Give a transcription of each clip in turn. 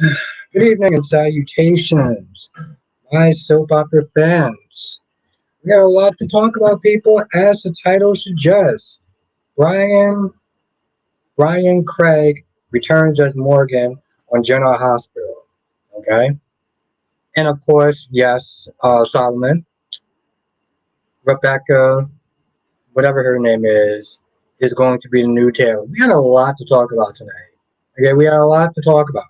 Good evening and salutations, my soap opera fans. We got a lot to talk about, people, as the title suggests. Brian Brian Craig returns as Morgan on General Hospital. Okay, and of course, yes, Solomon, Rebecca, whatever her name is going to be the new Taylor. We got a lot to talk about tonight. Okay, we got a lot to talk about.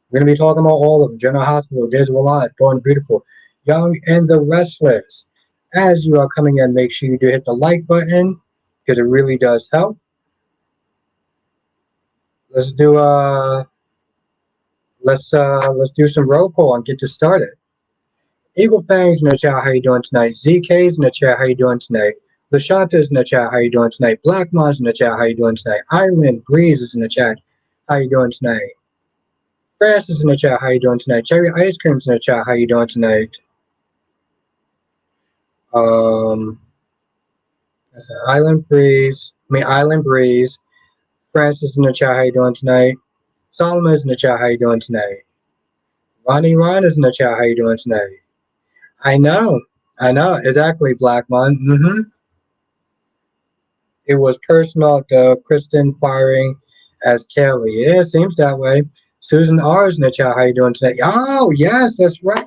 We're going to be talking about all of them. General Hospital, Days of Our Lives, Born Beautiful, Young and the Restless. As you are coming in, make sure you do hit the like button because it really does help. Let's do let's do some roll call and get this started. Eagle Fangs in the chat, how you doing tonight? ZK's in the chat, how you doing tonight? Lashanta's in the chat, how you doing tonight? Blackmon's in the chat, how you doing tonight? Island Breeze is in the chat, how you doing tonight? Francis in the chat, how you doing tonight? Cherry Ice Cream's in the chat, how you doing tonight? Um, that's Island Breeze. Island Breeze. Francis in the chat. How you doing tonight? Solomon's in the chat. How you doing tonight? Ronnie Ron is in the chat. How you doing tonight? I know. I know. Exactly, Black Mon. It was personal, the Kristen firing as Taylor. Yeah, it seems that way. Susan R is in the chat. How you doing tonight? Oh, yes, that's right.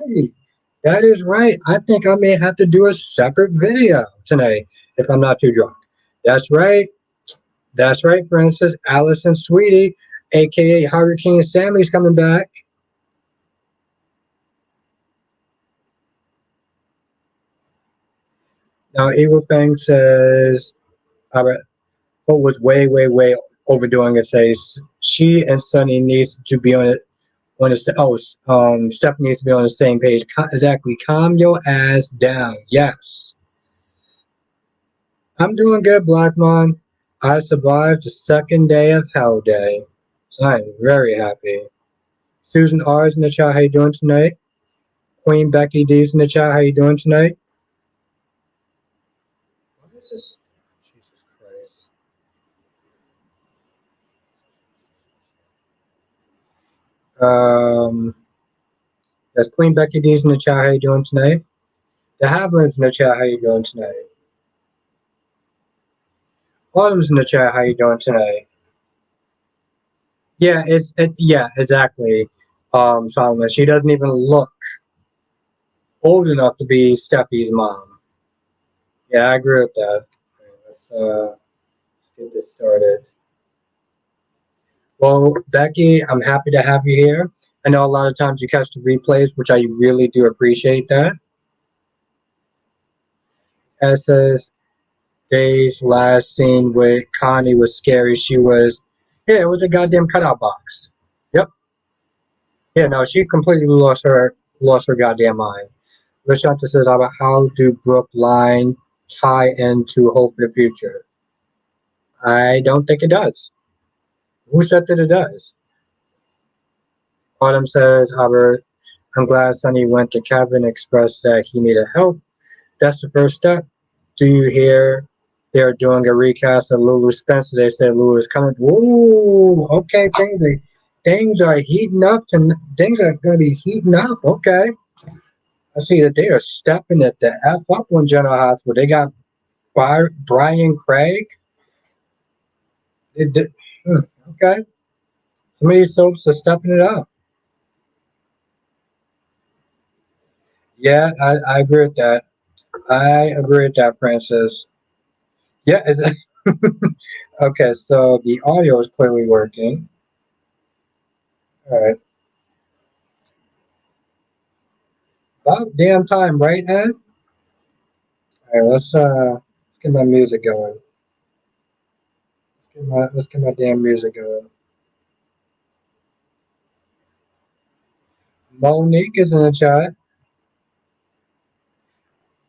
That is right. I think I may have to do a separate video tonight if I'm not too drunk. That's right. That's right, Francis. Allison Sweetie, aka Hurricane Sammy's coming back. Now, Evil Fang says, what was way, way, way overdoing it, says she and Sunny needs to be on the Stephanie needs to be on the same page. Exactly. Calm your ass down. Yes. I'm doing good, Blackmon. I survived the second day of Hell Day. So I'm very happy. Susan R is in the chat. How you doing tonight? Queen Becky D's in the chat. How you doing tonight? What is this? Jesus Christ. Um, that's Queen Becky D's in the chat. How you doing tonight? The Havlin's in the chat. How you doing tonight? Autumn's in the chat. How you doing tonight? Yeah, yeah, exactly. Solomon. She doesn't even look old enough to be Steffi's mom. Yeah, I agree with that. Okay, let's get this started. Well, Becky, I'm happy to have you here. I know a lot of times you catch the replays, which I really do appreciate that. As says, Dave's last scene with Connie was scary. Yeah, it was a goddamn cutout box. Yep. Yeah, no, she completely lost her goddamn mind. Lashanta says, about how do Brookline tie into Hope for the Future? I don't think it does. Who said that it does? Autumn says, Albert, I'm glad Sonny went to Kevin, expressed that he needed help. That's the first step. Do you hear they're doing a recast of Lulu Spencer? They said Lulu is coming. Ooh, okay, things are heating up, and things are going to be heating up. Okay, I see that they are stepping it the f up on General Hospital. They got Brian Craig. It, it, okay, some of these soaps are stepping it up. Yeah, I agree with that. I agree with that, Francis. Yeah, okay, so the audio is clearly working. All right. About damn time, right, Ed? All right, let's get my music going. Let's get my damn music going. Monique is in the chat.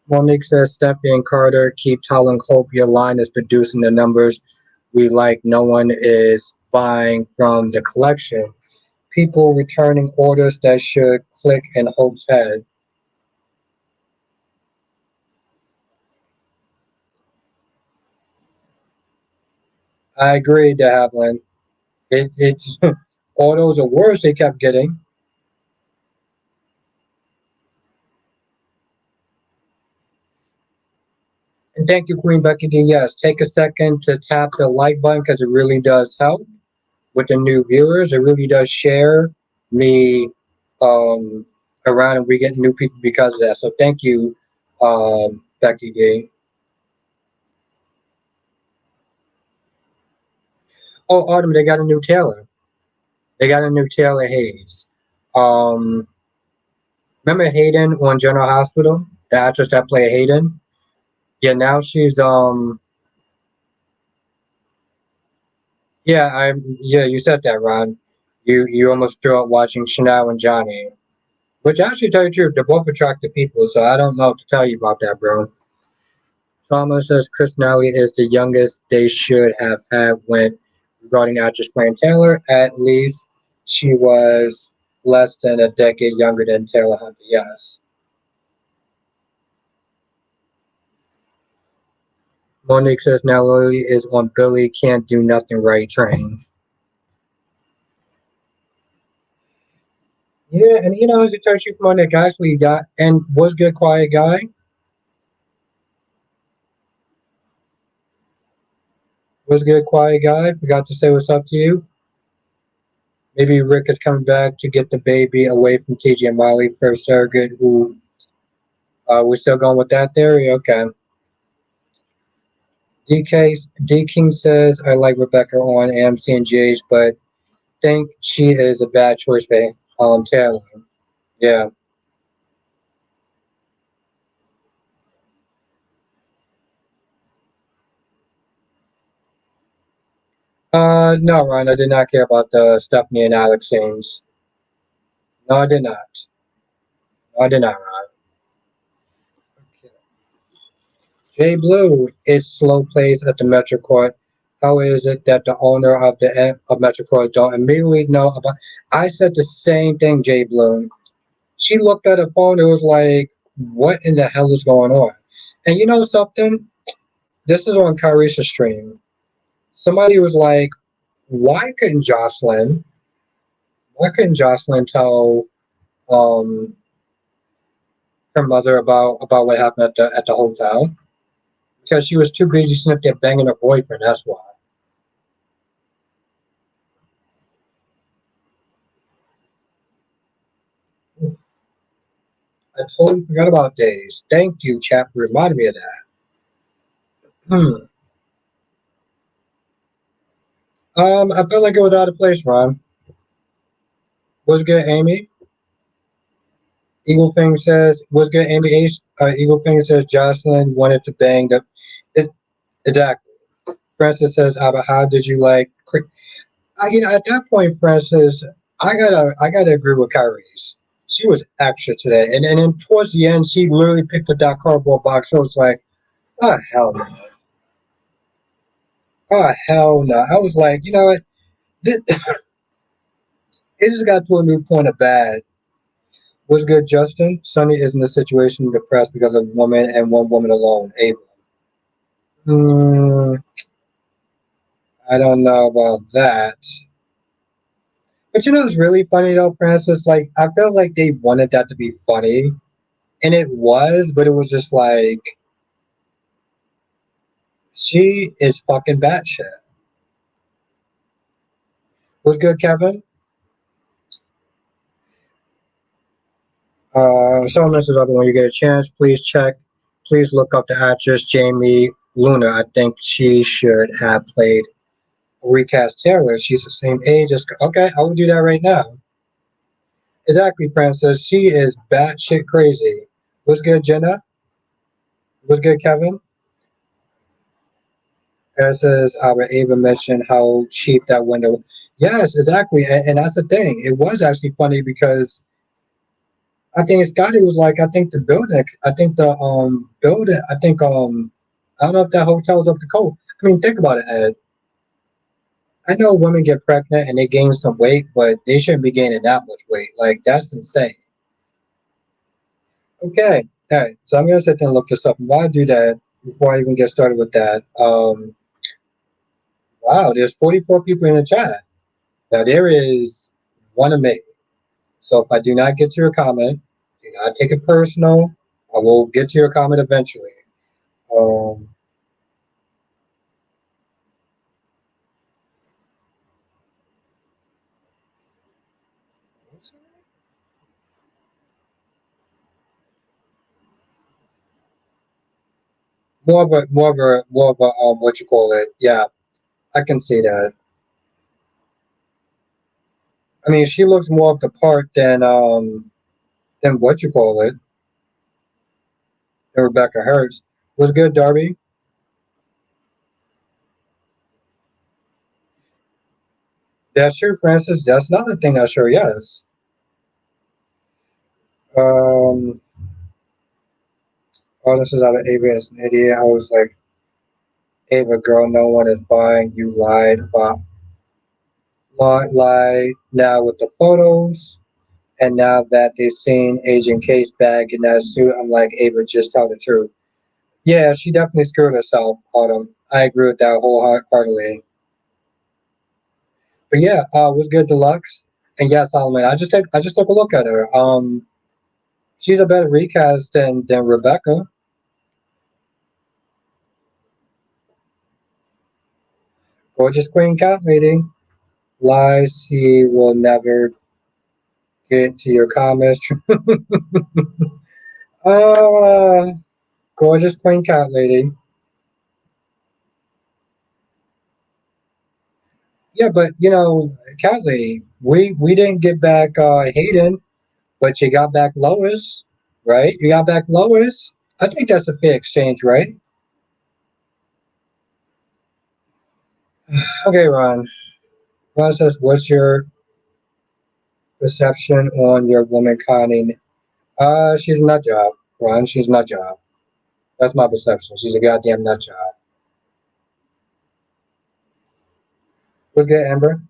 Monique says, Steffi and Carter keep telling Hope your line is producing the numbers we like. No one is buying from the collection. People returning orders that should click in Hope's head. I agree, De Havilland. It's all those awards they kept getting. And thank you, Queen Becky D. Yes, take a second to tap the like button because it really does help with the new viewers. It really does share me um, around, and we get new people because of that. So thank you, Becky D. Oh, Autumn, they got a new Taylor. They got a new Taylor Hayes. Um, Remember Hayden on General Hospital? The actress that played Hayden? Yeah, now she's yeah, you said that, Ron. You almost threw up watching Chanel and Johnny. Which actually tell you the truth, they're both attractive people, so I don't know what to tell you about that, bro. Thomas says Chris Nally is the youngest they should have had when regarding actress playing Taylor. At least she was less than a decade younger than Taylor Hunter. Yes. Monique says now Lily is on Billy can't do nothing right train. Yeah, and you know, as a touch you Monique actually got and was good quiet guy. Was good quiet guy. Forgot to say what's up to you. Maybe Rick is coming back to get the baby away from TJ and Molly for a surrogate who we're still going with that theory? Okay. D King says I like Rebecca on AMC and GH, but think she is a bad choice for Taylor. Yeah. No, Ron, I did not care about the Stephanie and Alex scenes. No, I did not. No, I did not, Ron. Okay. Jay Blue is slow plays at the Metro Court. How is it that the owner of the of Metro Court don't immediately know about? I said the same thing, Jay Blue. She looked at her phone. It was like, what in the hell is going on? And you know something? This is on Kyrie's stream. Somebody was like, why couldn't Jocelyn? Why couldn't Jocelyn tell um, her mother about what happened at the hotel? Because she was too busy sitting up there banging her boyfriend. That's why. I totally forgot about days. Thank you, chap, for reminding me of that. Hmm. I felt like it was out of place, Ron. Was good, Amy? Eagle Fang says, "What's good, NBA?" Eagle Fang says, "Jocelyn wanted to bang the." It, exactly. Francis says, "Aber, how did you like?" You know, at that point, Francis, I gotta agree with Kyrie's. She was extra today, and then towards the end, she literally picked up that cardboard box. I was like, "Oh hell no! Oh hell no!" I was like, you know what? It just got to a new point of bad. What's good, Justin? Sonny is in a situation depressed because of a woman and one woman alone. Ava. Hmm, I don't know about that. But you know what's really funny though, Francis? Like I felt like they wanted that to be funny. And it was, but it was just like she is fucking batshit. What's good, Kevin? Someone mentions up when you get a chance, please check. Please look up the actress Jamie Luna. I think she should have played recast Taylor. She's the same age as. Okay, I will do that right now. Exactly, Francis. She is batshit crazy. What's good, Jenna? What's good, Kevin? As our Ava mentioned how cheap that window. Yes, exactly, and that's the thing. It was actually funny because I think Scotty was like, I think the building, I think the building, I think I don't know if that hotel's up to code. I mean, think about it, Ed. I know women get pregnant and they gain some weight, but they shouldn't be gaining that much weight. Like that's insane. Okay, all right. So I'm gonna sit there and look this up. And while I do that, before I even get started with that, wow, there's 44 people in the chat. Now there is one of me. So if I do not get to your comment, do not take it personal. I will get to your comment eventually. What you call it? Yeah, I can see that. I mean, she looks more of the part than what you call it, than Rebecca Hurst. Was good, Darby. That's true, Francis. That's another thing that's sure. Yes. Um, oh, this is out of Ava as an idiot. I was like, Ava, girl, no one is buying. You lied about lied now with the photos. And now that they've seen Agent Case back in that suit, I'm like, Ava, just tell the truth. Yeah, she definitely screwed herself, Autumn. I agree with that wholeheartedly. But yeah, was good deluxe. And yeah, Solomon, I just took a look at her. She's a better recast than Rebecca. Gorgeous Queen Cat Lady. Lies he will never get to your comments. uh Gorgeous Queen Cat Lady. Yeah, but Cat Lady, we didn't get back Hayden, but you got back Lois, right? You got back Lois. I think that's a fair exchange, right? Okay, Ron. Ron says, what's your perception on your woman conning? She's a nut job, Ron. She's a nut job. That's my perception. She's a goddamn nut job. What's good, Amber?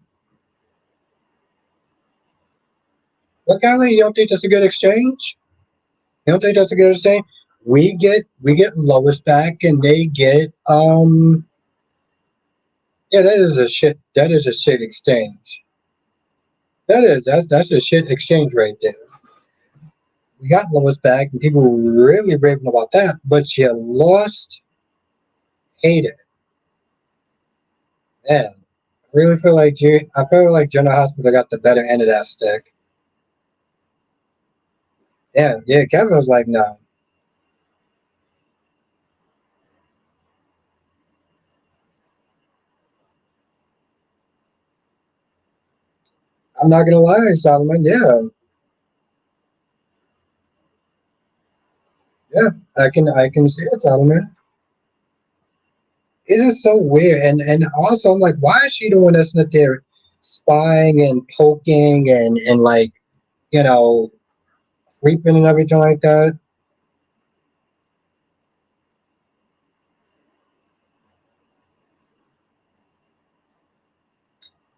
What Kylie, you don't think that's a good exchange? You don't think that's a good exchange? We get Lois back and they get yeah, that is a shit exchange. That's a shit exchange right there. We got Lois back and people were really raving about that, but you lost Hayden. Man. I really feel like I feel like General Hospital got the better end of that stick. Yeah, Kevin was like, no. I'm not gonna lie, Solomon. Yeah, I can see it, Solomon. It is so weird, and also I'm like, why is she the one that's not there, spying and poking and like you know creeping and everything like that?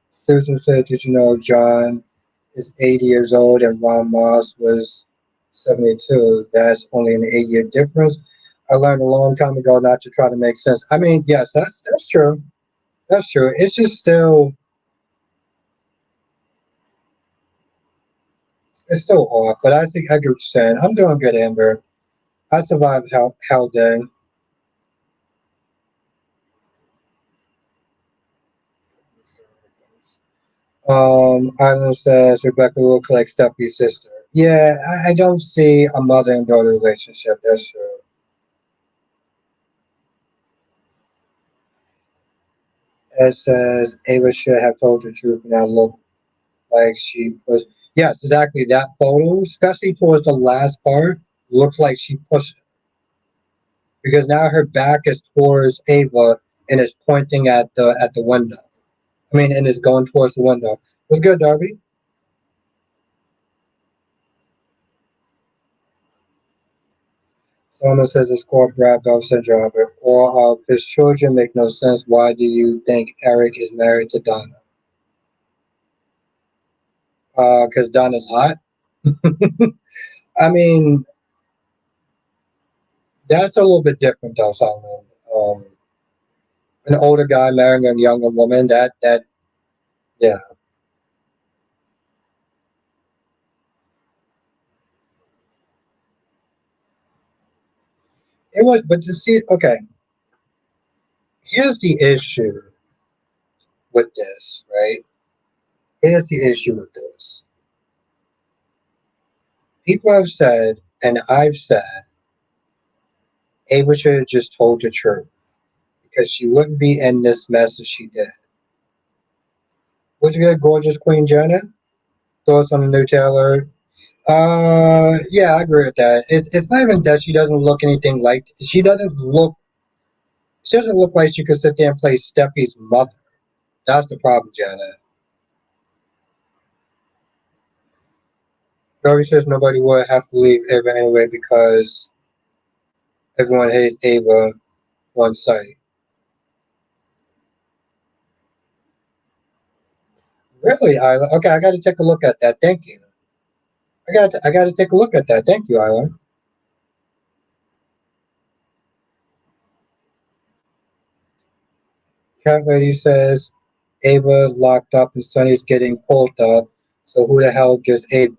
Susan said, "Did you know John is 80 years old and Ron Moss was 72? That's only an 8-year difference." I learned a long time ago not to try to make sense. I mean, yes, that's true. That's true. It's just still it's still off, but I think I get what you're saying. I'm doing good, Amber. I survived hell day. Island says Rebecca looks like Steffi's sister. Yeah, I don't see a mother and daughter relationship. That's true. It says Ava should have told the truth and I look like she pushed. Yes, exactly. That photo, especially towards the last part, looks like she pushed it because now her back is towards Ava and is pointing at the window. I mean, and is going towards the window. What's good, Darby? Someone says it's called Brad Belson driver. All of his children make no sense. Why do you think Eric is married to Donna? Because Donna's hot. I mean, that's a little bit different, though, Solomon. An older guy marrying a younger woman. That yeah, it was. But to see, okay, here's the issue with this, right? Here's the issue with this. People have said, and I've said, Ava should have just told the truth because she wouldn't be in this mess if she did. What's good, gorgeous Queen Janet? Thoughts on the new Taylor? Yeah, I agree with that. It's not even that she doesn't look anything like she doesn't look like she could sit there and play Steffi's mother. That's the problem, Janet. Dory says nobody would have to leave Ava anyway because everyone hates Ava on site. Really, Isla? Okay, I got to take a look at that. Thank you. I got to take a look at that. Thank you, Isla. Cat lady says Ava locked up and Sonny's getting pulled up. So who the hell gives Ava?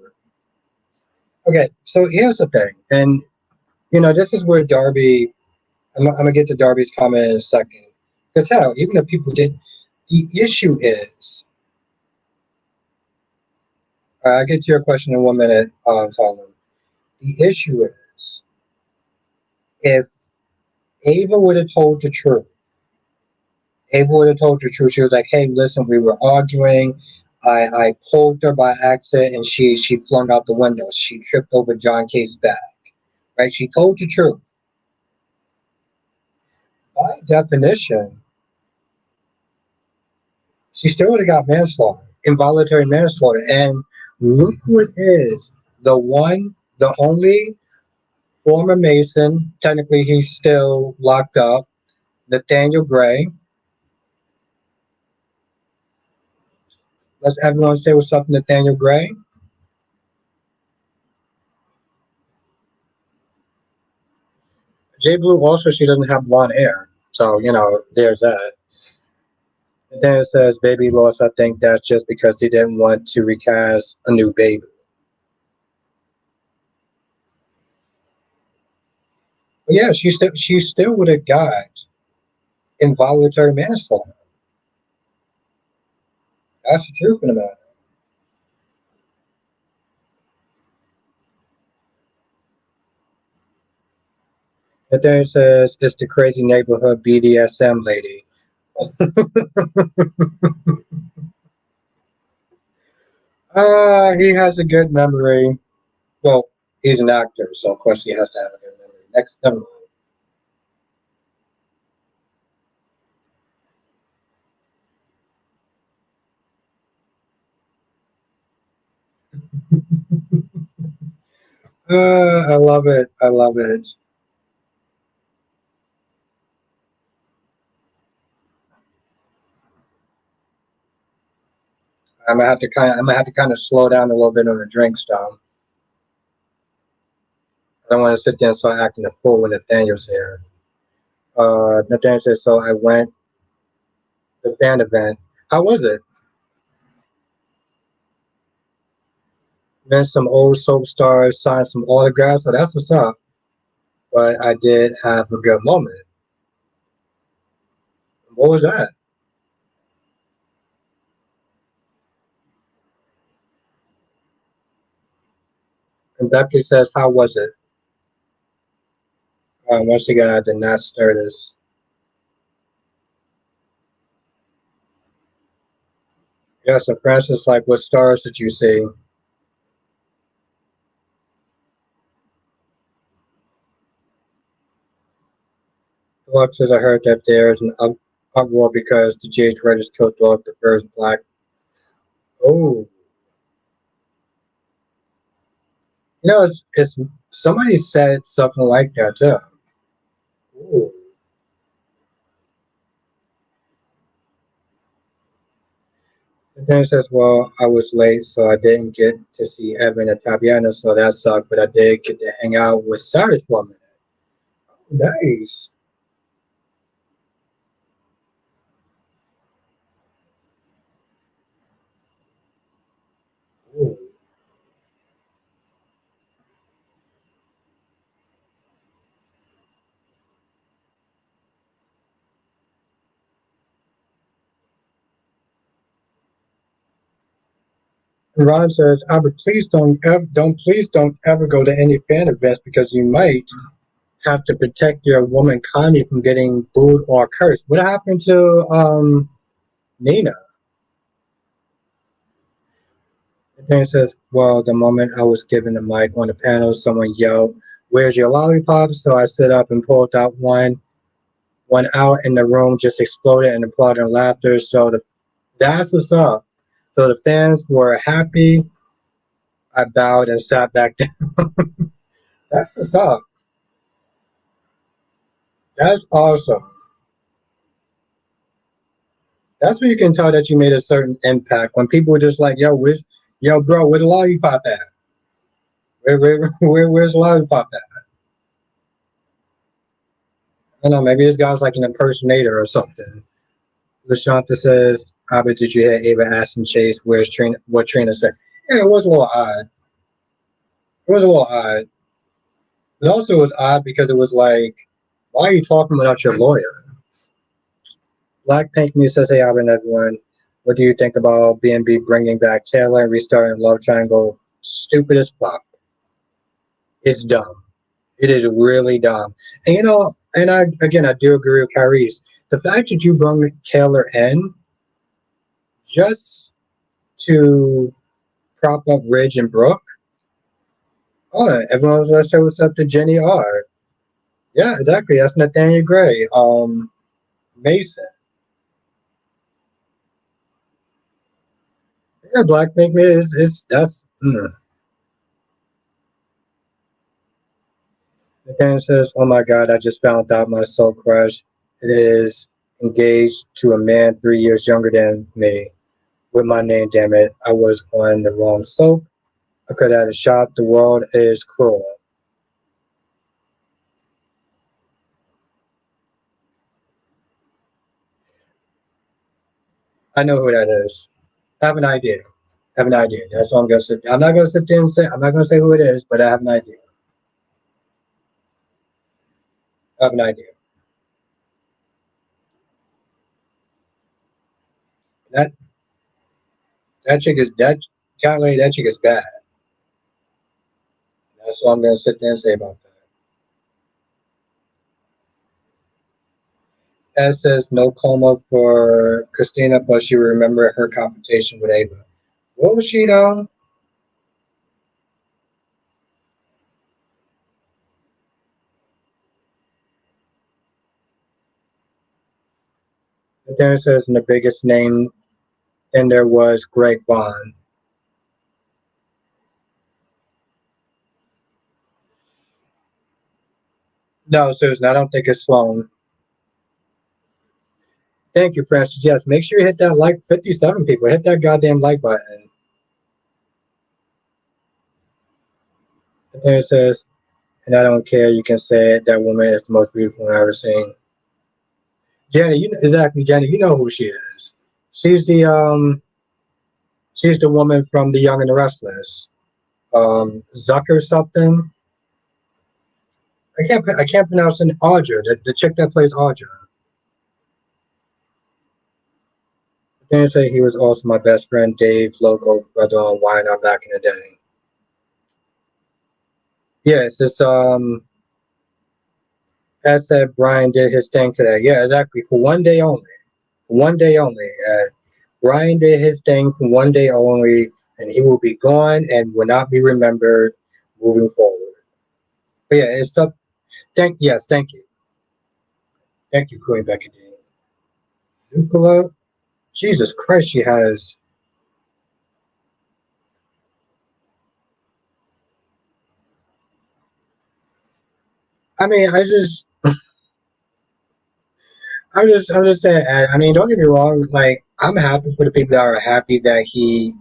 Okay, so here's the thing, and this is where Darby. I'm gonna get to Darby's comment in a second. Because hell, even if people did, the issue is. I'll get to your question in 1 minute, Solomon. The issue is if Ava would have told the truth. Ava would have told the truth. She was like, "Hey, listen, we were arguing. I pulled her by accident, and she flung out the window. She tripped over John K's back. Right? She told the truth. By definition, she still would have got manslaughter, involuntary manslaughter. And look who it is. The one, the only former Mason. Technically, he's still locked up. Nathaniel Gray. Let's everyone say what's up, Nathaniel Gray. J Blue also, she doesn't have blonde hair. So, there's that. And then it says baby loss. I think that's just because they didn't want to recast a new baby. But yeah, she still would have got involuntary manslaughter. That's the truth of the matter. And then it says it's the crazy neighborhood BDSM lady. He has a good memory. Well, he's an actor, so of course he has to have a good memory. Never I love it. I love it. I'm gonna have to kind of slow down a little bit on the drinks, though. I don't want to sit there and start acting a fool when Nathaniel's here. Nathaniel says, so I went the fan event. How was it? Met some old soap stars, signed some autographs. So that's what's up. But I did have a good moment. What was that? And Becky says, how was it? Once again, I did not stir this. Yeah, so Francis, like, what stars did you see? Deluxe says, I heard that there's an uproar because the GH Raiders killed off the first black. Oh, it's somebody said something like that too. Ooh. And then it says, well, I was late, so I didn't get to see Evan at Tabiano, so that sucked, but I did get to hang out with Cyrus for a minute. Nice. Ooh. And Ron says, Albert, please don't ever go to any fan events because you might have to protect your woman Connie from getting booed or cursed. What happened to Nina? And then it says, well, the moment I was given the mic on the panel, someone yelled, "Where's your lollipop?" So I stood up and pulled out one out, and the room just exploded in applaud and laughter. That's what's up. So the fans were happy. I bowed and sat back down. That's what's up. That's awesome. That's when you can tell that you made a certain impact. When people were just like, yo, bro, where the lollipop at? Where's the lollipop at? I don't know, maybe this guy's like an impersonator or something. LaShanta says, Abba, did you hear Ava asking Chase what Trina said? Yeah, it was a little odd. It was a little odd. But also it was odd because it was like, why are you talking without your lawyer? Black Pink Me says, hey, Abba and everyone, what do you think about B&B bringing back Taylor and restarting Love Triangle? Stupid as fuck. It's dumb. It is really dumb. And I do agree with Kyrie's. The fact that you brought Taylor in just to prop up Ridge and Brooke. Oh, everyone was like, "So what's up to Jenny R?" Yeah, exactly. That's Nathaniel Gray. Mason. Yeah, Black Pink is that's. Nathaniel says, "Oh my God, I just found out my soul crush. It is engaged to a man 3 years younger than me. With my name, damn it, I was on the wrong soap. I could have a shot. The world is cruel." I know who that is. I have an idea. I have an idea. That's what I'm gonna sit. I'm not gonna sit there and say. I'm not gonna say who it is, but I have an idea. I have an idea. That that chick is that cat lady. That chick is bad. That's what I'm gonna sit there and say about that. As says no coma for Christina, but she will remember her confrontation with Ava. What was she though? And then it says and the biggest name in there was Greg Vaughn. No, Susan, I don't think it's Sloan. Thank you, Francis. Yes, make sure you hit that like 57 people. Hit that goddamn like button. And then it says, and I don't care, you can say it, that woman is the most beautiful I've ever seen. Jenny, exactly, Jenny, you know who she is. She's the woman from The Young and the Restless. Zucker something. I can't pronounce it. Audra, the chick that plays Audra. Then say he was also my best friend, Dave, local brother on Why Not back in the day. Yes, it's as said, Bryan did his thing today. Yeah, exactly. For one day only. For one day only. Bryan did his thing for one day only, and he will be gone and will not be remembered moving forward. But yeah, it's up. Thank you, Queen Becky D. Zukola, Jesus Christ, she has. I mean, I'm just saying. I mean, don't get me wrong. Like, I'm happy for the people that are happy that he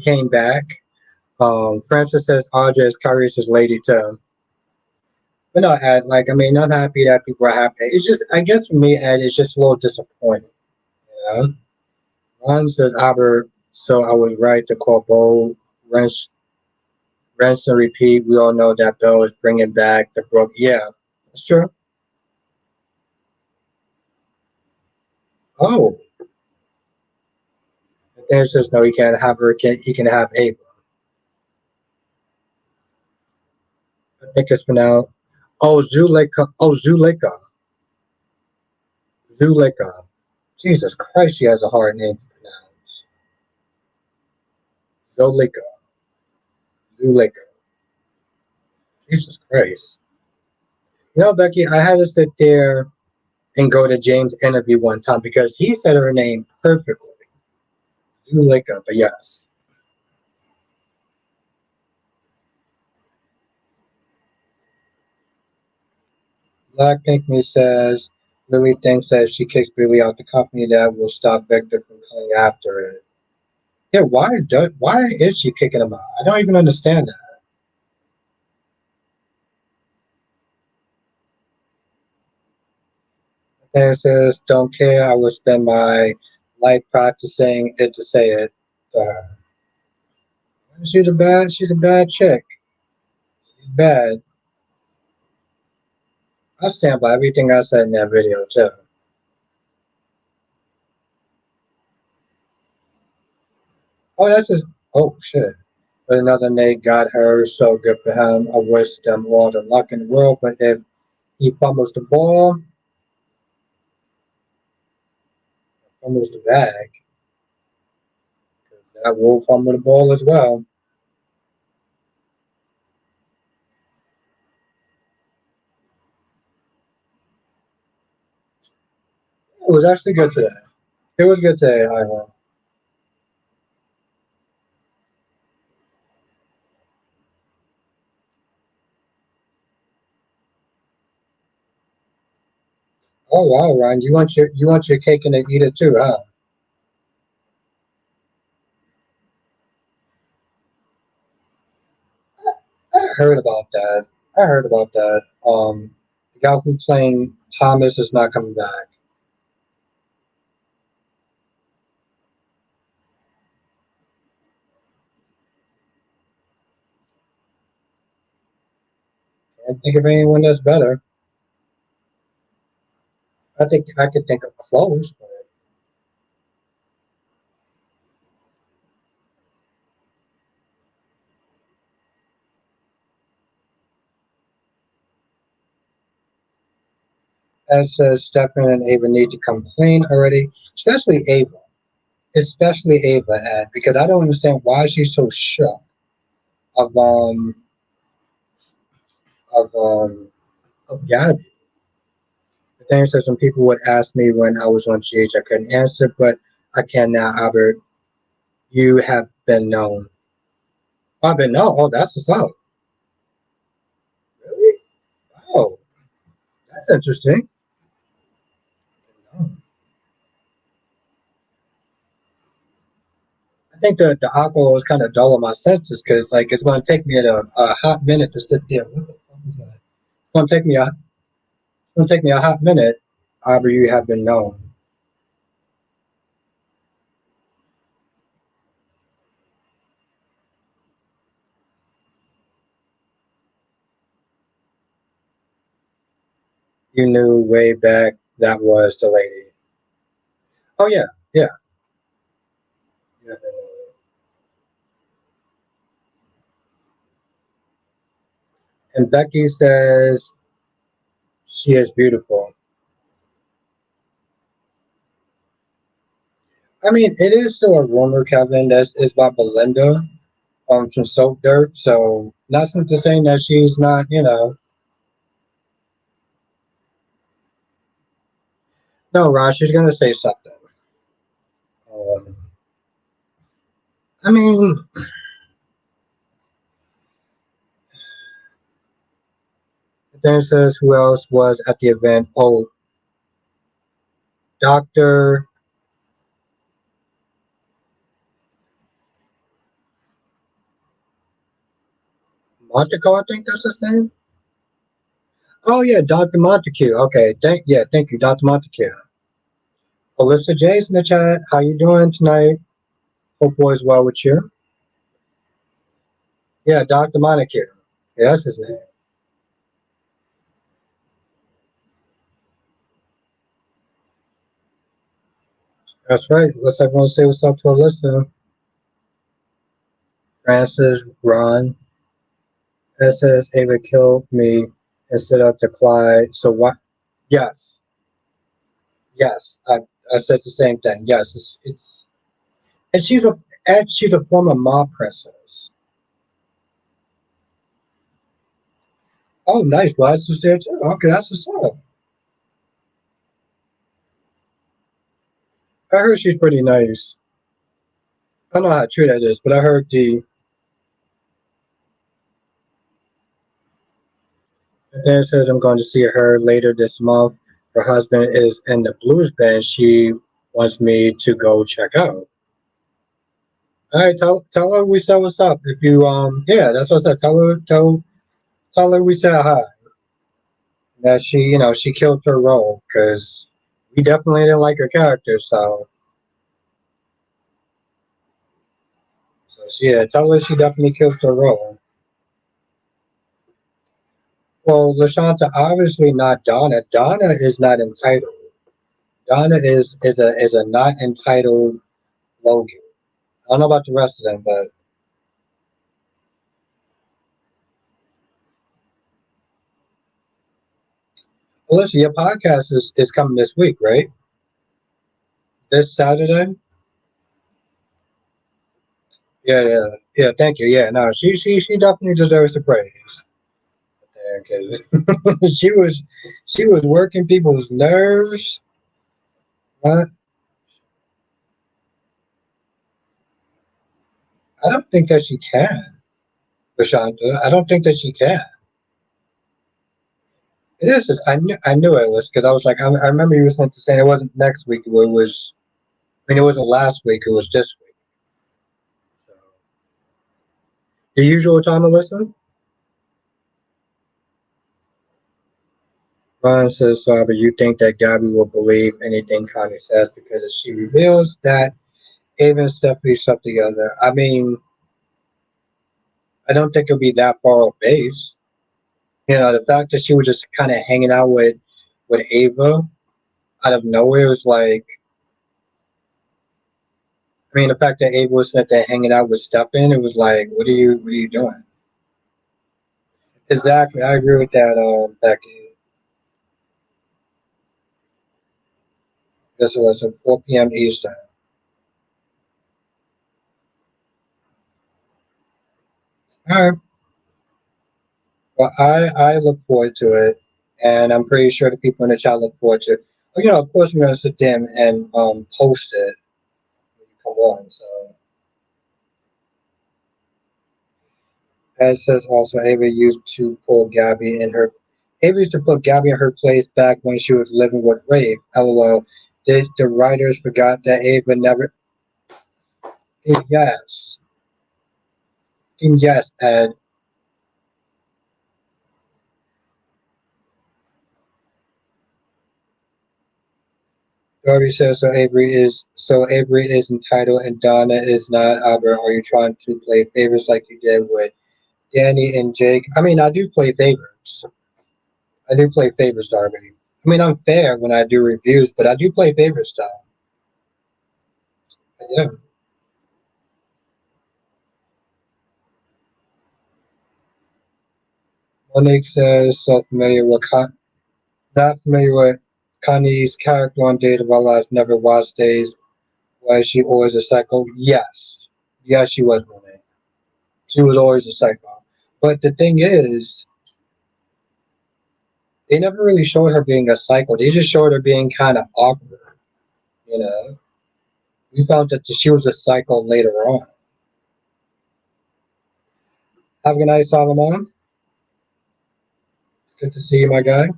came back. Francis says Audra is Kyrie's lady too. But no, Ed, like, I mean, I'm happy that people are happy. It's just, I guess for me, Ed, it's just a little disappointing. You know? Ron says, Albert, so I was right to call Bo rinse and repeat. We all know that Bill is bringing back the Brook. Yeah, that's true. Oh, The thing says no, he can't have her. He can have Ava. I think it's pronounced. Oh, Zuleka. Oh, Zuleka. Zuleka. Jesus Christ, she has a hard name to pronounce. Zolika. Zuleka. Jesus Christ. You know, Becky, I had to sit there and go to James' interview one time because he said her name perfectly. Zuleka, but yes. Black Pink Me says Lily thinks that if she kicks Billy out the company, that will stop Victor from coming after it. Yeah, why is she kicking him out? I don't even understand that. And it says, "Don't care. I will spend my life practicing it to say it." Uh, she's a bad chick. She's bad. I stand by everything I said in that video too. Oh, that's just oh shit. But another Nate got her, so good for him. I wish them all the luck in the world. But if he fumbles the ball, fumbles the bag, that will fumble the ball as well. It was actually good today. It was good today, Ivan. Oh wow, Ryan, you want your cake and to eat it too, huh? I heard about that. I heard about that. The guy who playing Thomas is not coming back. Can't think of anyone that's better. I think I could think of close, but as Stefan and Ava need to come clean already, especially Ava. Especially Ava, Ed, because I don't understand why she's so shook of of um of Gabby. The thing is that some people would ask me when I was on GH, I couldn't answer, but I can now, Albert. You have been known. I've been known. Oh, that's what's up. Really? Oh, that's interesting. I think the alcohol is kind of dull on my senses because like it's going to take me a hot minute to sit there. What the fuck is that? It's going to take me a hot minute. However, you have been known. You knew way back that was the lady. Oh yeah, yeah. Yeah. And Becky says she is beautiful. I mean, it is still a rumor, Kevin. That's is by Belinda from Soap Dirt. So nothing to saying that she's not. No, Ron, she's gonna say something. Um, I mean, then says who else was at the event? Oh, Doctor Monteco, I think that's his name. Oh yeah, Doctor Montague. Okay, thank you, Doctor Montague. Alyssa J's in the chat. How you doing tonight? Hope all is well with you. Yeah, Doctor Montague. Yeah, that's his name. That's right. Let's everyone say what's up to our listener. Francis, Ron. It says Ava killed me instead of the Clyde. So what? Yes, yes. I said the same thing. Yes, it's and she's a former mob princess. Oh, nice. Gladys was there too. Okay, that's what's up. I heard she's pretty nice. I don't know how true that is, but I heard the then it says I'm going to see her later this month. Her husband is in the blues band. She wants me to go check out. All right, tell her we said what's up. If you yeah, that's what I said. Tell her we said hi. That she she killed her role because we definitely didn't like her character. Yeah, tell her she definitely killed her role. Well, Lashanta obviously not Donna. Donna is not entitled. Donna is a not entitled Logan. I don't know about the rest of them, but well, listen, your podcast is coming this week, right? This Saturday? Yeah, yeah, yeah. Thank you. Yeah, no, she definitely deserves the praise. Because she was working people's nerves. But I don't think that she can, Prashanta. I don't think that she can. It is. I knew it was because I was like I remember you was saying it wasn't next week. It was. I mean, it wasn't last week. It was this week. So, the usual time to listen. Ron says, but you think that Gabby will believe anything Connie says because if she reveals that Ava and Stephanie slept together. I mean, I don't think it'll be that far off base. The fact that she was just kind of hanging out with Ava out of nowhere was like, I mean, the fact that Ava was sitting there hanging out with Stefan, it was like, what are you doing? Exactly, I agree with that, Becky. This was at 4 p.m. Eastern. All right. Well, I look forward to it, and I'm pretty sure the people in the chat look forward to it. But, of course, we're gonna sit there and post it when you come on. So it says also Ava used to pull Gabby in her. Ava used to put Gabby in her place back when she was living with Rafe. LOL. Did the writers forgot that Ava never? Yes, yes, Ed. Dory says so Avery is entitled and Donna is not. Albert, are you trying to play favorites like you did with Danny and Jake? I mean, I do play favorites. I do play favorites, Darby. I mean, I'm fair when I do reviews, but I do play favorites, stuff. Yeah. Monique says so familiar with not familiar with Connie's character on Days of Our Lives. Never watched Days. Was she always a psycho? Yes, yes, she was Monique. She was always a psycho. But the thing is, they never really showed her being a psycho. They just showed her being kind of awkward. You know, we found that she was a psycho later on. Have a good night, Solomon. Good to see you, my guy.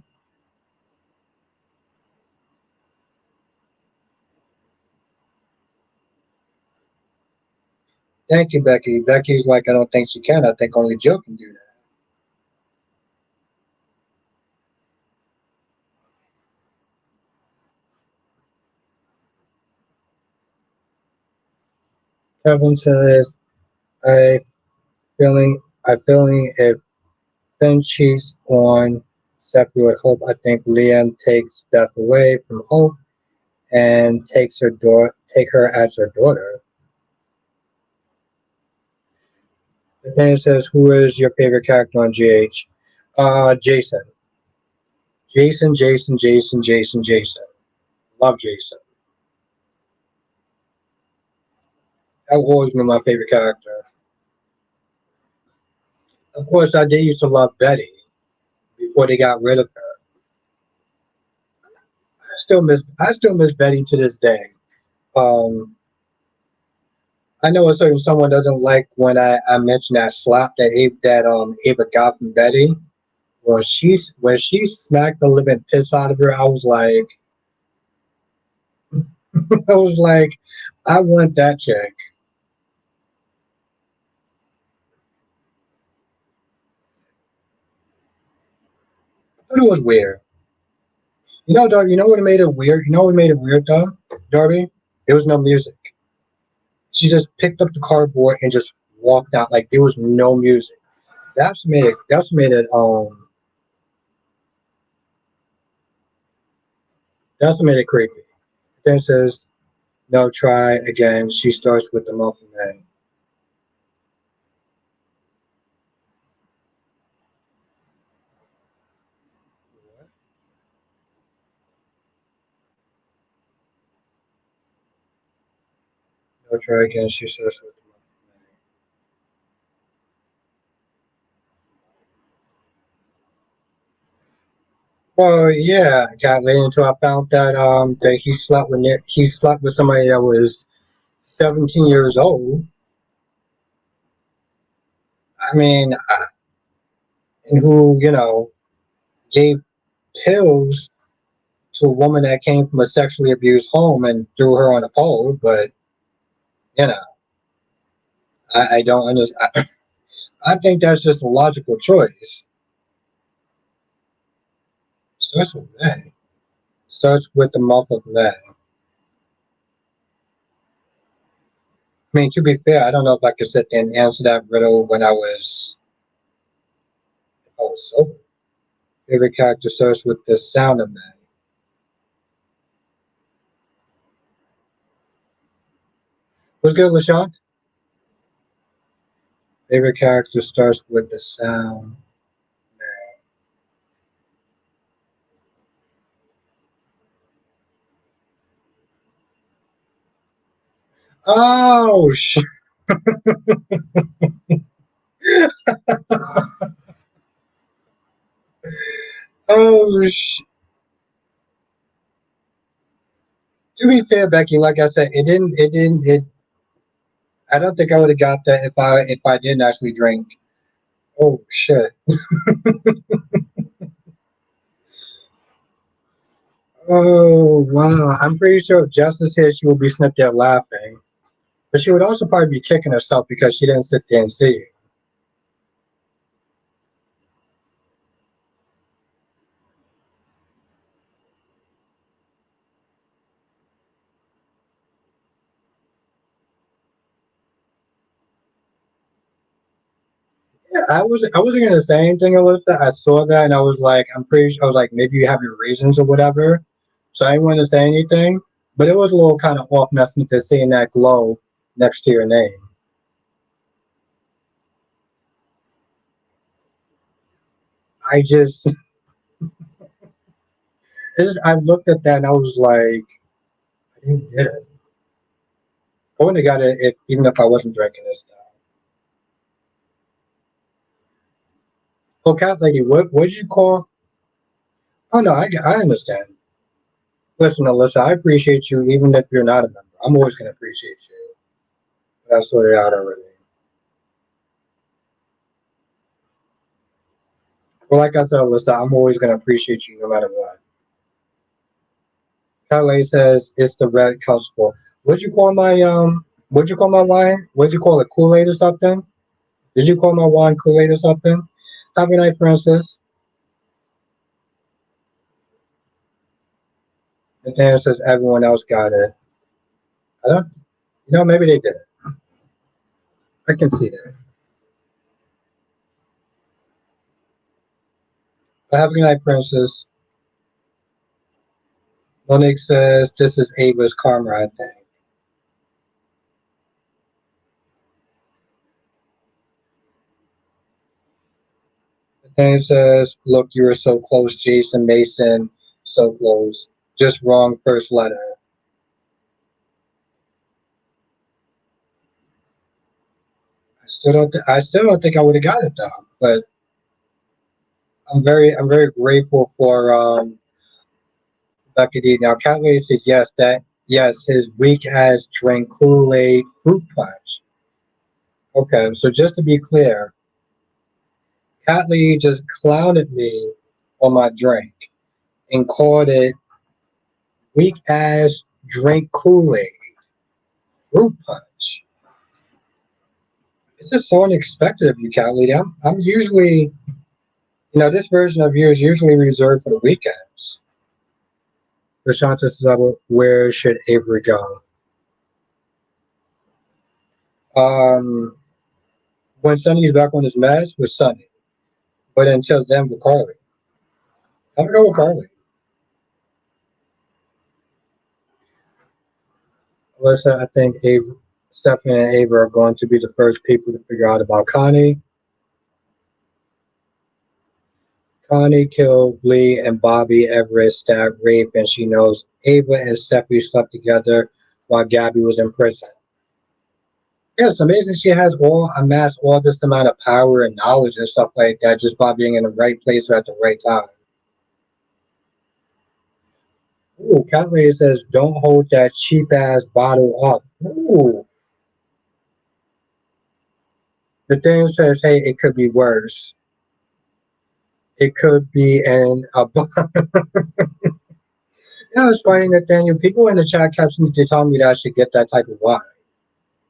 Thank you, Becky. Becky's like, I don't think she can. I think only Jill can do that. Kevin says, I I feeling if Finn cheats on Seffi with Hope, I think Liam takes Beth away from Hope. and take her as her daughter. Nathaniel says, "Who is your favorite character on GH?" Jason. Jason. Love Jason. That will always be my favorite character. Of course, I did used to love Betty before they got rid of her. I still miss Betty to this day. Um, I know a certain someone doesn't like when I mention that slap that Ava got from Betty. When she smacked the living piss out of her, I was like I was like, I want that chick. But it was weird. Darby, you know what made it weird? You know what made it weird though, Darby? There was no music. She just picked up the cardboard and just walked out like there was no music. That's made it that's made it creepy. Then says, no, try again. She starts with the muffin man. No, try again. She starts with the muffin man. Well, yeah, I got laid until I found that he slept with somebody that was 17 years old. I mean, and who gave pills to a woman that came from a sexually abused home and threw her on a pole. But you know, I don't understand. I think that's just a logical choice. Starts with that. Starts with the mouth of that. I mean, to be fair, I don't know if I could sit there and answer that riddle when I was sober. Favorite character starts with the sound of that. What's good, LaShawn? Favorite character starts with the sound. Oh, oh, To be fair, Becky, like I said, I don't think I would have got that if I didn't actually drink. Oh shit. Oh wow. I'm pretty sure if Justice here, she would be snipped there laughing, but she would also probably be kicking herself because she didn't sit there and see it. Yeah, I wasn't gonna say anything, Alyssa. I saw that and I was like, I'm pretty sure I was like, maybe you have your reasons or whatever. So I didn't want to say anything, but it was a little kind of off messing to seeing that glow next to your name. I just, I looked at that and I was like, I didn't get it. I wouldn't have got it even if I wasn't drinking this stuff. Oh, cat lady, what did you call? Oh no, I understand. Listen, Alyssa, I appreciate you even if you're not a member. I'm always gonna appreciate you. But I sorted it out already. Well, like I said, Alyssa, I'm always gonna appreciate you no matter what. Cat lady says it's the red couch full. What'd you call my What'd you call my wine? What'd you call it? Kool-Aid or something? Did you call my wine Kool-Aid or something? Have a night, Francis. And then it says everyone else got it. I don't. Maybe they did. I can see that. Have a good night, Princess. Monique says this is Ava's karma, I think. Nathaniel says, look, you were so close, Jason Mason, so close. Just wrong first letter. I still don't think I would have got it though. But I'm very grateful for Becky D. Now, Cat Lady said yes, his weak ass drank Kool Aid fruit punch. Okay, so just to be clear, Cat Lady just clowned me on my drink and called it weak ass drink Kool Aid fruit punch. This is so unexpected of you, Cat Lady. I'm usually, this version of you is usually reserved for the weekends. Rashanta says, where should Avery go? Um, when Sonny's back on his meds with Sonny. But until then, with Carly. I'm gonna go with Carly. Alyssa, I think Stephanie and Ava are going to be the first people to figure out about Connie. Connie killed Lee and Bobby Everett stabbed rape, and she knows Ava and Stephanie slept together while Gabby was in prison. Yeah, it's amazing she has amassed all this amount of power and knowledge and stuff like that just by being in the right place at the right time. Ooh, Cat Lady says, don't hold that cheap ass bottle up. Ooh. The thing says, hey, it could be worse. It could be in a it's funny, Nathaniel. People in the chat captions they told me that I should get that type of wine.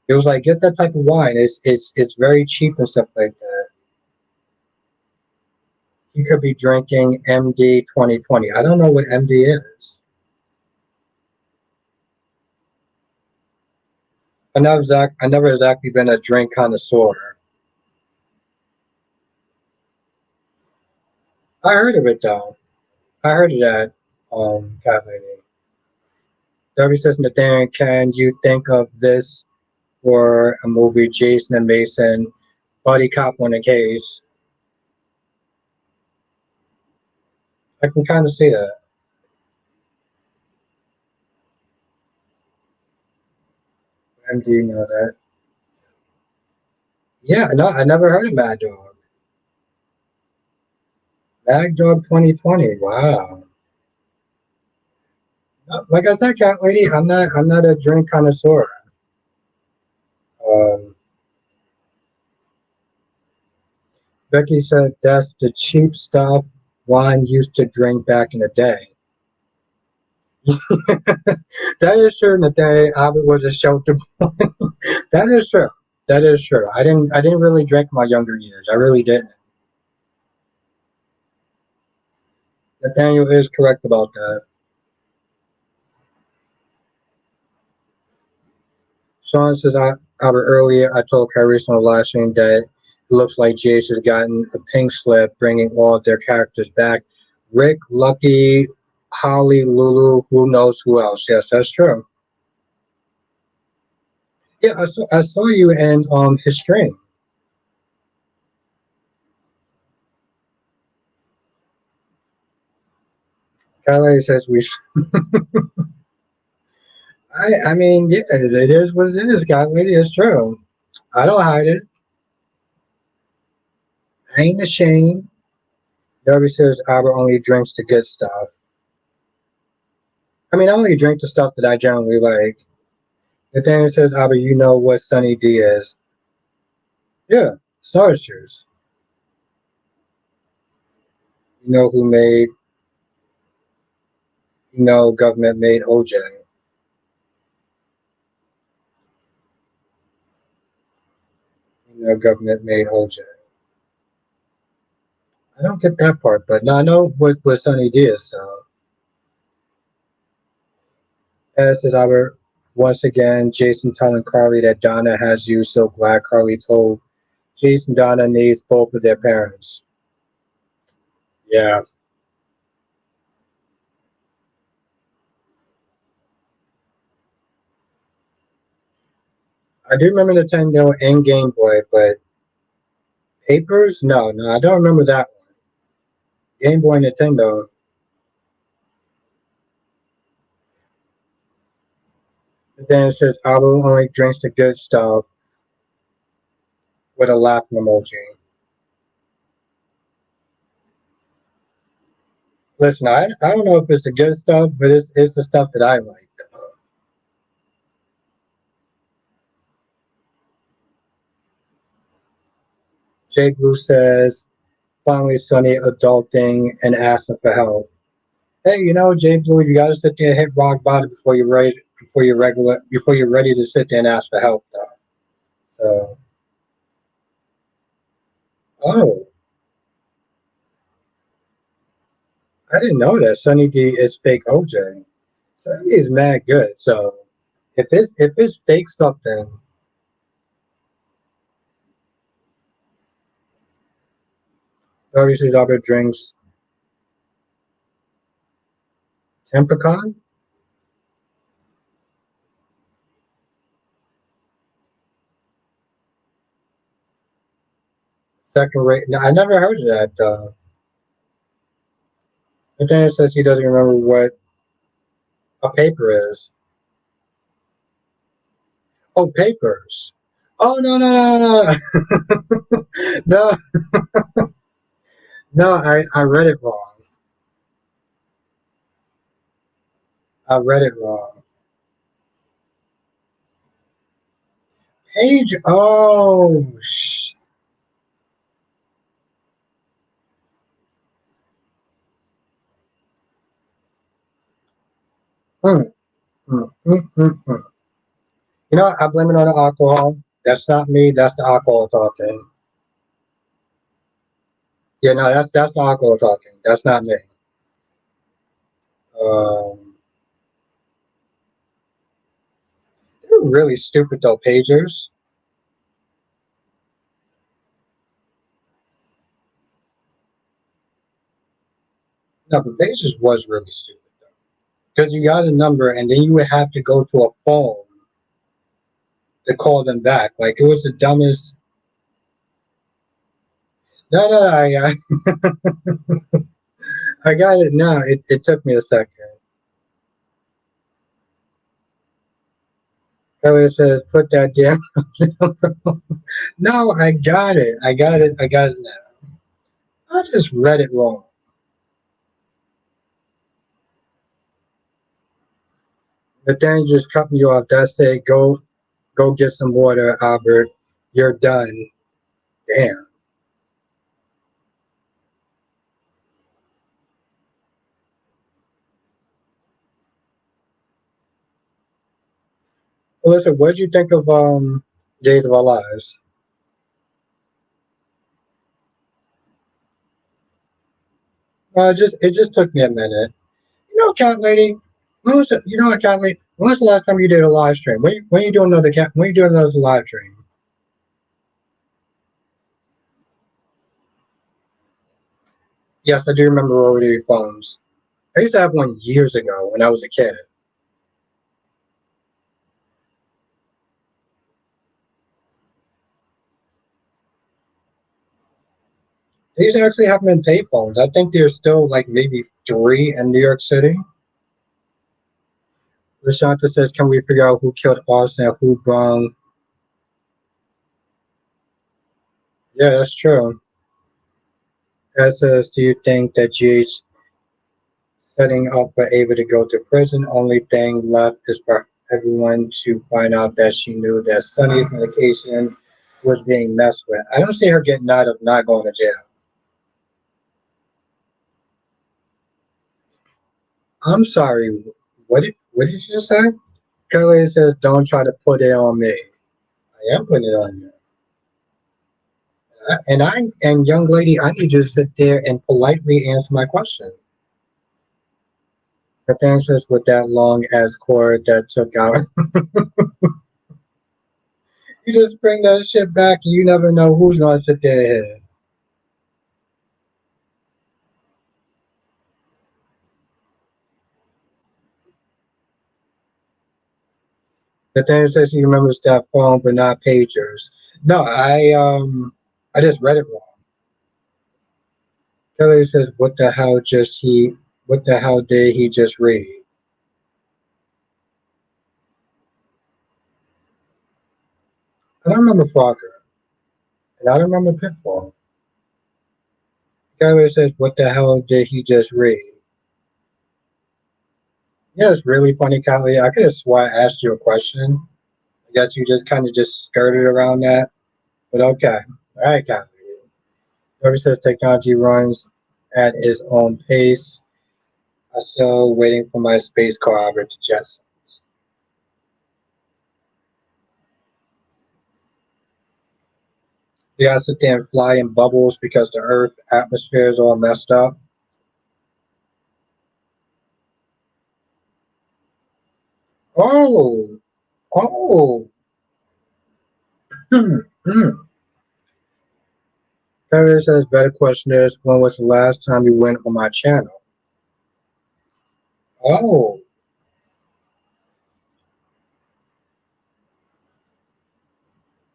It was like get that type of wine. It's very cheap and stuff like that. You could be drinking MD 2020. I don't know what MD is. I never exactly been a drink connoisseur. I heard of it though. I heard of that. Cat lady. Debbie says, Nathaniel, can you think of this for a movie? Jason and Mason, buddy cop on a case. I can kind of see that. And do you know that? Yeah, no, I never heard of Mad Dog. Mad Dog 2020. Wow. Like I said, cat lady, I'm not a drink connoisseur. Um, Becky said that's the cheap stuff wine used to drink back in the day. That is true. In the day, Albert was a shelter boy. That is true. That is true. I didn't really drink my younger years. I really didn't. Nathaniel is correct about that. Sean says, Albert, earlier I told Kyrie on the live stream that it looks like Jace has gotten a pink slip, bringing all of their characters back. Rick, Lucky, Holly, Lulu, who knows who else? Yes, that's true. Yeah, I saw you in his stream. Kylie says we. I mean, yeah, it is what it is, Kylie. It's true. I don't hide it. I ain't ashamed. Darby says Albert only drinks the good stuff. I mean, I only drink the stuff that I generally like. Nathaniel says, Albert, you know what Sunny D is. Yeah, Star Juice. You know who made, government made OJ. You know, government made OJ. I don't get that part, but no, I know what Sunny D is, so. As says Albert, once again, Jason telling Carly that Donna has you so glad Carly told Jason Donna needs both of their parents. Yeah. I do remember Nintendo and Game Boy, but papers? No, no, I don't remember that one. Game Boy, Nintendo. But then it says, I will only drinks the good stuff with a laughing emoji. Listen, I don't know if it's the good stuff, but it's the stuff that I like. Jay Blue says, finally Sunny adulting and asking for help. Hey, Jay Blue, you gotta sit there and hit rock bottom before you're ready to sit there and ask for help though. So oh, I didn't know that Sunny D is fake OJ. Sunny is mad good. So if it's fake something, obviously other drinks Tempacon? Second rate. No, I never heard of that. But then it says he doesn't remember what a paper is. Oh, papers. Oh no no no no no no! I read it wrong. I read it wrong. Page. Oh. Mm, mm. I blame it on the alcohol. That's not me. That's the alcohol talking. Yeah, no, that's the alcohol talking. That's not me. Um, they're really stupid though, pagers. No, but pagers was really stupid because you got a number and then you would have to go to a phone to call them back. Like it was the dumbest. No, no, I got it now. It took me a second. Elliot says, "Put that damn." No, I got it. I got it. I got it now. I just read it wrong. But then you just cut me off. That's it. Go get some water, Albert. You're done. Damn. Well, listen, what did you think of Days of Our Lives? It just took me a minute. Cat lady. Cat lady. When was the last time you did a live stream? When you do another cat? When you do another live stream? Yes, I do remember rotary phones. I used to have one years ago when I was a kid. They used to actually have them in payphones. I think there's still like maybe three in New York City. Rashanta says, "Can we figure out who killed Austin and who brung?" Yeah, that's true. Ed says, "Do you think that GH setting up for Ava to go to prison? Only thing left is for everyone to find out that she knew that Sunny's medication was being messed with." I don't see her getting out of not going to jail. I'm sorry. What did you just say? Kelly says, "Don't try to put it on me." I am putting it on you. And young lady, I need you to sit there and politely answer my question. Nathaniel with that long ass cord that took out. You just bring that shit back and you never know who's gonna sit there and hit. Nathaniel says he remembers that phone, but not pagers. No, I just read it wrong. Kelly says, "What the hell just he? What the hell did he just read?" I don't remember Flocker, and I don't remember Pitfall. Kelly says, "What the hell did he just read?" Yeah, it's really funny, Kelly. I could have swore I asked you a question. I guess you just kind of just skirted around that, but okay. All right, Kelly. Whoever says technology runs at its own pace. I'm still waiting for my space car over to Jets. You gotta sit there and fly in bubbles because the Earth atmosphere is all messed up. Oh, oh. Hmm, hmm. Kevin says, better question is, when was the last time you went on my channel? Oh,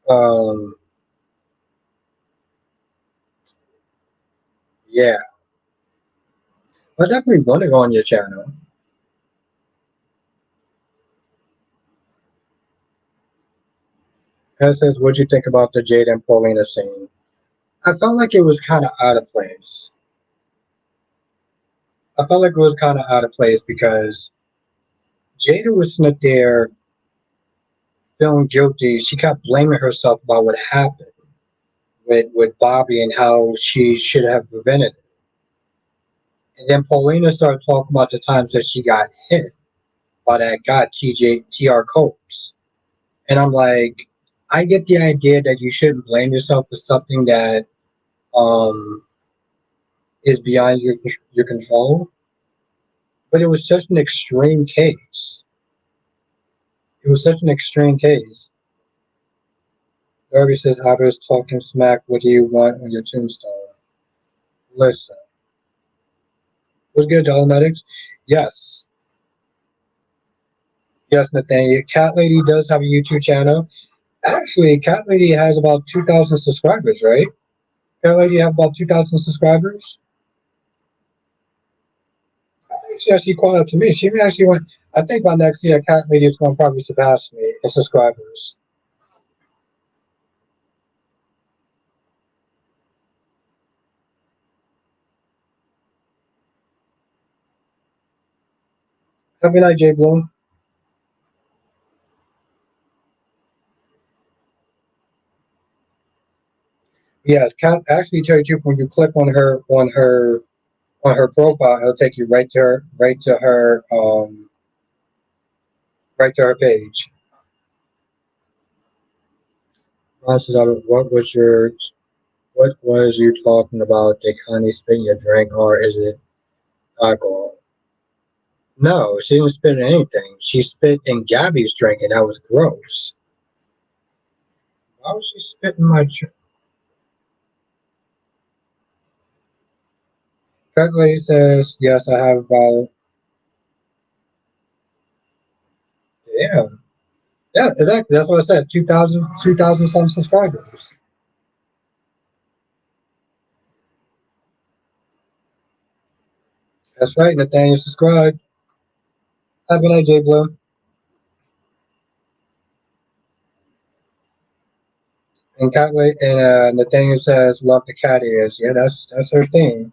um, yeah. I definitely want to go on your channel. Kevin says, what'd you think about the Jade and Paulina scene? I felt like it was kind of out of place. I felt like it was kind of out of place because Jada was sitting there feeling guilty. She kept blaming herself about what happened with Bobby and how she should have prevented it. And then Paulina started talking about the times that she got hit by that guy TR Copes. And I'm like, I get the idea that you shouldn't blame yourself for something that um is beyond your control. But it was such an extreme case. It was such an extreme case. Darby says, Abba's talking smack. What do you want on your tombstone? Listen, what's good, Dolomedics? Yes. Yes, Nathaniel. Cat Lady does have a YouTube channel. Actually, Cat Lady has about 2,000 subscribers, right? Cat Lady have about 2,000 subscribers. I think she actually called out to me. She actually went. I think by next year, Cat Lady is going to probably surpass me in subscribers. Have a good night, Jay Bloom. Yes, Cat actually tells you when you click on her profile, it'll take you right to her page. Francis, what was you talking about? They kind of spit in your drink, or is it alcohol? No, she didn't spit in anything. She spit in Gabby's drink, and that was gross. Why would she spit in my drink? Cutlery says, yes, I have about, yeah. Yeah, exactly. That's what I said. 2,000 some subscribers. That's right, Nathaniel subscribe. Have a good night, Jay Blue. And Nathaniel says, love the cat ears. Yeah, that's her thing.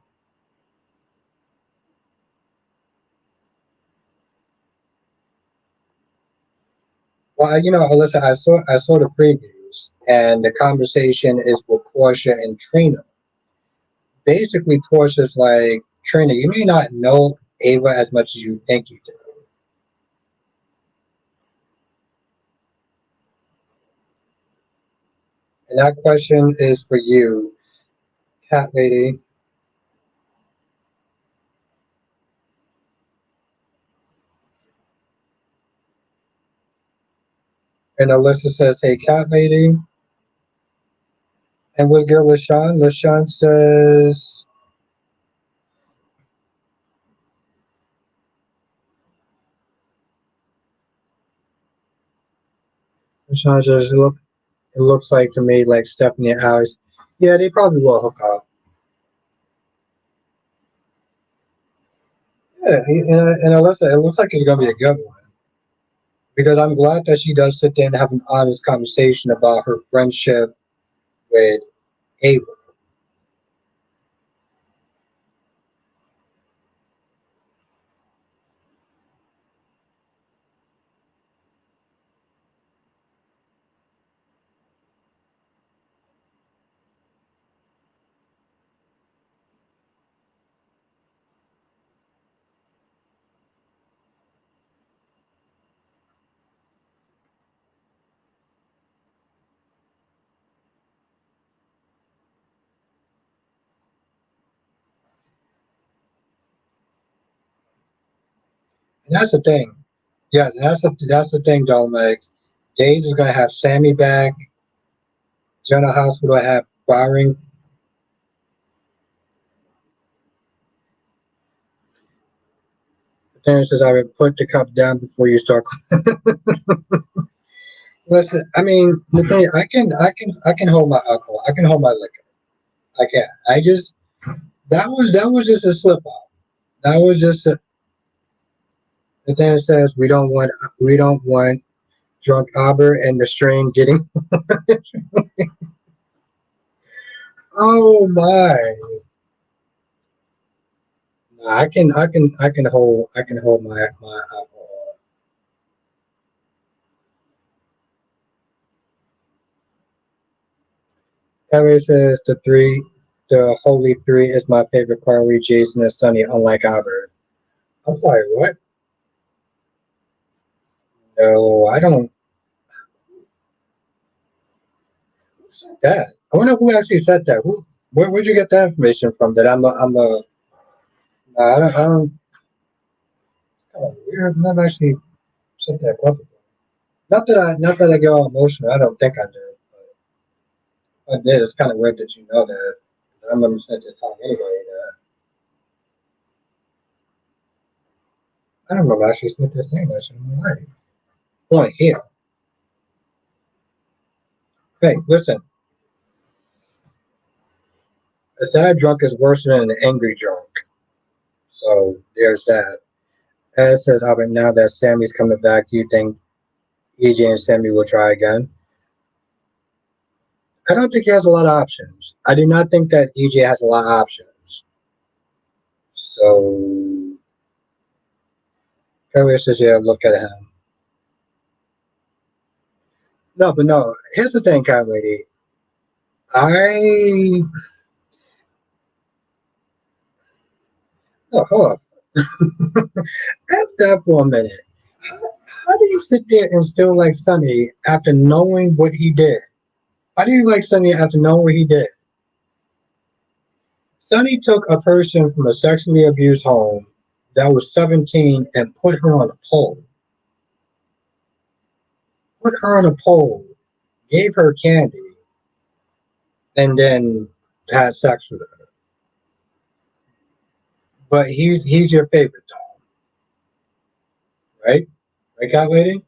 Well, Alyssa, I saw the previews, and the conversation is with Portia and Trina. Basically, Portia's like, Trina, you may not know Ava as much as you think you do. And that question is for you, cat lady. And Alyssa says, hey, cat lady. And what's good, LaShawn? LaShawn says, Sean says, it looks like to me like Stephanie and Alex. Yeah, they probably will hook up. Yeah, and Alyssa, it looks like it's gonna be a good one because I'm glad that she does sit there and have an honest conversation about her friendship with Ava. And that's the thing. Yes, that's the thing, Dominic. Days is gonna have Sammy back. General Hospital have Bryan. The thing says I would put the cup down before you start. Listen, I mean the thing I can hold my alcohol. I can hold my liquor. I can. I just that was just a slip up. That was just the thing that says we don't want drunk Albert and the strain getting. Oh my! Nah, I can hold my alcohol. Ellie says the Holy Three is my favorite. Carly, Jason, and Sunny. Unlike Albert. I'm sorry, what? No, I don't. Who said that? I wonder who actually said that. Where'd you get that information from? That I'm a. Nah, I don't. Kind of weird. I've never actually said that publicly. Not that I get all emotional. I don't think I do. But I did. It's kind of weird that you know that. I remember saying to Tom anyway that I don't remember actually saying this thing that in my life. Point here. Hey, listen. A sad drunk is worse than an angry drunk. So there's that. Ed says, Albert, now that Sammy's coming back, do you think EJ and Sammy will try again? I don't think he has a lot of options. I do not think that EJ has a lot of options. So Kelly says, yeah, look at him. No, but no. Here's the thing, Cat Lady. I hold up. Ask that for a minute. How do you sit there and still like Sonny after knowing what he did? How do you like Sonny after knowing what he did? Sonny took a person from a sexually abused home that was 17 and put her on a pole. Put her on a pole, gave her candy, and then had sex with her. But he's your favorite dog, right? Right, cat lady?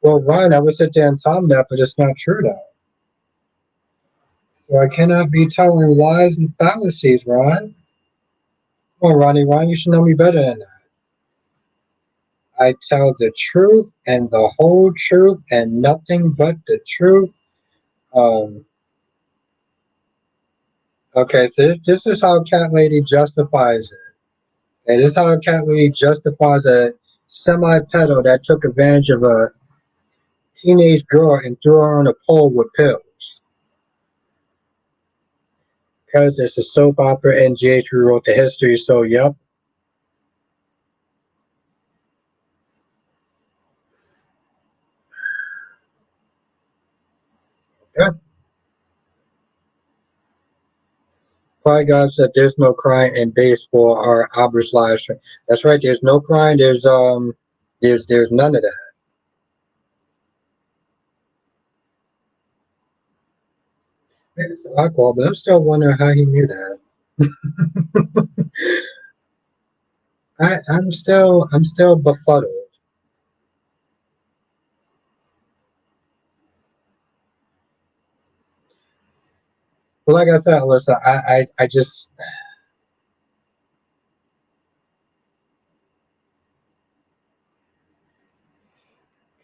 Well, Ryan, I would sit there and tell him that, but it's not true though. So I cannot be telling lies and fallacies, Ron. Come on, Ronnie, Ron, you should know me better than that. I tell the truth and the whole truth and nothing but the truth. Um, okay, so this is how Cat Lady justifies it. And this is how Cat Lady justifies a semi-pedo that took advantage of a teenage girl and threw her on a pole with pills. Because it's a soap opera and GH rewrote the history, so yep. Yeah. Cry God said there's no crying in baseball or Albert's live stream. That's right, there's no crying, there's none of that. Maybe it's alcohol, but I'm still wondering how he knew that. I'm still befuddled. But like I said, Alyssa, I just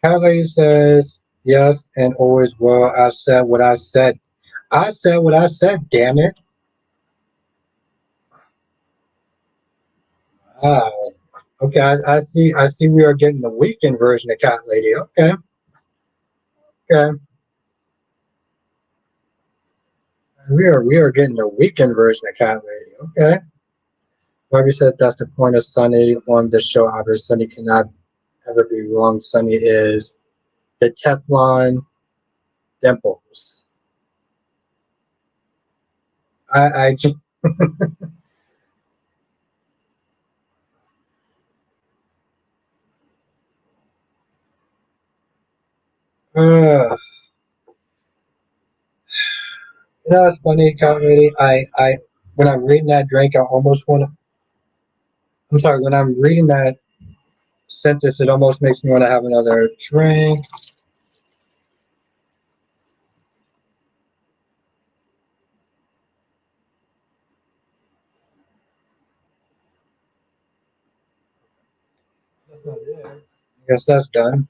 Kelly says yes and always will. I said what I said. I said what I said. Damn it! Ah, okay. I see. I see. We are getting the weekend version of Cat Lady. Okay, okay. We are getting the weekend version of Cat Lady. Okay. Whoever said that's the point of Sunny on the show. Obviously, Sunny cannot ever be wrong. Sunny is the Teflon dimples. I uh, it's funny, Cat Lady. When I'm reading that drink, I almost want to. I'm sorry. When I'm reading that sentence, it almost makes me want to have another drink. That's not it. I guess that's done.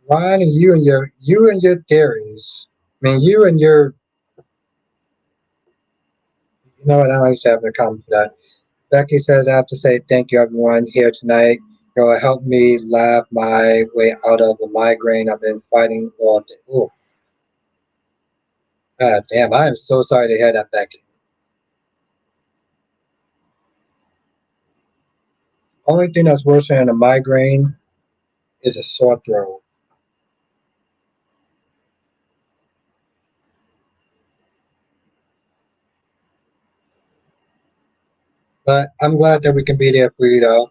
Ryan, and you and your theories. I mean, you know what? I don't have a comment for that. Becky says, I have to say thank you, everyone here tonight. You'll help me laugh my way out of the migraine I've been fighting all day. Ooh, God damn, I am so sorry to hear that, Becky. Only thing that's worse than a migraine is a sore throat. But I'm glad that we can be there for you, though,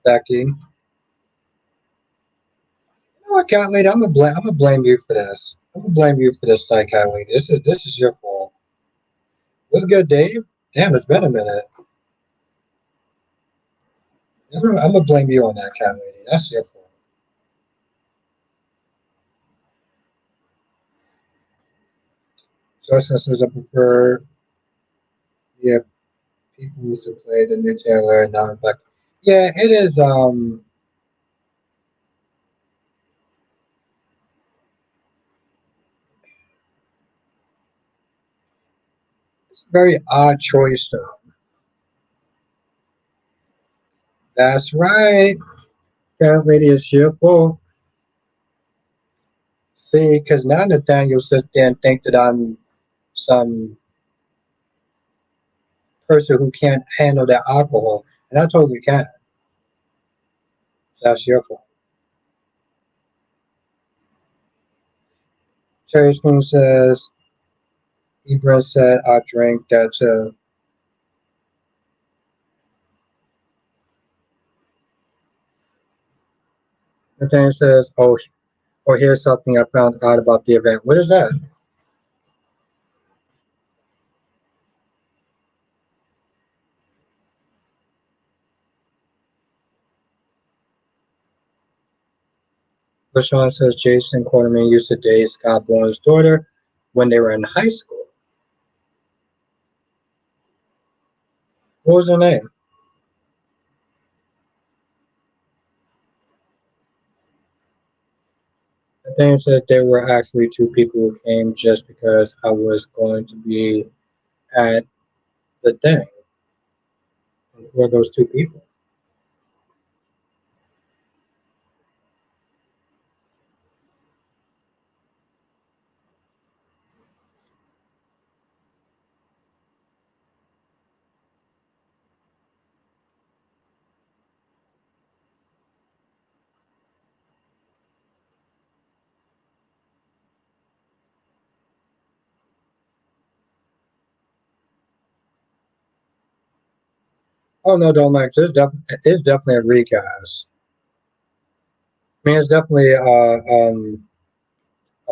Becky. You know what, Cat Lady? I'm gonna blame you for this. I'm gonna blame you for this, night, Cat Lady. This is your fault. What's good, Dave? Damn, it's been a minute. I'm gonna blame you on that, Cat Lady. That's your fault. Justin says I prefer, yeah, people used to play the new Taylor and now back. Yeah, it is. It's a very odd choice, though. That's right. Cat lady is your fault. See, because now Nathaniel sit there and think that I'm some person who can't handle their alcohol, and I totally can. That's your fault. Cherry Spoon says, Ibra said, I drink that too. Nathaniel says, oh, here's something I found out about the event. What is that? LaShawn says Jason Quarterman used to date Scott Bourne's daughter when they were in high school. What was her name? I think it said there were actually two people who came just because I was going to be at the thing. Who were those two people? Oh no, don't Max. It's definitely a recast. I mean, it's definitely a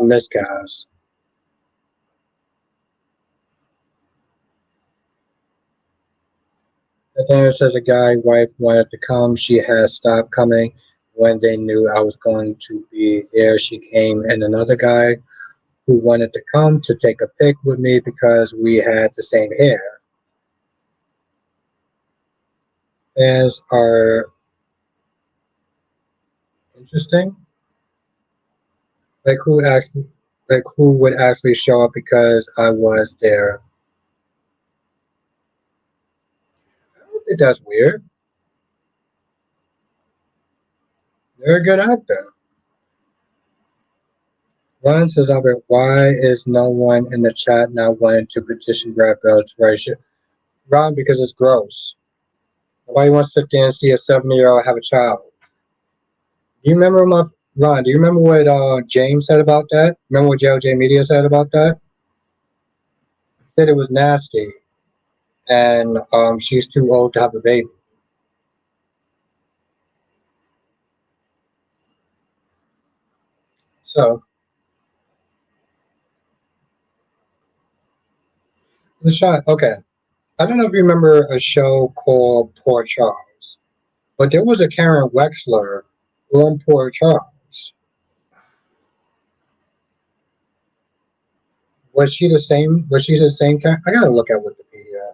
miscast. The thing it says a guy wife wanted to come. She had stopped coming when they knew I was going to be there. She came, and another guy who wanted to come to take a pic with me because we had the same hair. Fans are interesting. Like who actually, like who would actually show up because I was there? I don't think that's weird. They're a good actor. Ron says, Albert, why is no one in the chat now wanting to petition Brad Bell's right? Ron, because it's gross. Nobody wants to sit there and see a 70-year-old have a child. Do you remember my Ron? Do you remember what James said about that? Remember what JLJ Media said about that? He said it was nasty, and she's too old to have a baby. So the shot. Okay, I don't know if you remember a show called Poor Charles, but there was a Karen Wexler on Poor Charles. Was she the same? Was she the same Karen? I gotta look at Wikipedia.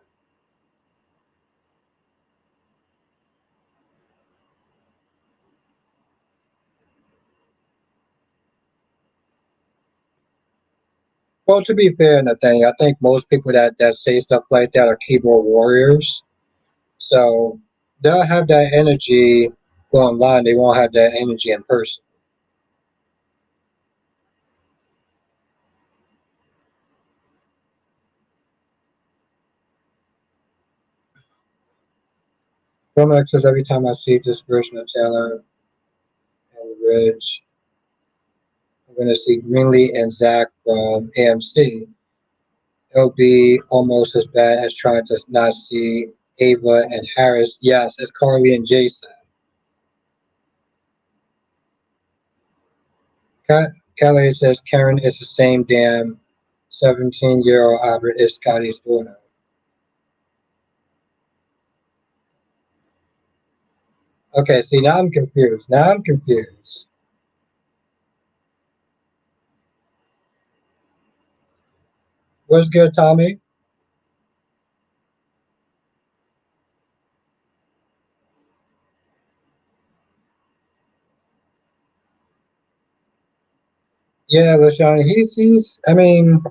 Well, to be fair, Nathaniel, I think most people that say stuff like that are keyboard warriors. So they'll have that energy online. They won't have that energy in person. Romax says every time I see this version of Taylor and Ridge, I'm going to see Greenlee and Zach from AMC. It'll be almost as bad as trying to not see Ava and Harris. Yes, it's Carly and Jason. Kelly says Karen is the same damn 17-year-old Albert is Scotty's daughter. Okay, see, now I'm confused. Now I'm confused. What's good, Tommy? Yeah, LaShawn, I mean,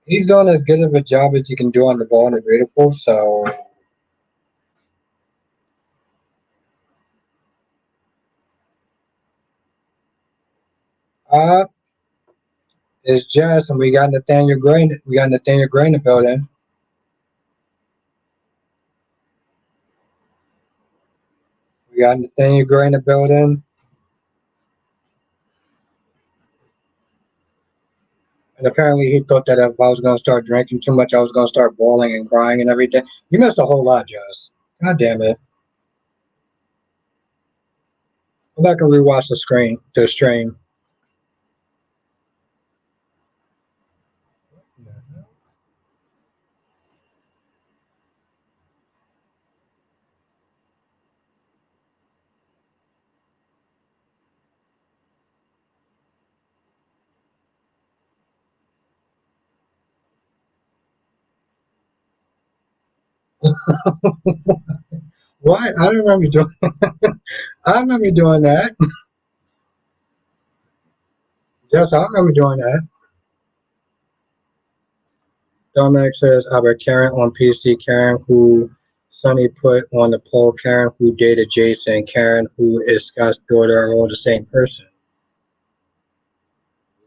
he's doing as good of a job as you can do on the ball in the beautiful, so, uh, it's just, and we got Nathaniel Gray in the building. We got Nathaniel Gray in the building, and apparently he thought that if I was going to start drinking too much, I was going to start bawling and crying and everything. You missed a whole lot, Jess. God damn it. Go back and rewatch the stream. What? I don't remember doing. I remember doing that. Yes, I remember doing that. Dominic says Albert Karen on PC, Karen who Sonny put on the poll, Karen who dated Jason, Karen who is Scott's daughter are all the same person.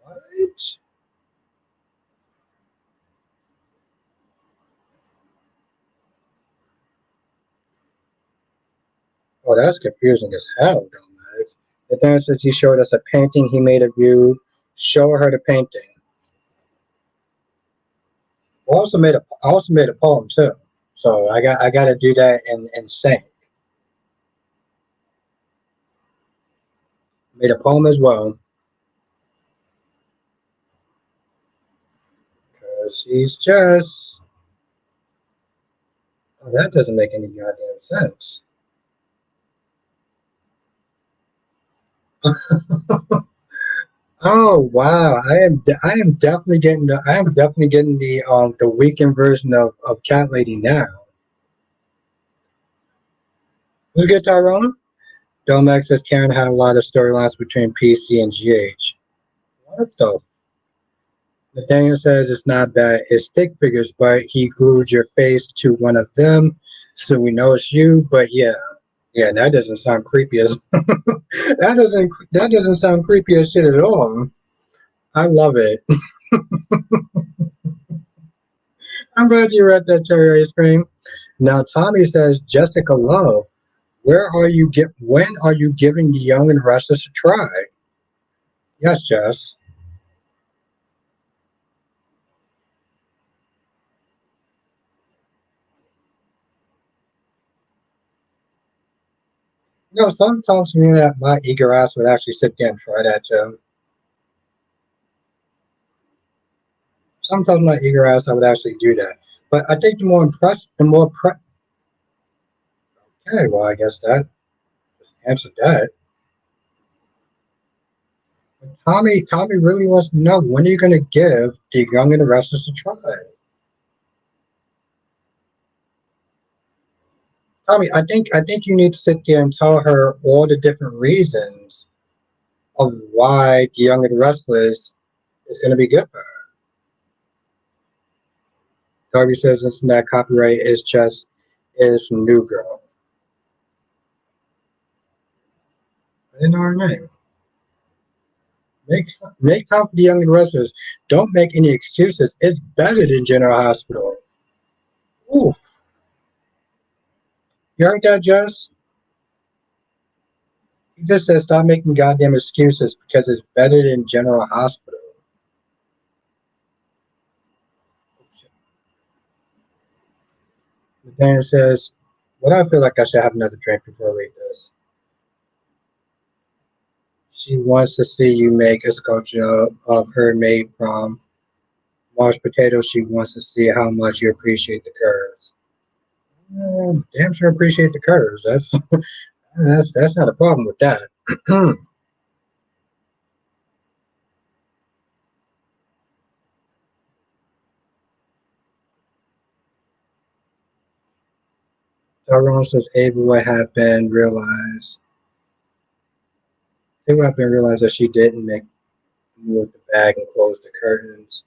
What? Oh, that's confusing as hell, Dominic. The thing says he showed us a painting he made of you. Show her the painting. I also made a poem too. So I got to do that in sync. Made a poem as well. Cause she's just oh, that doesn't make any goddamn sense. Oh wow, I am definitely getting the weekend version of Cat Lady now. Who's good, Tyrone? Domax says Karen had a lot of storylines between PC and GH. What the? Nathaniel says it's not bad. It's stick figures, but he glued your face to one of them, so we know it's you. But yeah, yeah, that doesn't sound creepy as that doesn't sound creepy as shit at all. I love it. I'm glad you read that, Cherry Ice Cream. Now Tommy says, Jessica Love, when are you giving the young and restless a try? Yes, Jess. You know, some tells me that my eager ass would actually sit there and try that too. Sometimes my eager ass I would actually do that. But I think okay, well I guess that answered that. Tommy really wants to know when are you gonna give the young and the restless a try? Tommy, I think you need to sit there and tell her all the different reasons of why the young and the restless is gonna be good for her. Darby says it's that copyright is from New Girl. I didn't know her name. Make make time for the young and restless. Don't make any excuses. It's better than General Hospital. Ooh, you heard that, Jess? He just said stop making goddamn excuses because it's better than General Hospital. But then it says, "What I feel like I should have another drink before I read this." She wants to see you make a sculpture of her made from mashed potatoes. She wants to see how much you appreciate the curves. Damn sure appreciate the curves. That's not a problem with that. Tyrone says Ava would have been realized. It would have been realized that she didn't make move the bag and close the curtains.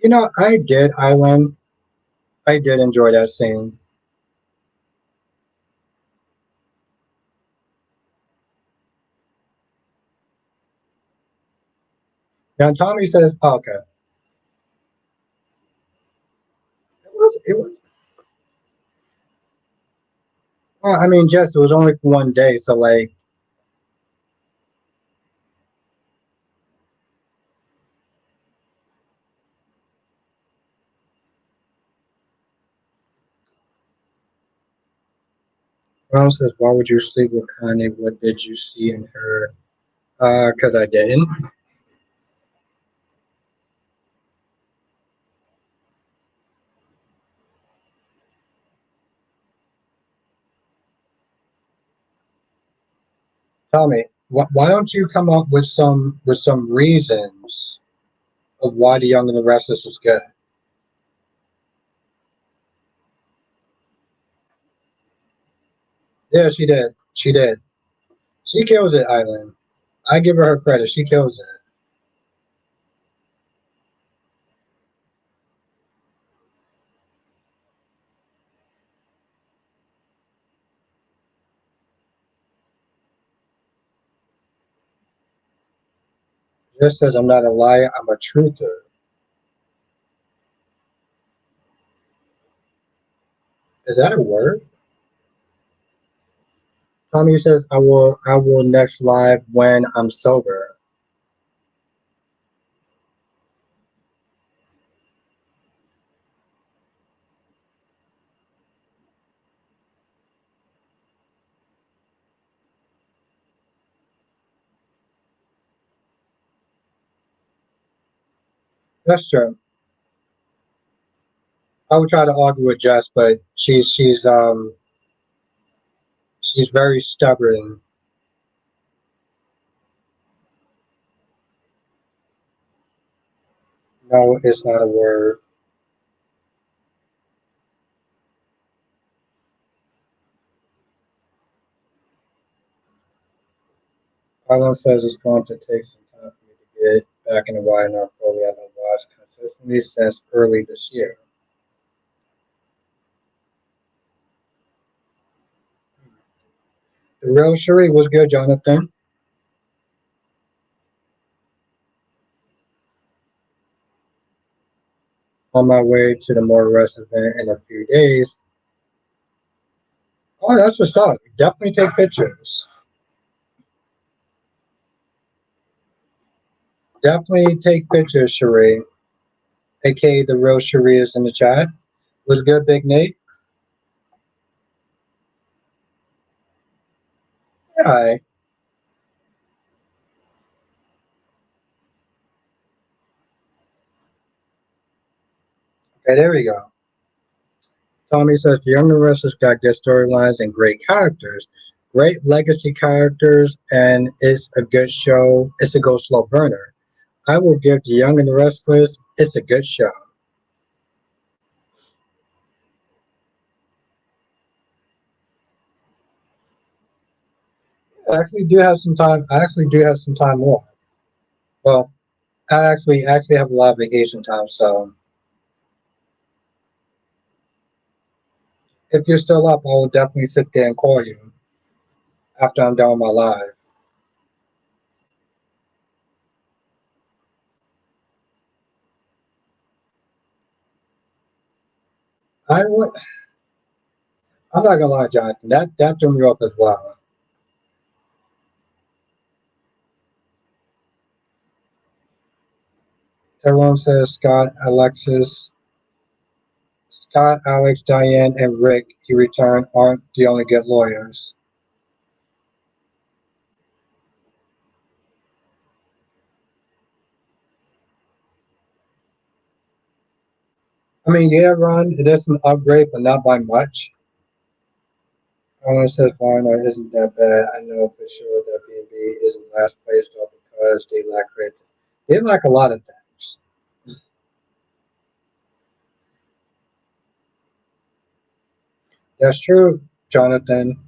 You know, I did, Island. I did enjoy that scene. Now Tommy says, oh, okay. It was well, I mean, Jess, it was only for one day, so like Ron says, why would you sleep with Kanye? What did you see in her? Cause I didn't. Tommy, why don't you come up with some reasons of why the Young and the Restless is good? Yeah, she did. She did. She kills it, Island. I give her credit. She kills it. Just says I'm not a liar, I'm a truther. Is that a word? Tommy says, I will next live when I'm sober. That's true. I would try to argue with Jess, but she's very stubborn. No, it's not a word. Alan says it's going to take some time for me to get back in the wide enough fully. I haven't watched consistently since early this year. The real Cherie was good, Jonathan. On my way to the more rest event in a few days. Oh, that's what's up. Definitely take pictures. Definitely take pictures, Cherie. AKA the real Cherie is in the chat. Was good, Big Nate? Hi. Okay, there we go. Tommy says the Young and Restless got good storylines and great characters. Great legacy characters, and it's a good show. It's a go slow burner. I will give The Young and the Restless. It's a good show. I actually do have some time. I actually do have some time off. Well, I actually have a lot of vacation time. So if you're still up, I will definitely sit there and call you after I'm done with my live. I would. I'm not gonna lie, Jonathan. That threw me off as well. Tyrone says Scott, Alex, Diane, and Rick. He returned aren't the only good lawyers. I mean, yeah, Ron, it is an upgrade, but not by much. Alan says Warner isn't that bad. I know for sure that B&B isn't last place though because they lack creativity. They lack a lot of things. That's true, Jonathan.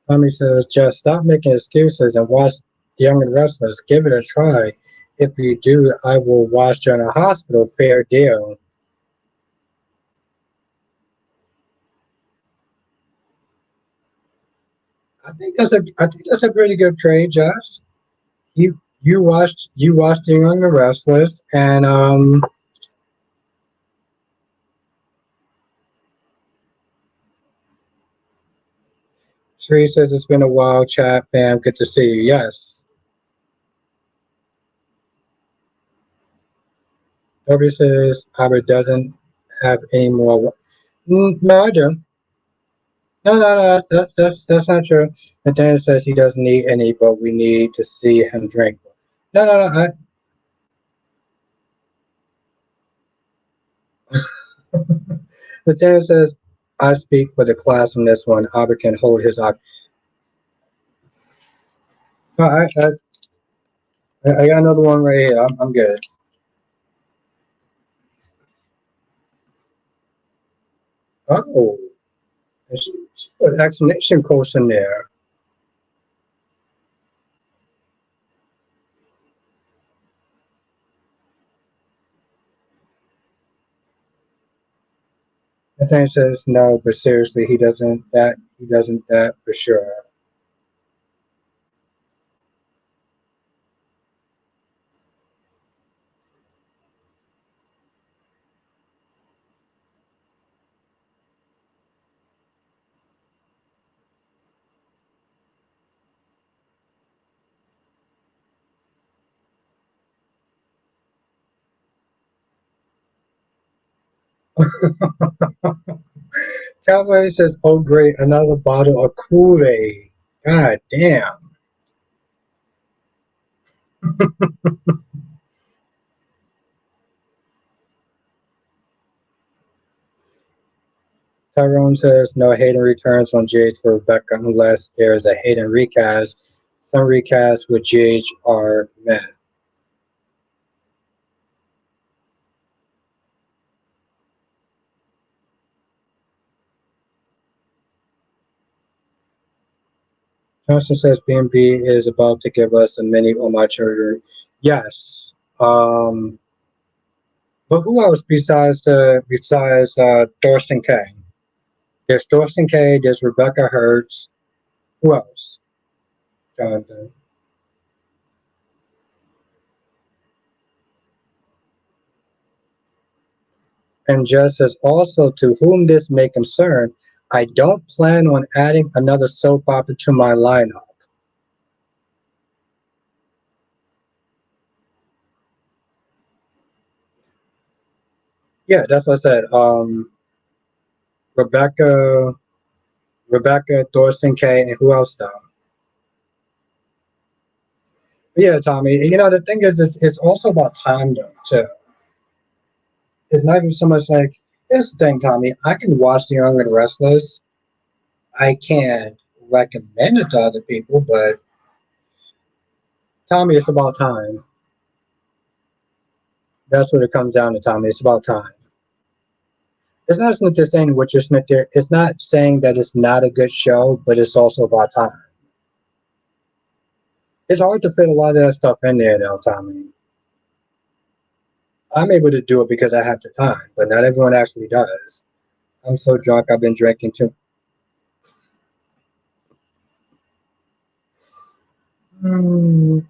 Tommy says just stop making excuses and watch The Young and Restless. Give it a try. If you do, I will watch you in a hospital. Fair deal. I think that's a pretty good trade, Josh. You watched The Young and Restless, and Sheree says it's been a while, chat fam. Good to see you. Yes. Toby says Albert doesn't have any more. No, I do. No, no, no. That's not true. Nathaniel says he doesn't need any, but we need to see him drink. No, no, no. Nathaniel says I speak for the class on this one. Albert can hold his. No, I got another one right here. I'm good. Oh, she put exclamation quotes in there. Nathaniel says no, but seriously, he doesn't that. He doesn't that for sure. Cowboy says, "Oh great, another bottle of Kool-Aid." God damn. Tyrone says no Hayden returns on GH for Rebecca unless there is a Hayden recast. Some recasts with GH are meh. Johnson says B&B is about to give us a mini on my children. Yes. But who else besides Thorsten K? There's Thorsten K. There's Rebecca Hertz. Who else? Jonathan. And just as also to whom this may concern, I don't plan on adding another soap opera to my lineup. Yeah, that's what I said. Rebecca, Rebecca, Thorsten K, and who else though? Yeah, Tommy. You know the thing is, it's also about time though too. It's not even so much like this thing, Tommy. I can watch The Young and Restless. I can't recommend it to other people, but Tommy, it's about time. That's what it comes down to, Tommy. It's about time. It's not just saying what you're Smith there. It's not saying that it's not a good show, but it's also about time. It's hard to fit a lot of that stuff in there, though, Tommy. I'm able to do it because I have the time, but not everyone actually does. I'm so drunk. I've been drinking too. Mm,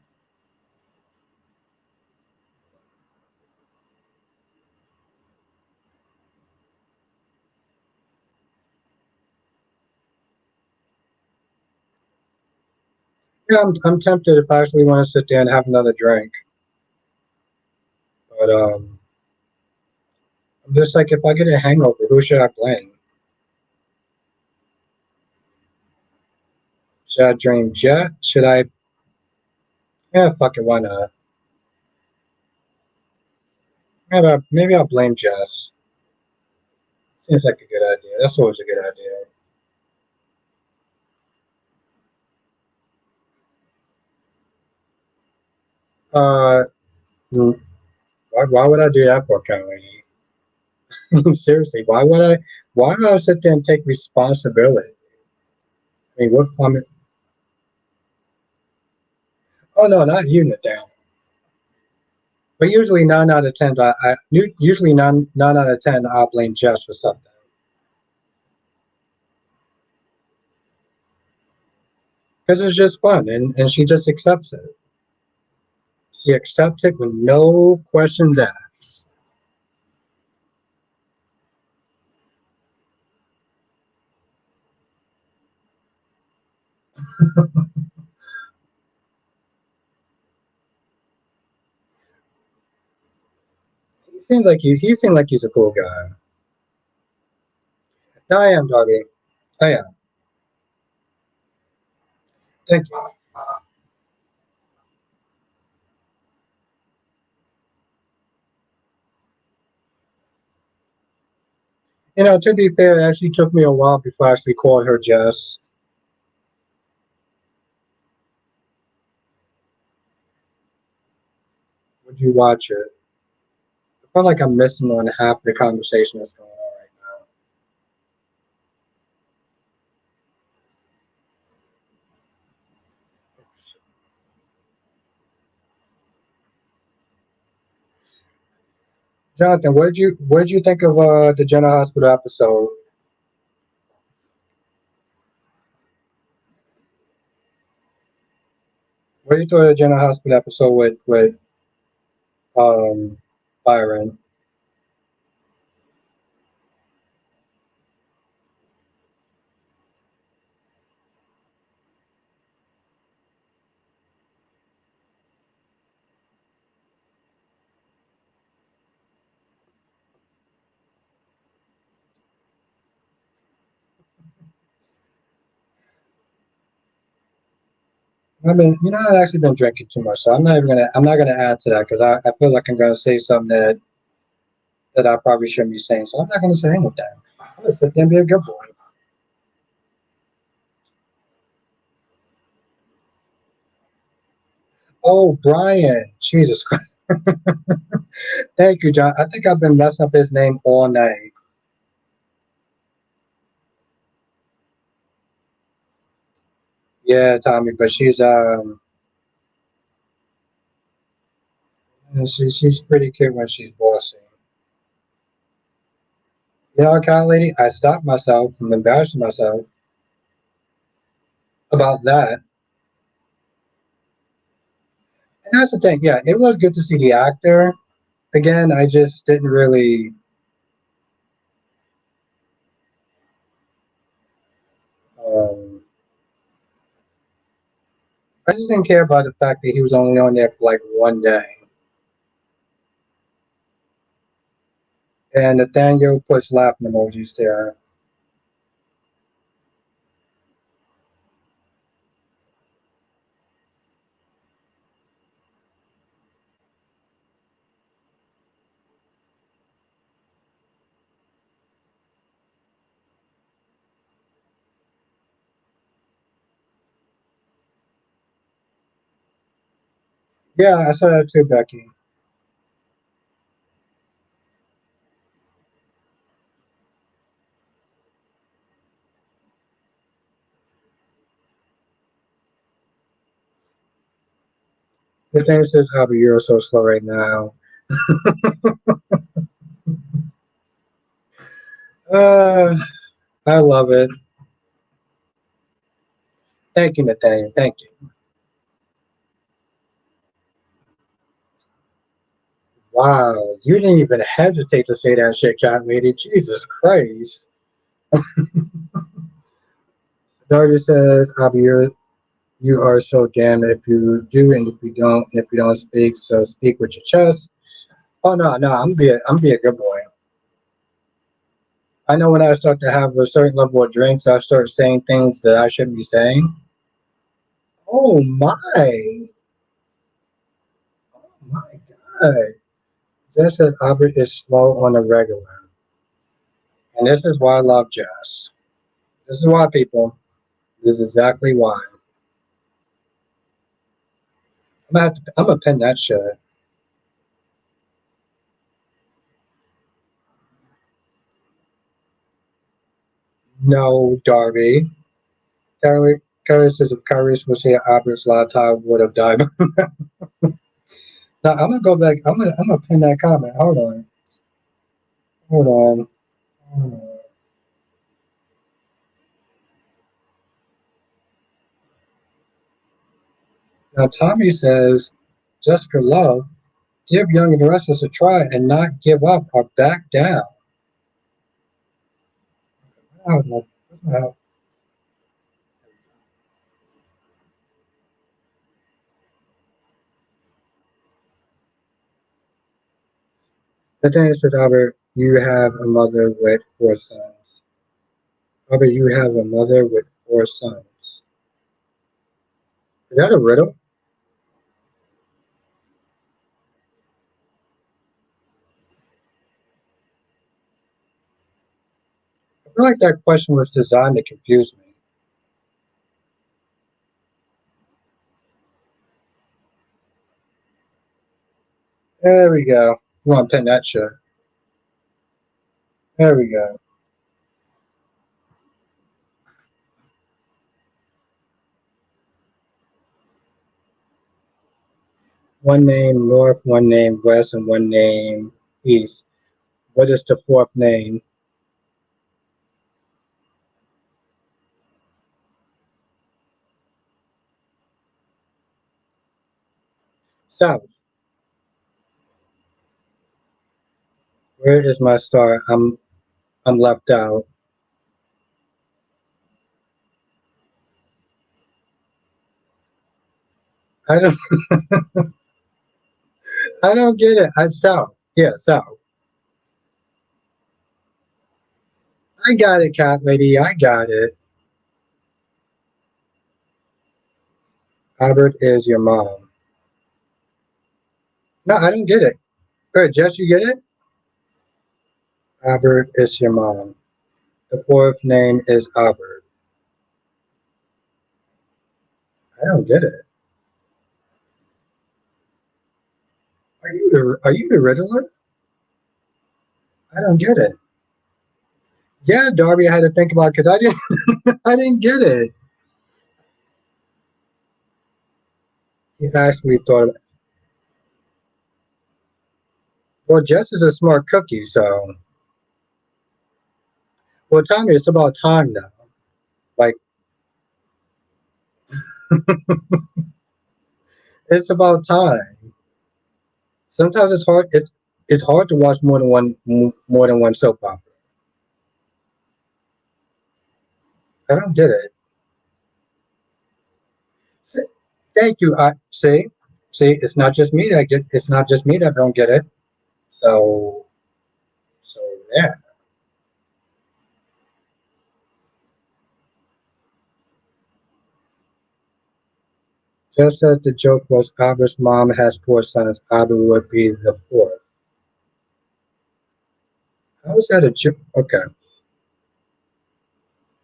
yeah, I'm tempted if I actually want to sit there and have another drink, but I'm just like if I get a hangover, who should I blame? Should I dream Jet? Should I? Yeah, fuck it, why not? Maybe I'll blame Jess. Seems like a good idea. That's always a good idea. Uh, mm, why would I do that for a cat lady? Seriously, why would I? Why would I sit there and take responsibility? I mean, what? I mean, oh no, not you, Nathaniel. But usually 9 out of 10, usually nine out of 10, I'll blame Jess for something because it's just fun, and she just accepts it. She accepts it with no questions asked. He seemed like he's a cool guy. I am, doggy. I am. Thank you. You know, to be fair, it actually took me a while before I actually called her Jess. Would you watch it? I feel like I'm missing on half the conversation that's going on right now. Jonathan, what did you think of the General Hospital episode? What did you thought of the General Hospital episode with um Byron? I mean, I've actually been drinking too much, so I'm not gonna add to that because I feel like I'm gonna say something that I probably shouldn't be saying. So I'm not gonna say anything. I'm gonna sit there and be a good boy. Oh, Bryan, Jesus Christ! Thank you, John. I think I've been messing up his name all night. Yeah, Tommy, but she's pretty cute when she's bossy. Cat lady, I stopped myself from embarrassing myself about that. And that's the thing. Yeah, it was good to see the actor again. I just didn't really. Um, I just didn't care about the fact that he was only on there for like one day. And Nathaniel puts laughing emojis there. Yeah, I saw that too, Becky. The thing says, Hobby, you're so slow right now. Uh, I love it. Thank you, Nathaniel. Thank you. Wow, you didn't even hesitate to say that shit, cat lady. Jesus Christ. Darby says, Hobby, you are so damn if you do and if you don't speak, so speak with your chest. Oh no, I'm be a good boy. I know when I start to have a certain level of drinks, I start saying things that I shouldn't be saying. Oh my God. Jess said Albert is slow on a regular. And this is why I love Jess. This is why, people. This is exactly why. I'm gonna pin that shit. No, Darby. Kelly says if Kyrie was here, Albert's laptop would have died. Now I'm gonna go back. I'm gonna pin that comment. Hold on. Hold on. Hold on. Now Tommy says, Jessica Love, give Young and the Restless a try and not give up or back down. Oh, no. No. The thing says, Albert, you have a mother with four sons. Albert, you have a mother with four sons. Is that a riddle? I feel like that question was designed to confuse me. There we go. You want to pin that shit. There we go. One name north, one name west, and one name east. What is the fourth name? South. Where is my star? I'm left out. I don't I don't get it. I South. Yeah, South. I got it, cat lady. I got it. Albert is your mom. No, I don't get it. Good, Jess, you get it? Albert is your mom. The fourth name is Albert. I don't get it. Are you the Riddler? I don't get it. Yeah, Darby, I had to think about because I didn't I didn't get it. He actually thought. Well, Jess is a smart cookie, so well, Tommy, it's about time now. Like it's about time. Sometimes it's hard. It's hard to watch more than one soap opera. I don't get it. S- Thank you. I see. It's not just me that get. It's not just me that don't get it. So so yeah. Just as the joke was, Albert's mom has four sons. Albert would be the fourth. How is that a joke? Okay.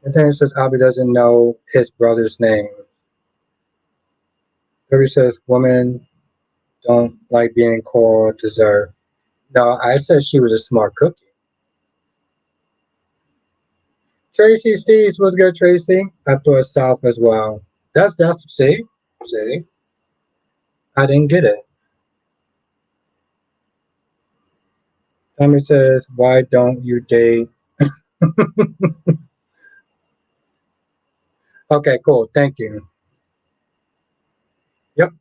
And then it says Albert doesn't know his brother's name. Harry says women don't like being called dessert. No, I said she was a smart cookie. Tracy Steves was good, Tracy. I thought South as well. That's see. I didn't get it. Tommy says, "Why don't you date?" Okay, cool. Thank you. Yep.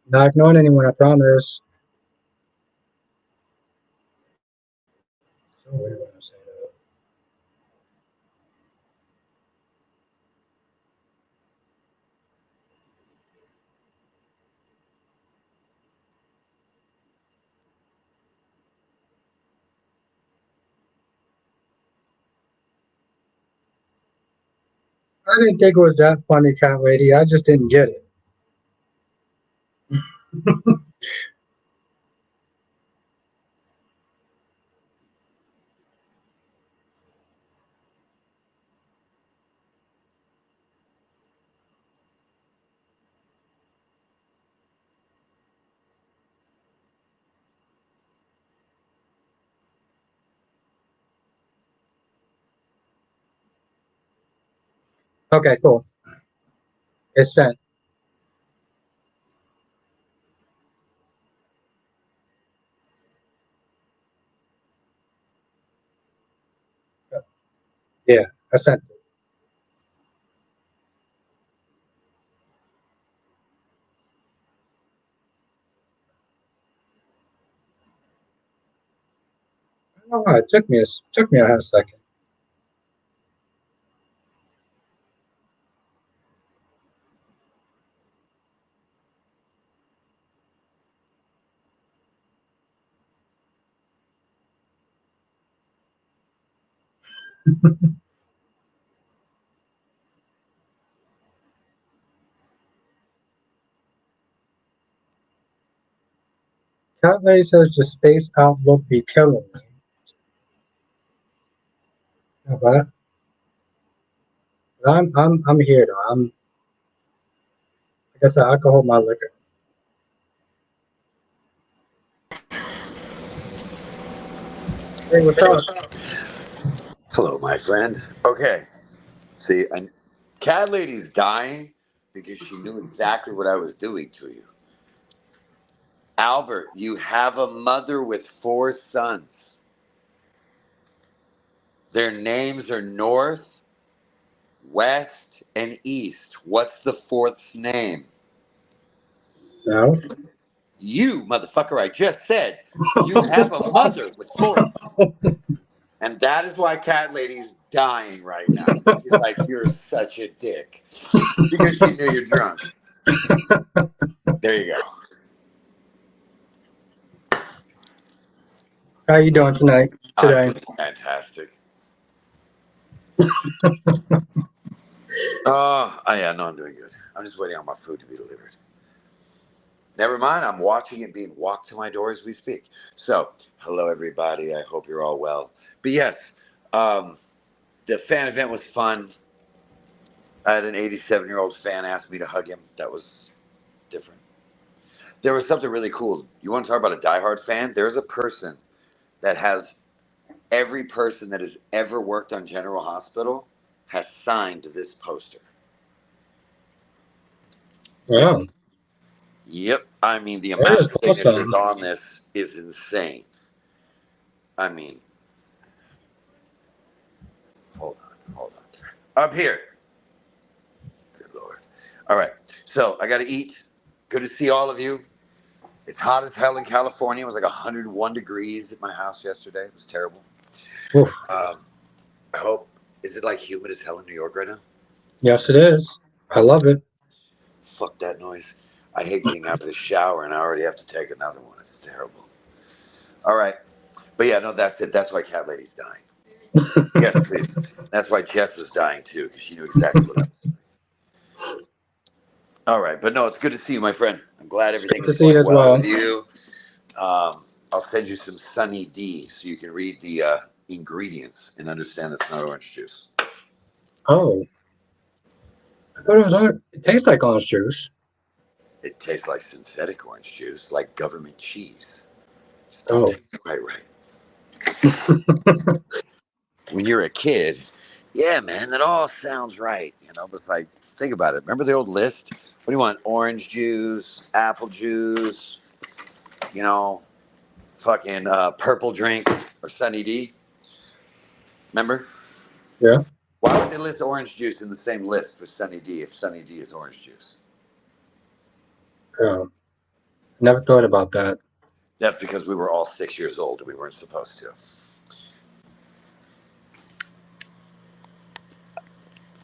Not ignoring anyone. I promise. So weird when I say that. I didn't think it was that funny, cat lady. I just didn't get it. Okay, cool. It's sent. Yeah, I sent it. I don't know why it took me a half second. Cat lady says the space outlook be killing me. Yeah, but I'm here though. Like I said, I can hold my liquor. Hey, what's up? Hello, my friend. Okay, see, and Cat Lady's dying because she knew exactly what I was doing to you. Albert, you have a mother with four sons. Their names are North, West, and East. What's the fourth's name? No. You, motherfucker, I just said you have a mother with four. And that is why Cat Lady's dying right now. She's like, you're such a dick. Because she knew you're drunk. There you go. How you doing tonight? I'm Today? doing fantastic. Oh, yeah, no, I'm doing good. I'm just waiting on my food to be delivered. Never mind, I'm watching it being walked to my door as we speak. So, hello, everybody. I hope you're all well. But yes, um, the fan event was fun. I had an 87-year-old fan ask me to hug him. That was different. There was something really cool. You want to talk about a diehard fan? There's a person that has every person that has ever worked on General Hospital has signed this poster. Yep. Wow, Yep. I mean, the that amount is of signatures awesome. on this is insane. I mean, hold on. Up here. Good Lord. All right. So I got to eat. Good to see all of you. It's hot as hell in California. It was like 101 degrees at my house yesterday. It was terrible. Oof. I hope. Is it like humid as hell in New York right now? Yes, it is. I love it. Fuck that noise. I hate getting out of the shower and I already have to take another one. It's terrible. All right. But yeah, no, that's it. That's why Cat Lady's dying. Yes, please. That's why Jess was dying too, because she knew exactly what I was doing. All right. But no, it's good to see you, my friend. I'm glad It's good everything to is see you going as well well. with you. I'll send you some Sunny D so you can read the ingredients and understand it's not orange juice. Oh, I thought it was orange. It tastes like orange juice. It tastes like synthetic orange juice, like government cheese. Just don't Oh, taste quite right. When you're a kid, yeah, man, that all sounds right. But it's like, think about it. Remember the old list? What do you want? Orange juice, apple juice, you know, fucking purple drink or Sunny D. Remember? yeah. Why would they list orange juice in the same list for Sunny D if Sunny D is orange juice? Oh, never thought about that. That's because we were all 6 years old and we weren't supposed to.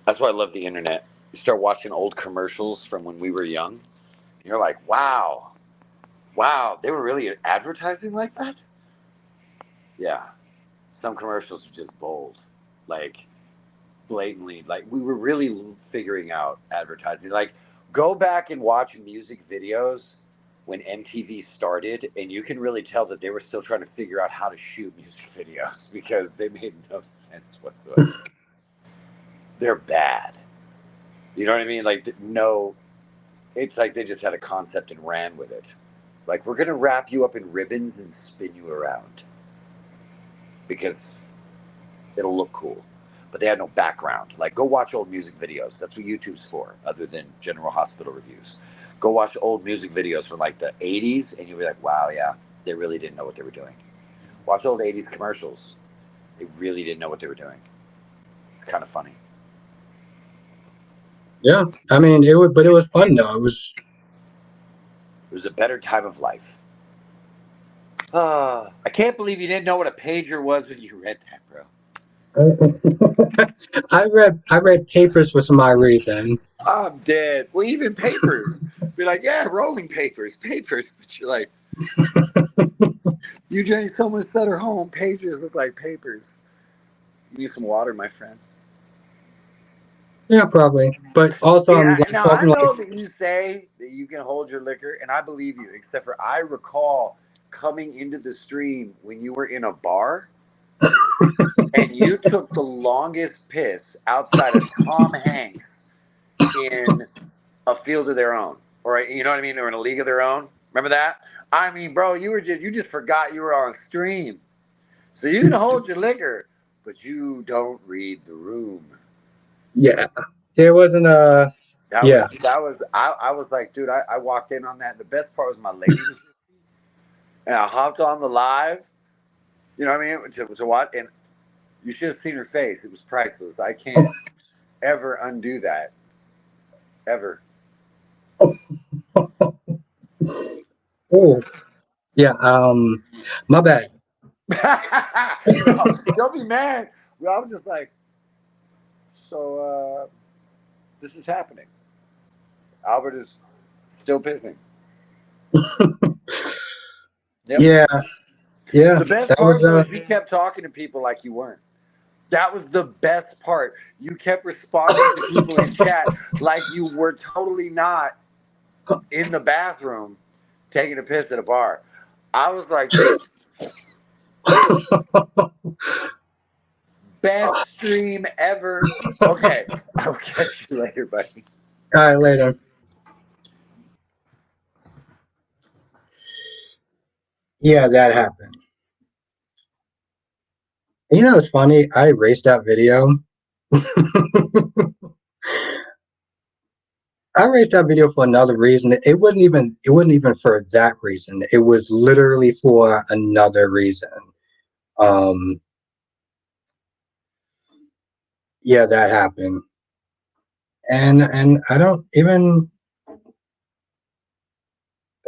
That's why I love the internet. You start watching old commercials from when we were young, and you're like, wow, they were really advertising like that? Yeah. Some commercials are just bold. Like, blatantly, like, we were really figuring out advertising. Like, go back and watch music videos when MTV started, and you can really tell that they were still trying to figure out how to shoot music videos because they made no sense whatsoever. They're bad. You know what I mean? Like, no, it's like they just had a concept and ran with it. Like, we're going to wrap you up in ribbons and spin you around because it'll look cool. But they had no background. Like, go watch old music videos. That's what YouTube's for, other than General Hospital reviews. Go watch old music videos from like the 80s, and you'll be like, wow, yeah, they really didn't know what they were doing. Watch old 80s commercials. They really didn't know what they were doing. It's kind of funny. Yeah, I mean, it was fun though. It was. It was a better time of life. I can't believe you didn't know what a pager was when you read that, bro. I read papers for some odd reason. I'm dead. Well, even papers. Be like, yeah, rolling papers. But you're like, you need someone to set her home. Pagers look like papers. You need some water, my friend. Yeah, probably. But also, I'm Yeah, like now I talking like know that you say that you can hold your liquor, and I believe you. Except for I recall coming into the stream when you were in a bar, and you took the longest piss outside of Tom Hanks in A Field of Their Own, or you know what I mean, or in A League of Their Own. Remember that? I mean, bro, you just forgot you were on stream, so you can hold your liquor, but you don't read the room. Yeah, it wasn't a. Yeah. I was like, dude, I walked in on that. The best part was my lady was with me, and I hopped on the live. You know what I mean? To watch, and you should have seen her face. It was priceless. I can't ever undo that. Ever. Oh, yeah. My bad. No, don't be mad. Well, I was just like, so this is happening. Albert is still pissing. Yep. Yeah, yeah. The best That was part was you kept talking to people like you weren't. That was the best part. You kept responding to people in chat like you were totally not in the bathroom taking a piss at a bar. I was like, dude, best stream ever. Okay, I'll catch you later, buddy. All right, later. Yeah, that happened. You know, it's funny. I erased that video. I erased that video for another reason. It wasn't even. It wasn't even for that reason. It was literally for another reason. Um, yeah, that happened, and I don't even.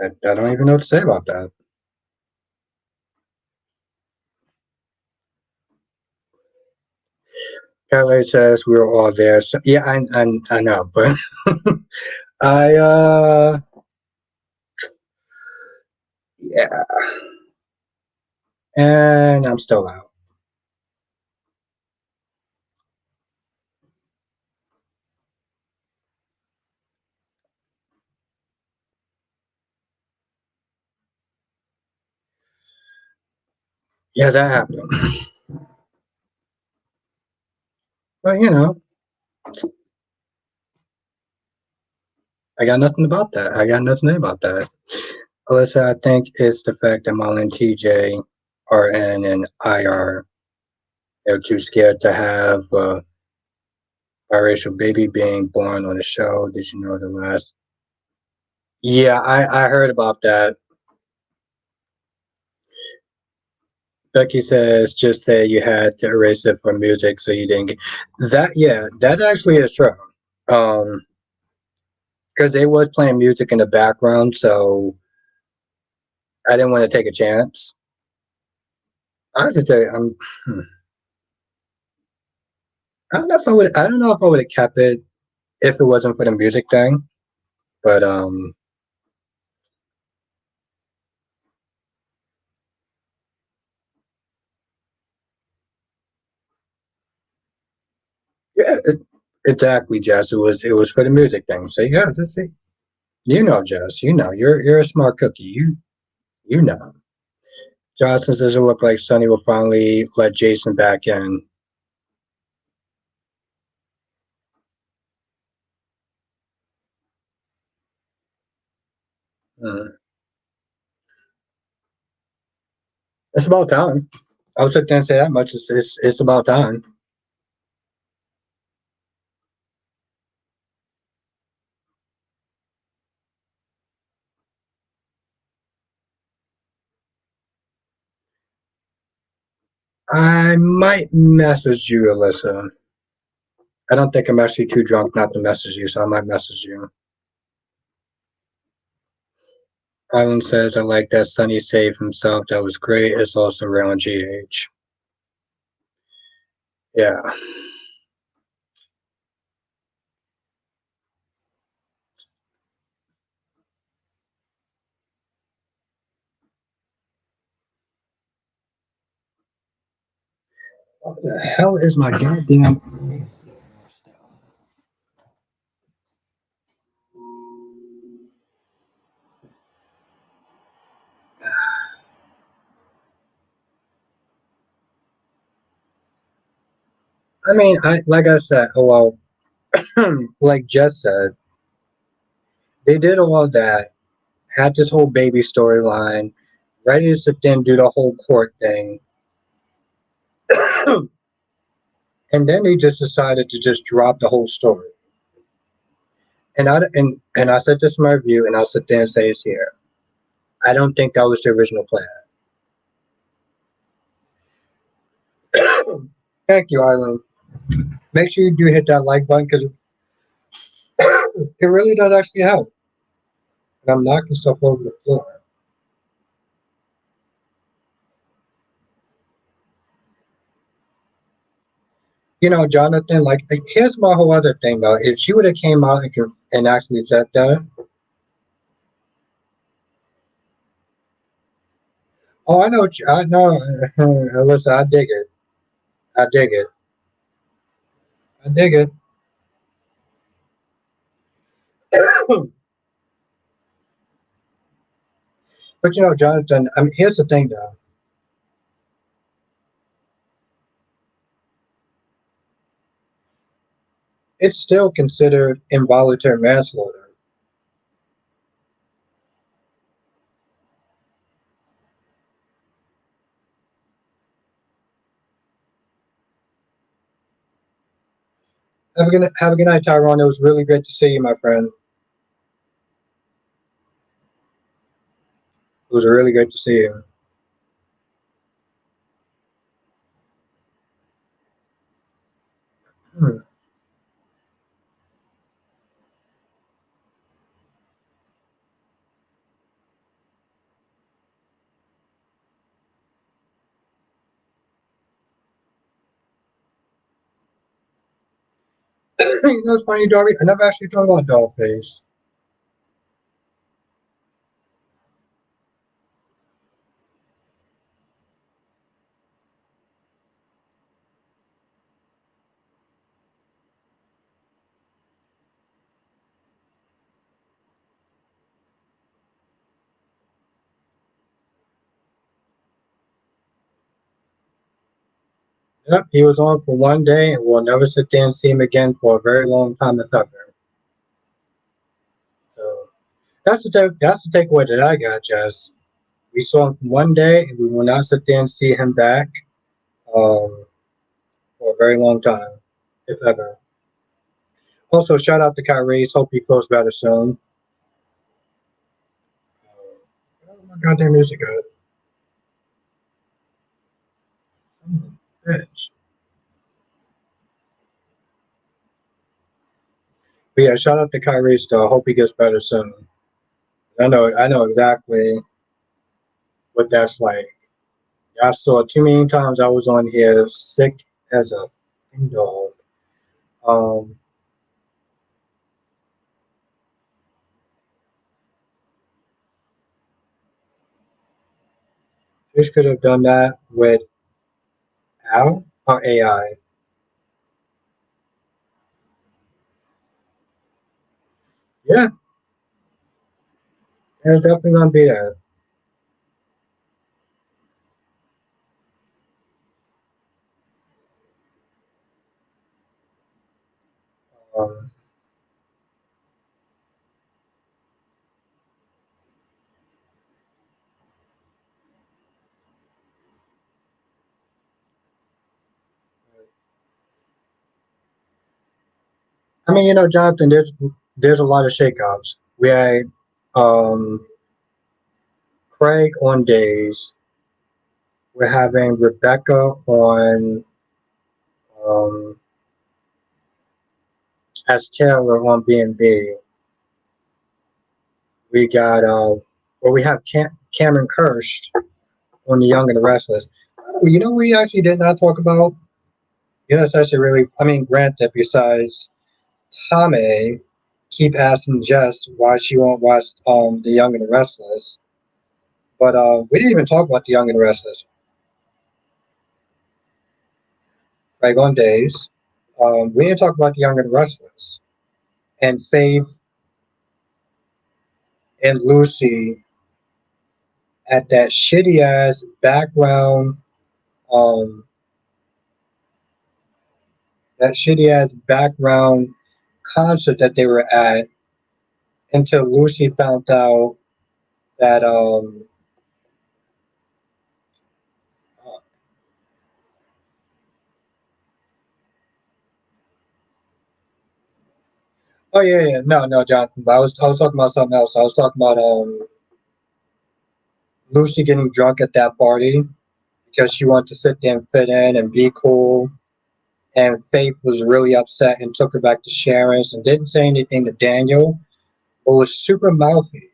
I don't even know what to say about that. Kelly says we were all there. So, yeah, I know, but I yeah, and I'm still out. Yeah, that happened. But you know, I got nothing about that. I got nothing about that. Alyssa, I think it's the fact that Molly and TJ are in an IR. They're too scared to have a biracial baby being born on the show. Did you know the last? Yeah, I heard about that. Becky says, just say you had to erase it for music so you didn't get that. Yeah, that actually is true. Um, because they was playing music in the background, so I didn't want to take a chance. I have to tell you, I don't know if I would. I don't know if I would have kept it if it wasn't for the music thing. But yeah, exactly, Jess. It was for the music thing. So yeah, that's it. You know, Jess. You know, you're a smart cookie. You know. Johnson says it look like Sonny will finally let Jason back in. Mm. It's about time. I'll sit there and say that much. It's about time. I might message you, Alyssa. I don't think I'm actually too drunk not to message you, so I might message you. Island says, I like that Sonny saved himself. That was great. It's also around GH. Yeah. What the hell is my goddamn. I mean, I like I said, well, like Jess said, they did all that, had this whole baby storyline, ready to sit there and do the whole court thing. And then they just decided to just drop the whole story. And I said this in my review, and I'll sit there and say it's here. I don't think that was the original plan. Thank you, Island. Make sure you do hit that like button because it really does actually help. And I'm knocking stuff over the floor. Jonathan, like, here's my whole other thing though. If she would have came out and actually said that, oh, I know, I know. Listen, I dig it. I dig it. I dig it. But Jonathan, I mean, here's the thing though. It's still considered involuntary manslaughter. Have a good night, Tyrone. It was really great to see you, my friend. It was really great to see you. Hmm. It's funny, Darby. I never actually thought about Dollface. Yep, he was on for one day, and we'll never sit there and see him again for a very long time, if ever. So that's the takeaway that I got, Jess. We saw him for one day, and we will not sit there and see him back um, for a very long time, if ever. Also, shout out to Kyrie. Hope he feels better soon. Oh my goddamn music good. Bitch. But yeah, shout out to Kyrie still. Hope he gets better soon. I know exactly what that's like. I saw too many times I was on here sick as a dog. Um, just could have done that with Al or AI. Yeah, it's definitely gonna be there. Um, I mean, Jonathan, there's a lot of shakeups. We had um, Craig on days. We're having Rebecca on um, as Taylor on B&B. We got we have Cameron Kirsch on The Young and the Restless. Oh, we actually did not talk about. It's actually really. I mean, granted, besides Tame, keep asking Jess why she won't watch The Young and the Restless, but we didn't even talk about The Young and the Restless. Like on days, we didn't talk about The Young and the Restless, and Faith and Lucy at um, that shitty ass background concert that they were at until Lucy found out that Oh yeah, yeah. No, no, Jonathan. But I was talking about something else. I was talking about Lucy getting drunk at that party because she wanted to sit there and fit in and be cool. And Faith was really upset and took her back to Sharon's and didn't say anything to Daniel, but was super mouthy.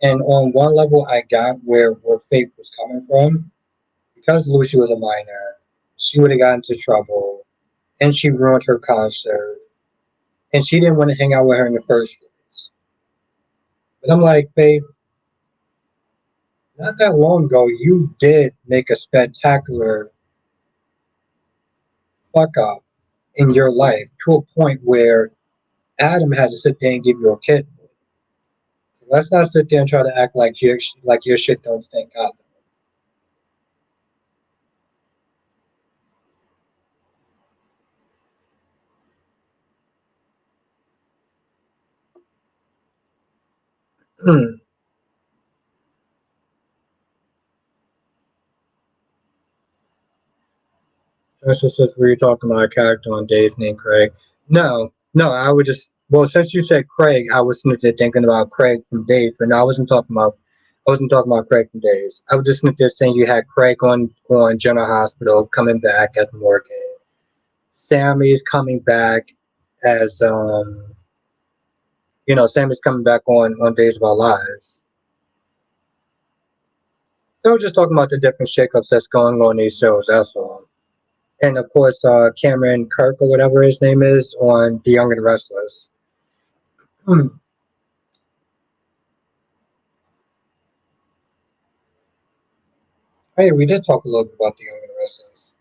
And on one level, I got where Faith was coming from because Lucy was a minor. She would have gotten into trouble, and she ruined her concert, and she didn't want to hang out with her in the first place. But I'm like, Faith, not that long ago, you did make a spectacular fuck up in your life to a point where Adam had to sit there and give you a kid. Let's not sit there and try to act like your shit don't stink out. That's just if we were talking about a character on Days named Craig. No, no, I would just well since you said Craig, I was sitting there thinking about Craig from Days, but no, I wasn't talking about Craig from Days. I was just sitting there saying you had Craig on General Hospital coming back as Morgan. Sammy's coming back as Sammy's coming back on Days of Our Lives. So we're just talking about the different shakeups that's going on in these shows, that's all. And of course, Cameron Kirk or whatever his name is on The Young and Restless. Hmm. Hey, we did talk a little bit about The Young and Restless.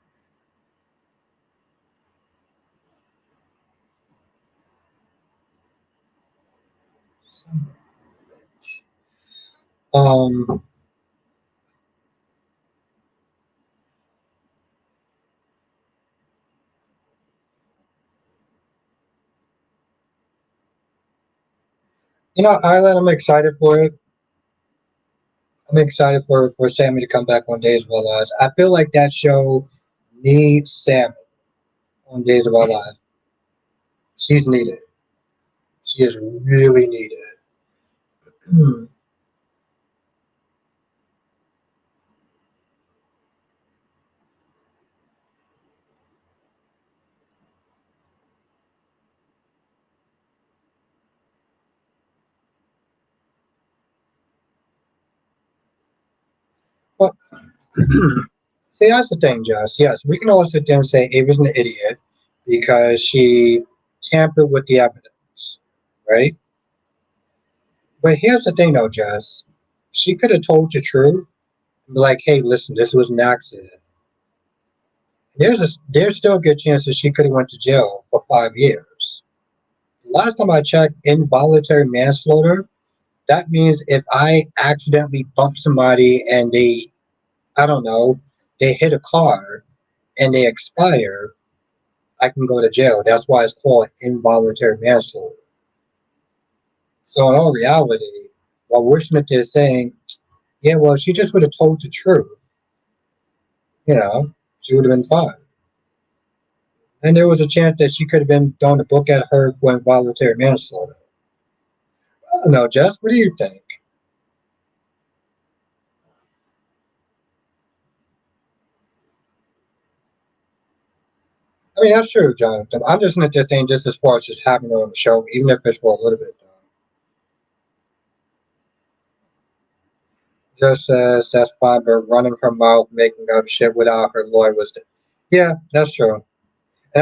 Um, Island, I'm excited for it. I'm excited for Sammy to come back on Days of Our Lives. I feel like that show needs Sammy on Days of Our Lives. She's needed. She is really needed. Hmm. Well, see, that's the thing, Jess. Yes, we can all sit there and say Ava's an idiot because she tampered with the evidence, right? But here's the thing, though, Jess. She could have told the truth, and be like, "Hey, listen, this was an accident." There's still a good chance that she could have went to jail for 5 years. Last time I checked, involuntary manslaughter. That means if I accidentally bump somebody and I don't know, they hit a car and they expire, I can go to jail. That's why it's called involuntary manslaughter. So in all reality, what Wishmith is saying, yeah, well, she just would have told the truth. She would have been fine. And there was a chance that she could have been throwing a book at her for involuntary manslaughter. I don't know, Jess. What do you think? I mean, that's true, Jonathan. I'm just not just saying just as far as just having her on the show, even if it's for a little bit. Just says that's fine, but running her mouth, making up shit without her lawyer was. Yeah, that's true. And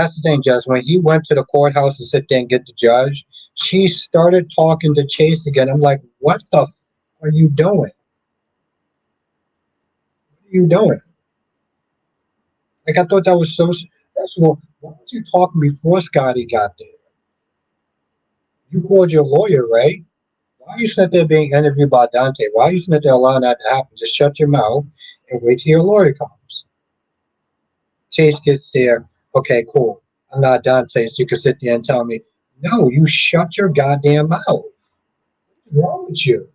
that's the thing, Jess. When he went to the courthouse to sit there and get the judge, she started talking to Chase again. I'm like, what the are you doing? What are you doing? Like, I thought that was so. First of all, why was you talking before Scotty got there? You called your lawyer, right? Why are you sitting there being interviewed by Dante? Why are you sitting there allowing that to happen? Just shut your mouth and wait till your lawyer comes. Chase gets there. Okay, cool. I'm not Dante, so you can sit there and tell me, no, you shut your goddamn mouth. What's wrong with you?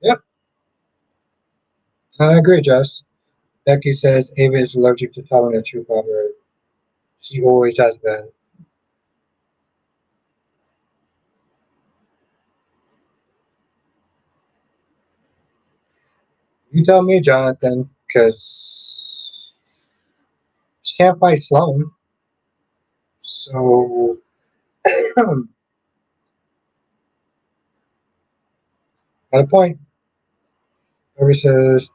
Yep, I agree, Jess. Becky says Ava is allergic to telling the truth about her. She always has been. You tell me, Jonathan, because she can't fight Sloan. So, at a point, Barry says,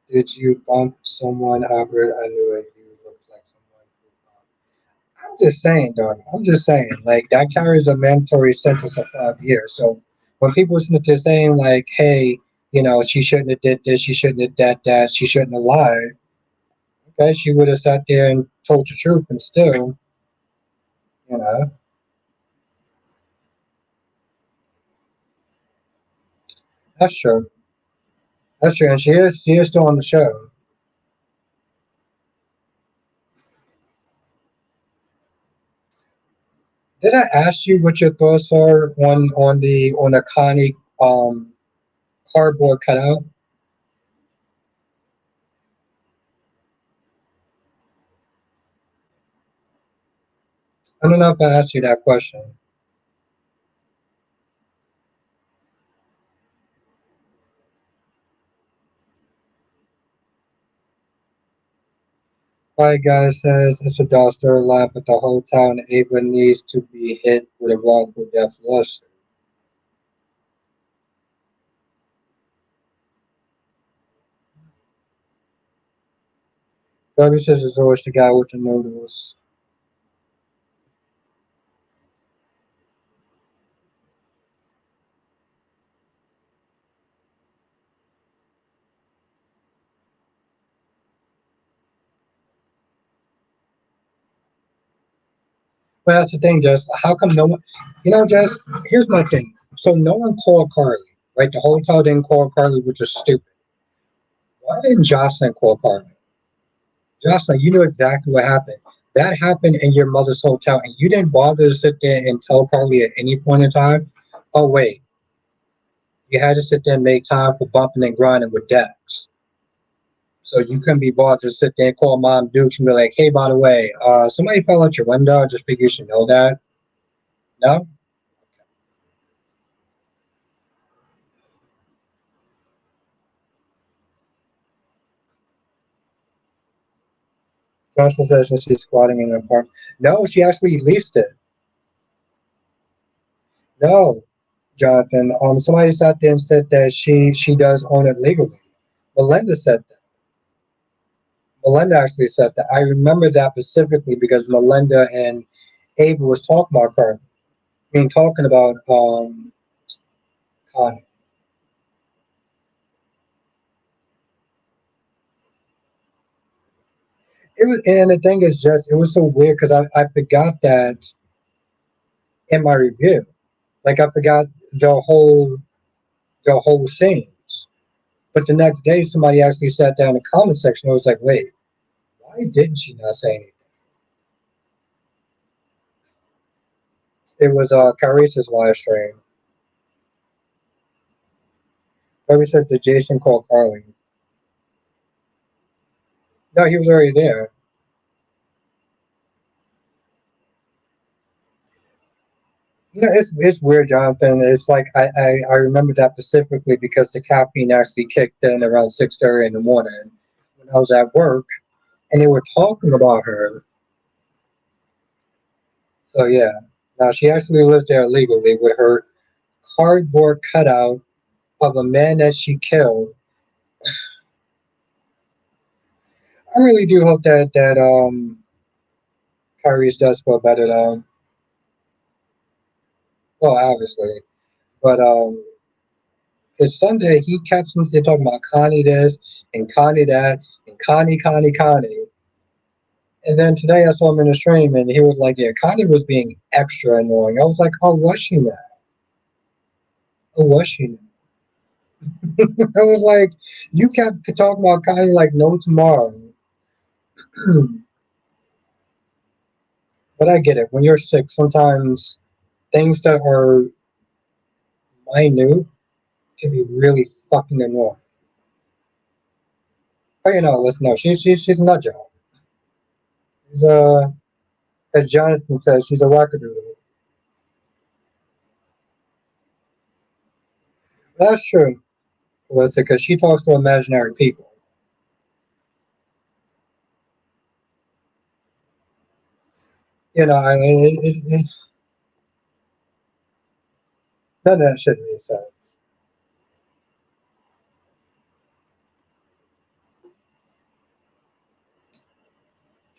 did you bump someone, Albert? I knew it. You looked like someone who I'm just saying, dog. I'm just saying, like that carries a mandatory sentence of 5 years. So when people listen to saying like, "Hey, she shouldn't have did this, she shouldn't have did that, she shouldn't have lied," okay, she would have sat there and told the truth, and still, you know, that's true. That's true, and she is still on the show. Did I ask you what your thoughts are on the Connie cardboard cutout? I don't know if I asked you that question. White guy says it's a dog storyline, but the whole town Ava needs to be hit with a wrongful death lawsuit. Bobby says it's always the guy with the noodles. But that's the thing, Jess. How come no one? Jess. Here's my thing. So no one called Carly, right? The hotel didn't call Carly, which is stupid. Why didn't Jocelyn call Carly? Jocelyn, you knew exactly what happened. That happened in your mother's hotel, and you didn't bother to sit there and tell Carly at any point in time. Oh wait, you had to sit there and make time for bumping and grinding with Dex. So you couldn't be bothered to sit there and call Mom Dukes and be like, hey, by the way, somebody fell out your window. I just think you should know that. No? Johnson says that she's squatting in an apartment. No, she actually leased it. No, Jonathan. Somebody sat there and said that she does own it legally. Melinda said that. Melinda actually said that. I remember that specifically because Melinda and Ava was talking about Carly. I mean, talking about Connie. It was, and the thing is, just it was so weird because I forgot that in my review. Like I forgot the whole the whole scenes. But the next day, somebody actually sat down in the comment section. I was like, wait, why didn't she not say anything? It was Carice's live stream. Carice said that Jason called Carly. No, he was already there. It's weird, Jonathan. It's like I remember that specifically because the caffeine actually kicked in around 6:30 in the morning when I was at work, and they were talking about her. So yeah, now she actually lives there illegally with her cardboard cutout of a man that she killed. I really do hope that Tyrese does feel better though. Well, obviously, but his Sunday he kept they talking about Connie this and Connie that and Connie. And then today I saw him in the stream and he was like, "Yeah, Connie was being extra annoying." I was like, "Oh, was she now? Oh, was she now?" I was like, "You kept talking about Connie like no tomorrow." But I get it. When you're sick, sometimes things that are minute can be really fucking annoying. Oh, listen, no, she's a nut job. She's as Jonathan says, she's a wackadoodle. That's true, Melissa, because she talks to imaginary people. I mean, none of that shouldn't be said.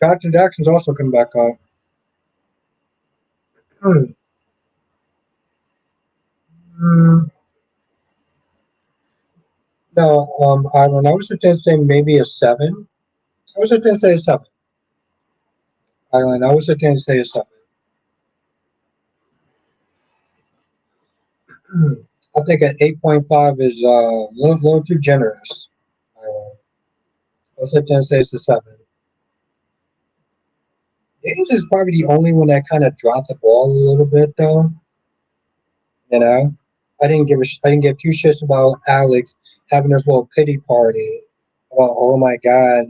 Jonathan Jackson's also come back on. Hmm. Mm, no, Ireland. I was just gonna say maybe a seven. I was just gonna say a seven. Ireland. I was just gonna say a seven. Hmm. I think an 8.5 is little too generous. Ireland. I was just gonna say it's a seven. Davis is probably the only one that kind of dropped the ball a little bit, though. You know, I didn't give two shits about Alex having this little pity party. About, oh my god,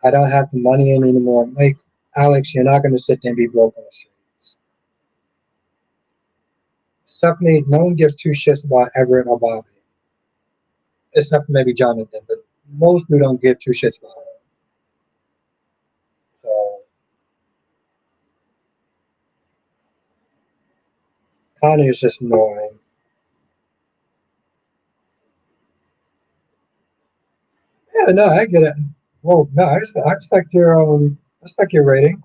I don't have the money anymore. Like, Alex, you're not gonna sit there and be broke on the streets. Stephanie, no one gives two shits about Everett or Bobby, except for maybe Jonathan, but most people don't give two shits about her. So Connie is just annoying. Yeah, no, I get it. Well, no, I expect I expect your rating.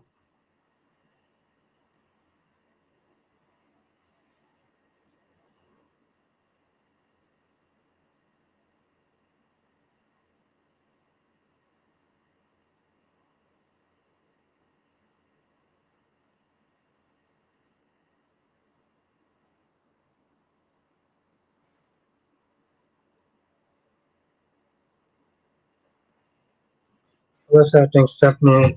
Listen, I think Stephanie,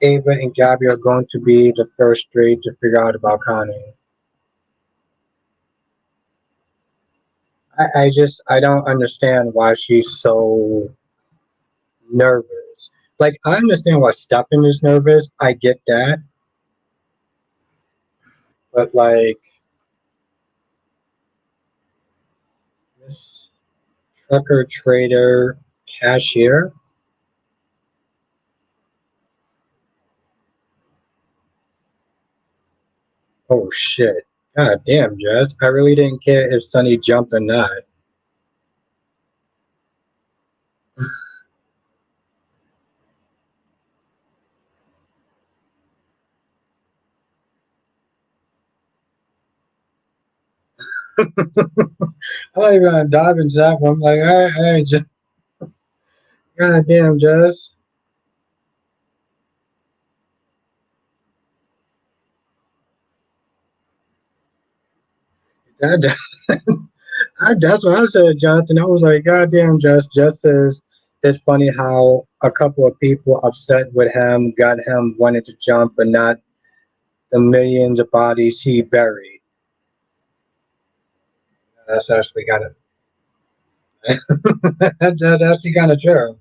Ava, and Gabby are going to be the first three to figure out about Connie. I don't understand why she's so nervous. Like, I understand why Stefan is nervous. I get that. But, like, this trucker trader cashier. Oh, shit. God damn, Jess. I really didn't care if Sonny jumped or not. I'm not even gonna dive into that one. I'm like, all right, just, God damn, Jess. That, that's what I said, Jonathan. I was like, God damn, Jess says it's funny how a couple of people upset with him got him wanting to jump, but not the millions of bodies he buried. That's actually kind of that's actually kind of true.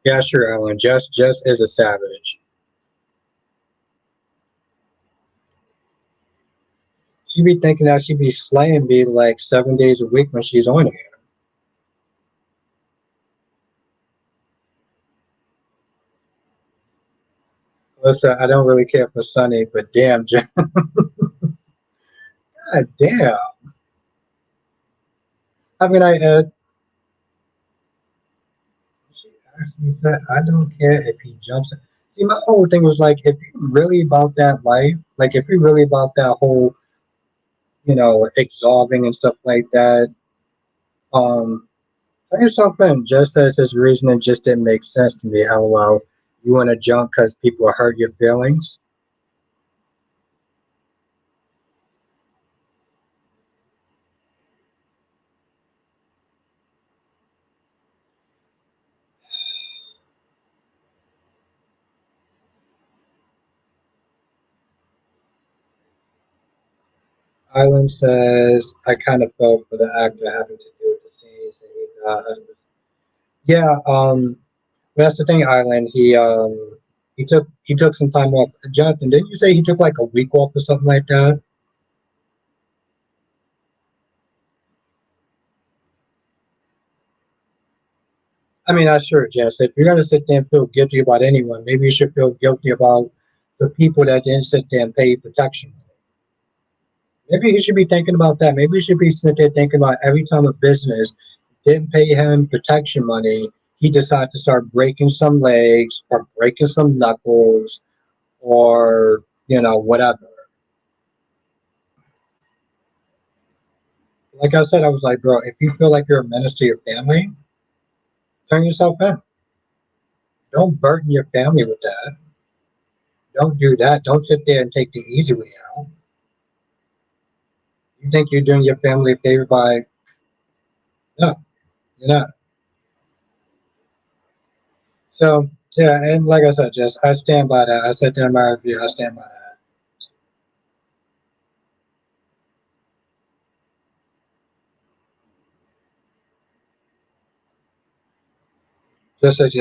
Yeah, sure, Ellen. Jess is a savage. She be thinking that she be slaying me like 7 days a week when she's on here. Listen, I don't really care for Sunny, but damn, God damn. I mean, she actually said, I don't care if he jumps. See, my whole thing was like, if you really about that life, like if you really about that whole, exorbiting and stuff like that, um, turn yourself in. Just as his reasoning just didn't make sense to me. LOL. You want to jump because people hurt your feelings? Island says, I kind of felt for the actor having to do with the scenes. And yeah, that's the thing, Island. He took some time off. Jonathan, didn't you say he took like a week off or something like that? I mean, not sure, Jess. If you're gonna sit there and feel guilty about anyone, maybe you should feel guilty about the people that didn't sit there and pay protection. Maybe he should be thinking about that. Maybe he should be sitting there thinking about every time a business didn't pay him protection money, he decided to start breaking some legs or breaking some knuckles or whatever. Like I said, I was like, bro, if you feel like you're a menace to your family, turn yourself in. Don't burden your family with that. Don't do that. Don't sit there and take the easy way out. You think you're doing your family a favor by no, you're not. So yeah, and like I said, just I stand by that. I said that in my review. I stand by that. Just as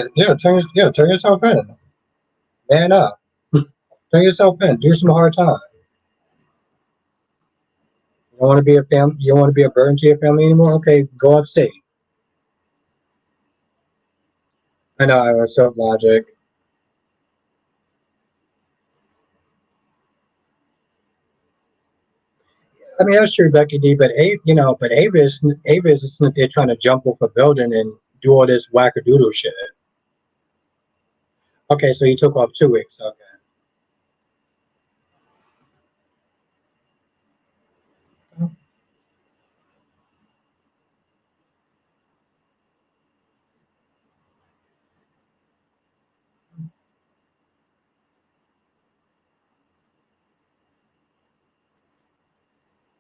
turn yourself in. Man up. Turn yourself in. Do some hard time. You don't want to be a fam. You don't want to be a burden to your family anymore. Okay, go upstate. I know I was so logic. I mean that's true, Becky D. But Avis isn't there trying to jump off a building and do all this wackadoodle shit. Okay, so you took off 2 weeks. Okay.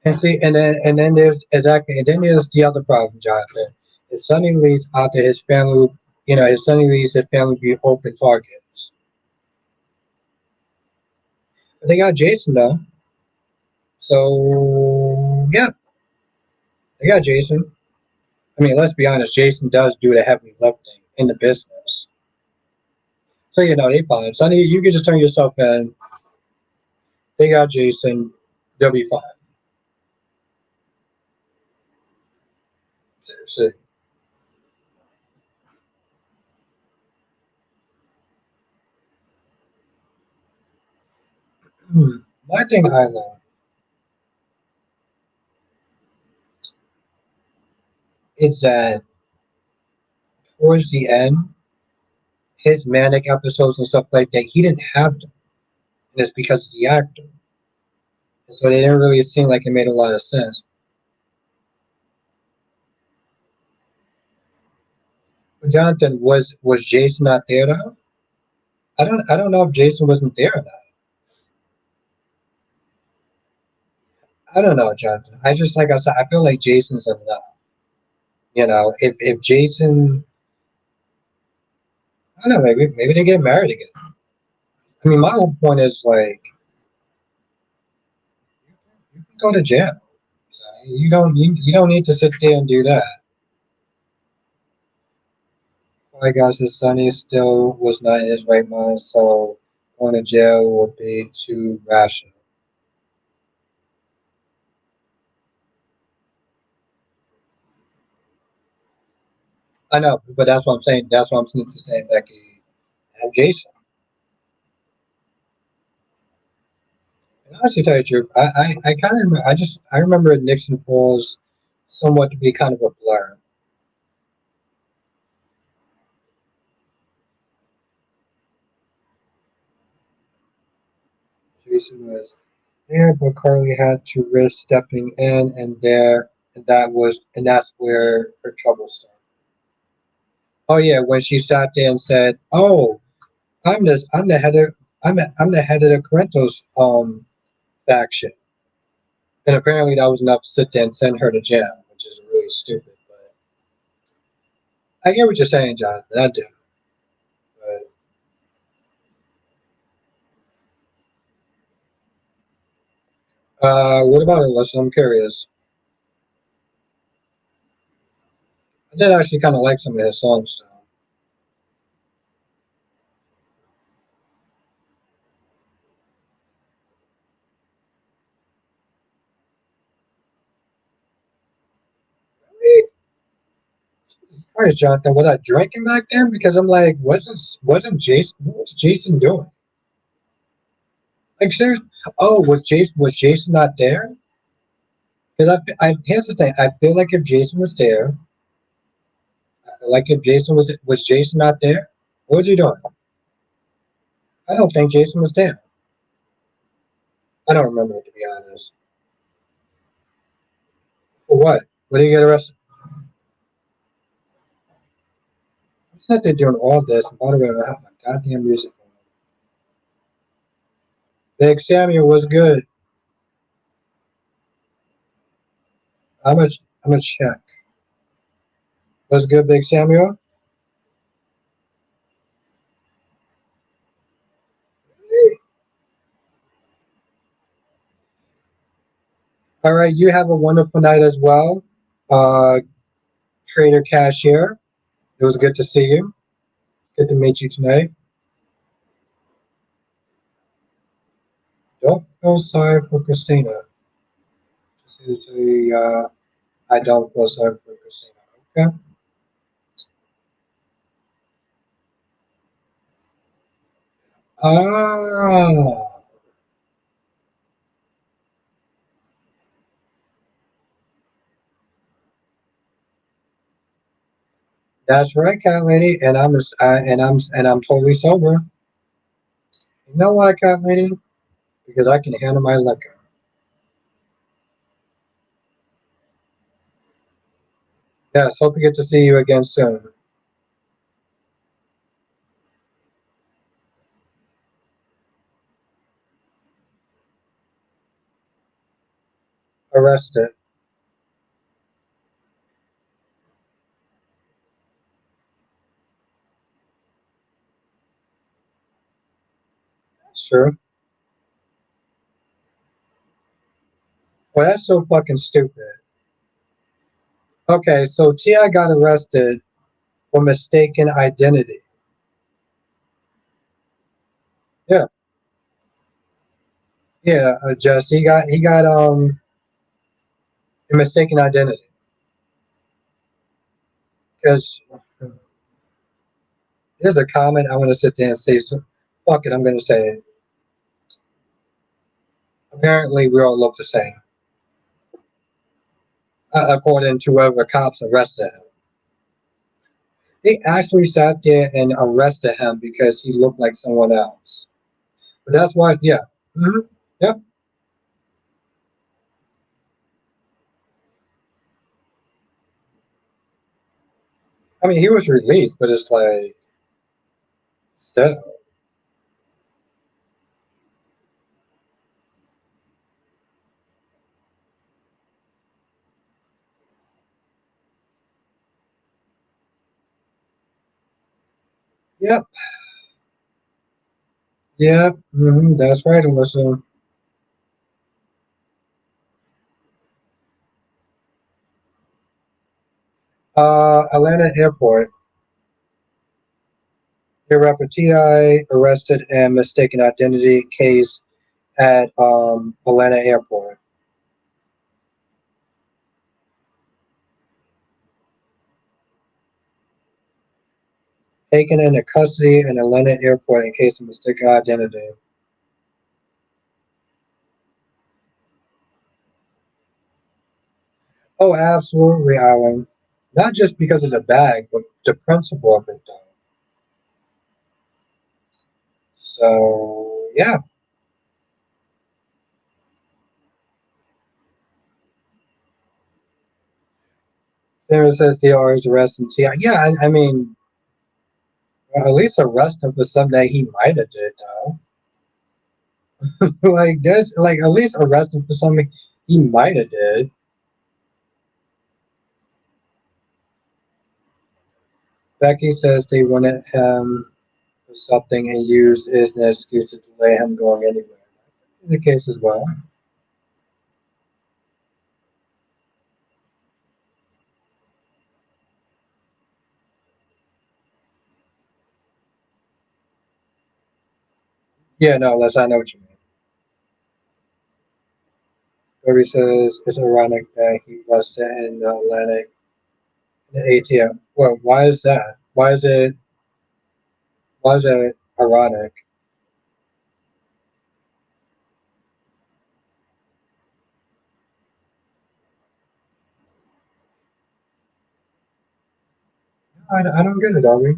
And then there's exactly, and then there's the other problem, Jonathan. If Sonny leaves after his family, his Sonny leaves his family be open targets. But they got Jason though, so yeah, they got Jason. I mean, let's be honest, Jason does do the heavy lifting in the business, so they fine. Sonny, you can just turn yourself in. They got Jason, they'll be fine. So, my thing, Island, is that towards the end, his manic episodes and stuff like that, he didn't have them. And it's because of the actor. And so they didn't really seem like it made a lot of sense. But Jonathan, was Jason not there though? I don't know if Jason wasn't there or not. I don't know, Jonathan. I just like I said, I feel like Jason's enough. If Jason, I don't know, maybe they get married again. I mean, my whole point is like you can go to jail. So you don't need to sit there and do that. I guess his Sonny still was not in his right mind, so going to jail would be too rational. I know, but that's what I'm saying. That's what I'm saying, Becky and Jason. And honestly, tell you the truth, I kind of, I remember Nixon Falls somewhat to be kind of a blur. Jason was there, but Carly had to risk stepping in, and that's where her trouble started. Oh yeah, when she sat there and said, "Oh, I'm the head of, I'm the head of the Corinthos faction," and apparently that was enough to sit there and send her to jail, which is really stupid. But I get what you're saying, Jonathan. I do. But What about Alyssa? I'm curious. I did actually kind of like some of his songs, though. All right, Jonathan, was I drinking back then? Because I'm like, wasn't Jason? What was Jason doing? Like, seriously? Oh, was Jason not there? Because here's the thing. I feel like if Jason was there, like if Jason was Jason not there? What was he doing? I don't think Jason was there. I don't remember, to be honest. For what? What did he get arrested? It's not they're doing all this. And by the way, I have my goddamn music on. Big Samuel was good. How much? How much check? Was good, Big Samuel? All right, you have a wonderful night as well. Uh, Trader Cashier. It was good to see you. Good to meet you tonight. Don't feel sorry for Christina. I don't feel sorry for Christina. Okay. Ah, that's right, cat lady. And I'm totally sober. You know why, cat lady? Because I can handle my liquor. Yes, hope we get to see you again soon. Arrested. Sure. Well, that's so fucking stupid. Okay, so Ti got arrested for mistaken identity. Yeah, yeah. Jess, he got a mistaken identity because there's a comment I want to sit there and say. So, fuck it, I'm gonna say it. Apparently, we all look the same, according to whoever cops arrested him. They actually sat there and arrested him because he looked like someone else. But that's why, yeah. Hmm. Yep. I mean, he was released, but it's like, still. Yep. Yep. That's right, Alyssa. Atlanta Airport. Here, rapper Ti arrested and mistaken identity case at Atlanta Airport. Taken into custody in Atlanta Airport in case of mistaken identity. Oh, absolutely, Alan. Not just because of the bag, but the principle of it, though. So, yeah. Sarah says they are arresting Ti. Yeah, I mean, at least arrest him for something that he might have did, though. Like, there's like at least arrest him for something he might have did. Becky says they wanted him for something and used it as an excuse to delay him going anywhere. In the case as well. Yeah, no, Les, I know what you mean. Toby says it's ironic that he busted in the Atlantic in the ATM. Well, why is that? Why is that ironic? I don't get it, Darby.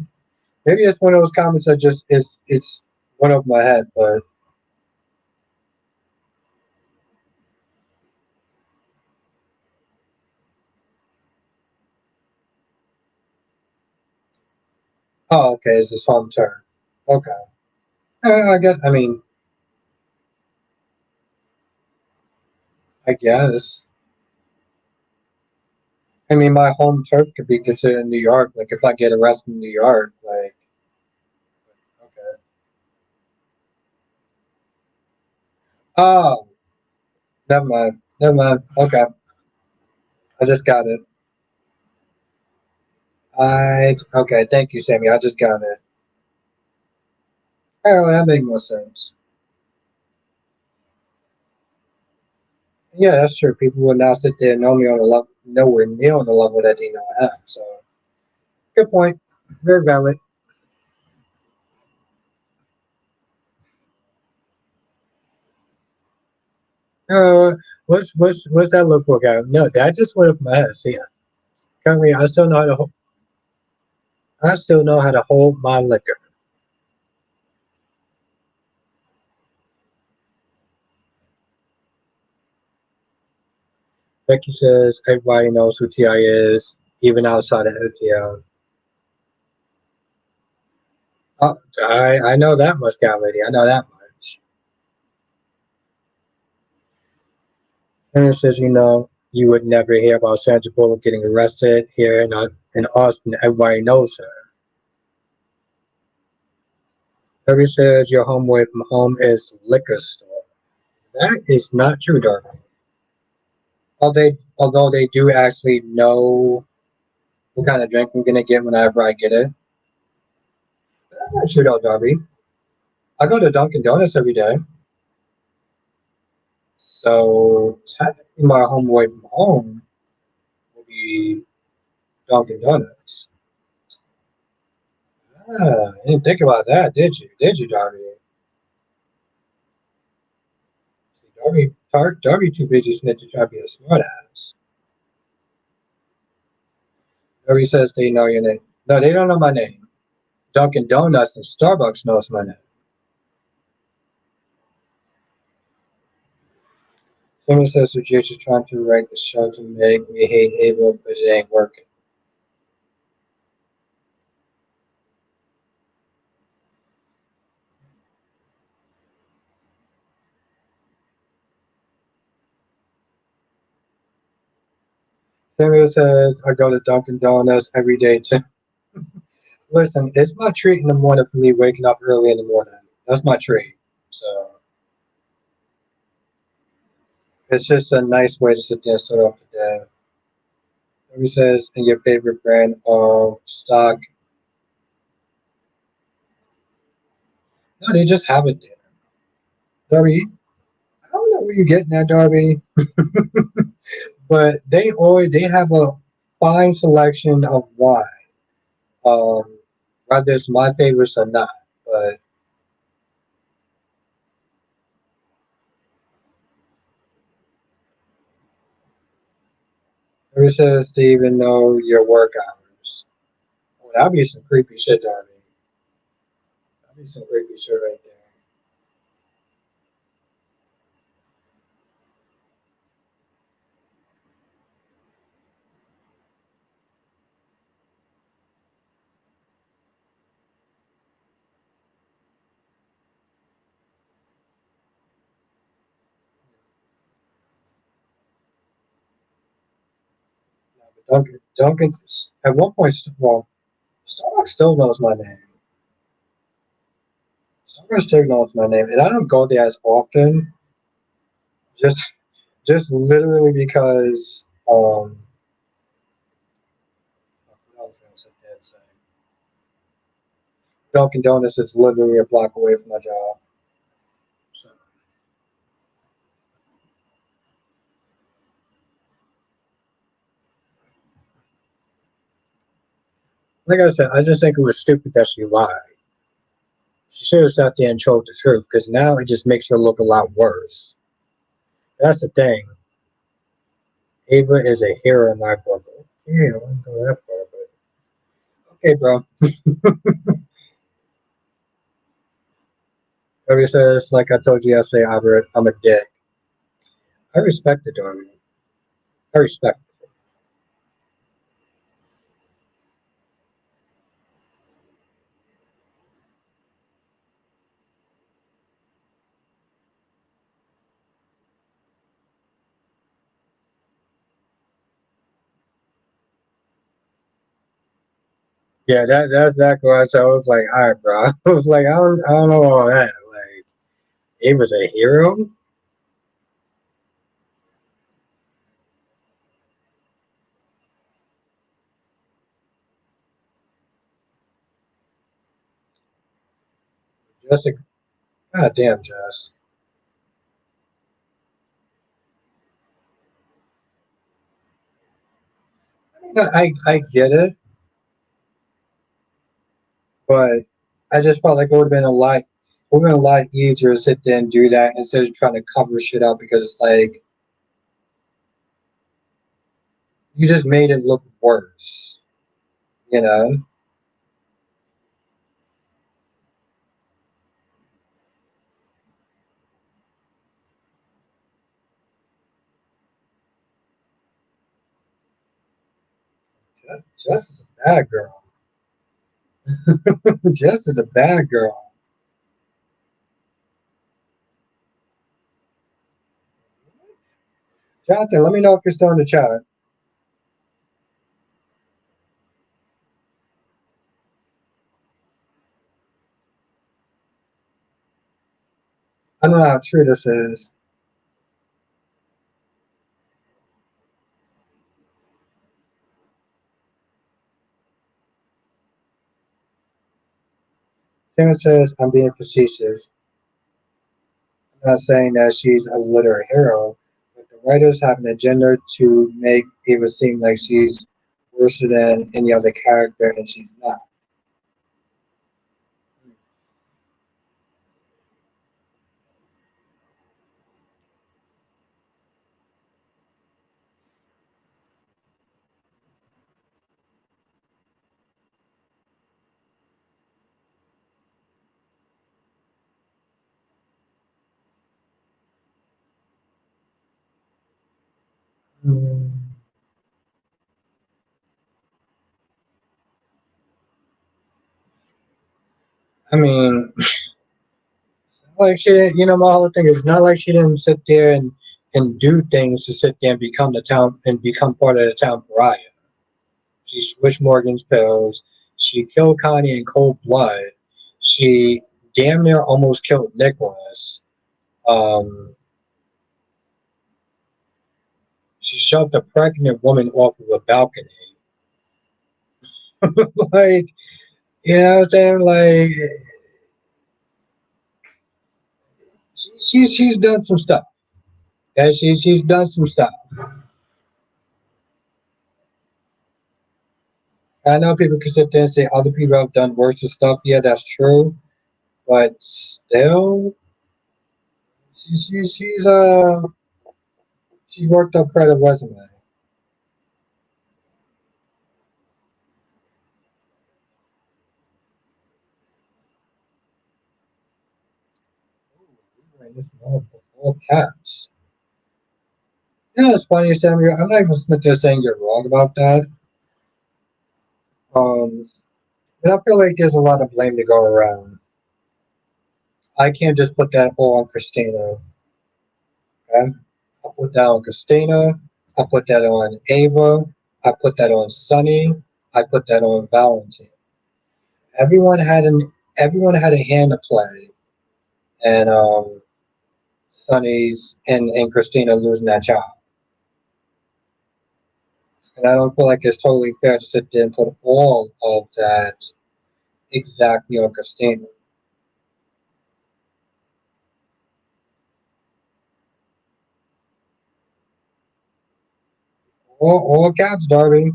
Maybe it's one of those comments that just it's went off my head, but oh, okay, it's his home turn. Okay, I guess. I mean, I guess. I mean, my home turf could be considered in New York. Like, if I get arrested in New York, like, okay. Oh, never mind. Never mind. Okay, I just got it. Okay. Thank you, Sammy. I just got it. Oh, that makes more sense. Yeah, that's true. People will now sit there and know me on the level, nowhere near on the level that they know I have. So, good point. Very valid. Uh, what's that look for, guy? No, that just went off my head. See, currently, I still know how to hold my liquor. Becky says everybody knows who Ti is, even outside of OTL. Oh, I know that much, guy lady. I know that much. Sarah says, you would never hear about Sandra Bullock getting arrested here in Austin. Everybody knows her. Debbie says your home away from home is liquor store. That is not true, Darby. Although they do actually know what kind of drink I'm gonna get whenever I get it. That's not true though, Darby. I go to Dunkin' Donuts every day, so technically my home away from home will be Dunkin' Donuts. Ah, I didn't think about that, did you? Did you, Darby? See, Darby too busy snitching to try to be a smart ass. Darby says they know your name. No, they don't know my name. Dunkin' Donuts and Starbucks knows my name. Someone says Jake is trying to write the show to make me hate Ava, but it ain't working. Samuel says I go to Dunkin' Donuts every day too. Listen, it's my treat in the morning for me waking up early in the morning. That's my treat. So it's just a nice way to sit there and start off the day. Samuel says, and your favorite brand of stock. No, they just have it there. Darby, I don't know where you're getting at, Darby, but they have a fine selection of wine. Um, whether it's my favorites or not. But ever says to even know your work hours. Well, that'd be some creepy shit, Darby. That'd be some creepy shit right there. No, but Duncan, at one point, well, Starbucks still knows my name. Starbucks still knows my name, and I don't go there as often. Just, just literally because, what I was gonna sit there and say, Dunkin' Donuts is literally a block away from my job. Like I said, I just think it was stupid that she lied. She should have sat there and told the truth because now it just makes her look a lot worse. That's the thing. Ava is a hero in my book. Yeah, I wouldn't go that far, but okay, bro. Everybody says, like I told you yesterday, Albert, I'm a dick. I respect it, Darby. I respect it. Yeah, that's exactly what I said. I was like, all right, bro. I was like, I don't know all that. Like, he was a hero. Jessica, goddamn, Jess. I get it, but I just felt like it would have been a lot easier to sit there and do that instead of trying to cover shit up because it's like you just made it look worse. You know, Jess is a bad girl. Jess is a bad girl. Jonathan, let me know if you're still in the chat. I don't know how true this is. Tim says I'm being facetious. I'm not saying that she's a literary hero, but the writers have an agenda to make Ava seem like she's worse than any other character, and she's not. Mm, I mean, like she didn't, my whole thing is not like she didn't sit there and do things to sit there and become the town and become part of the town pariah. She switched Morgan's pills. She killed Connie in cold blood. She damn near almost killed Nicholas. Um, she shoved a pregnant woman off of a balcony. Like, you know what I'm saying? Like, she's done some stuff. Yeah, she's done some stuff. I know people can sit there and say other people have done worse stuff. Yeah, that's true. But still, she, she, she's uh she's worked up quite a resume. Right, this is all caps. Yeah, it's funny, Samuel. I'm not even sitting there saying you're wrong about that. Um, and I feel like there's a lot of blame to go around. I can't just put that all on Christina. Okay? I put that on Christina. I put that on Ava. I put that on Sunny. I put that on Valentine. Everyone had an everyone had a hand to play, and Sunny's and Christina losing that child. And I don't feel like it's totally fair to sit there and put all of that exactly on Christina. All cats, Darby.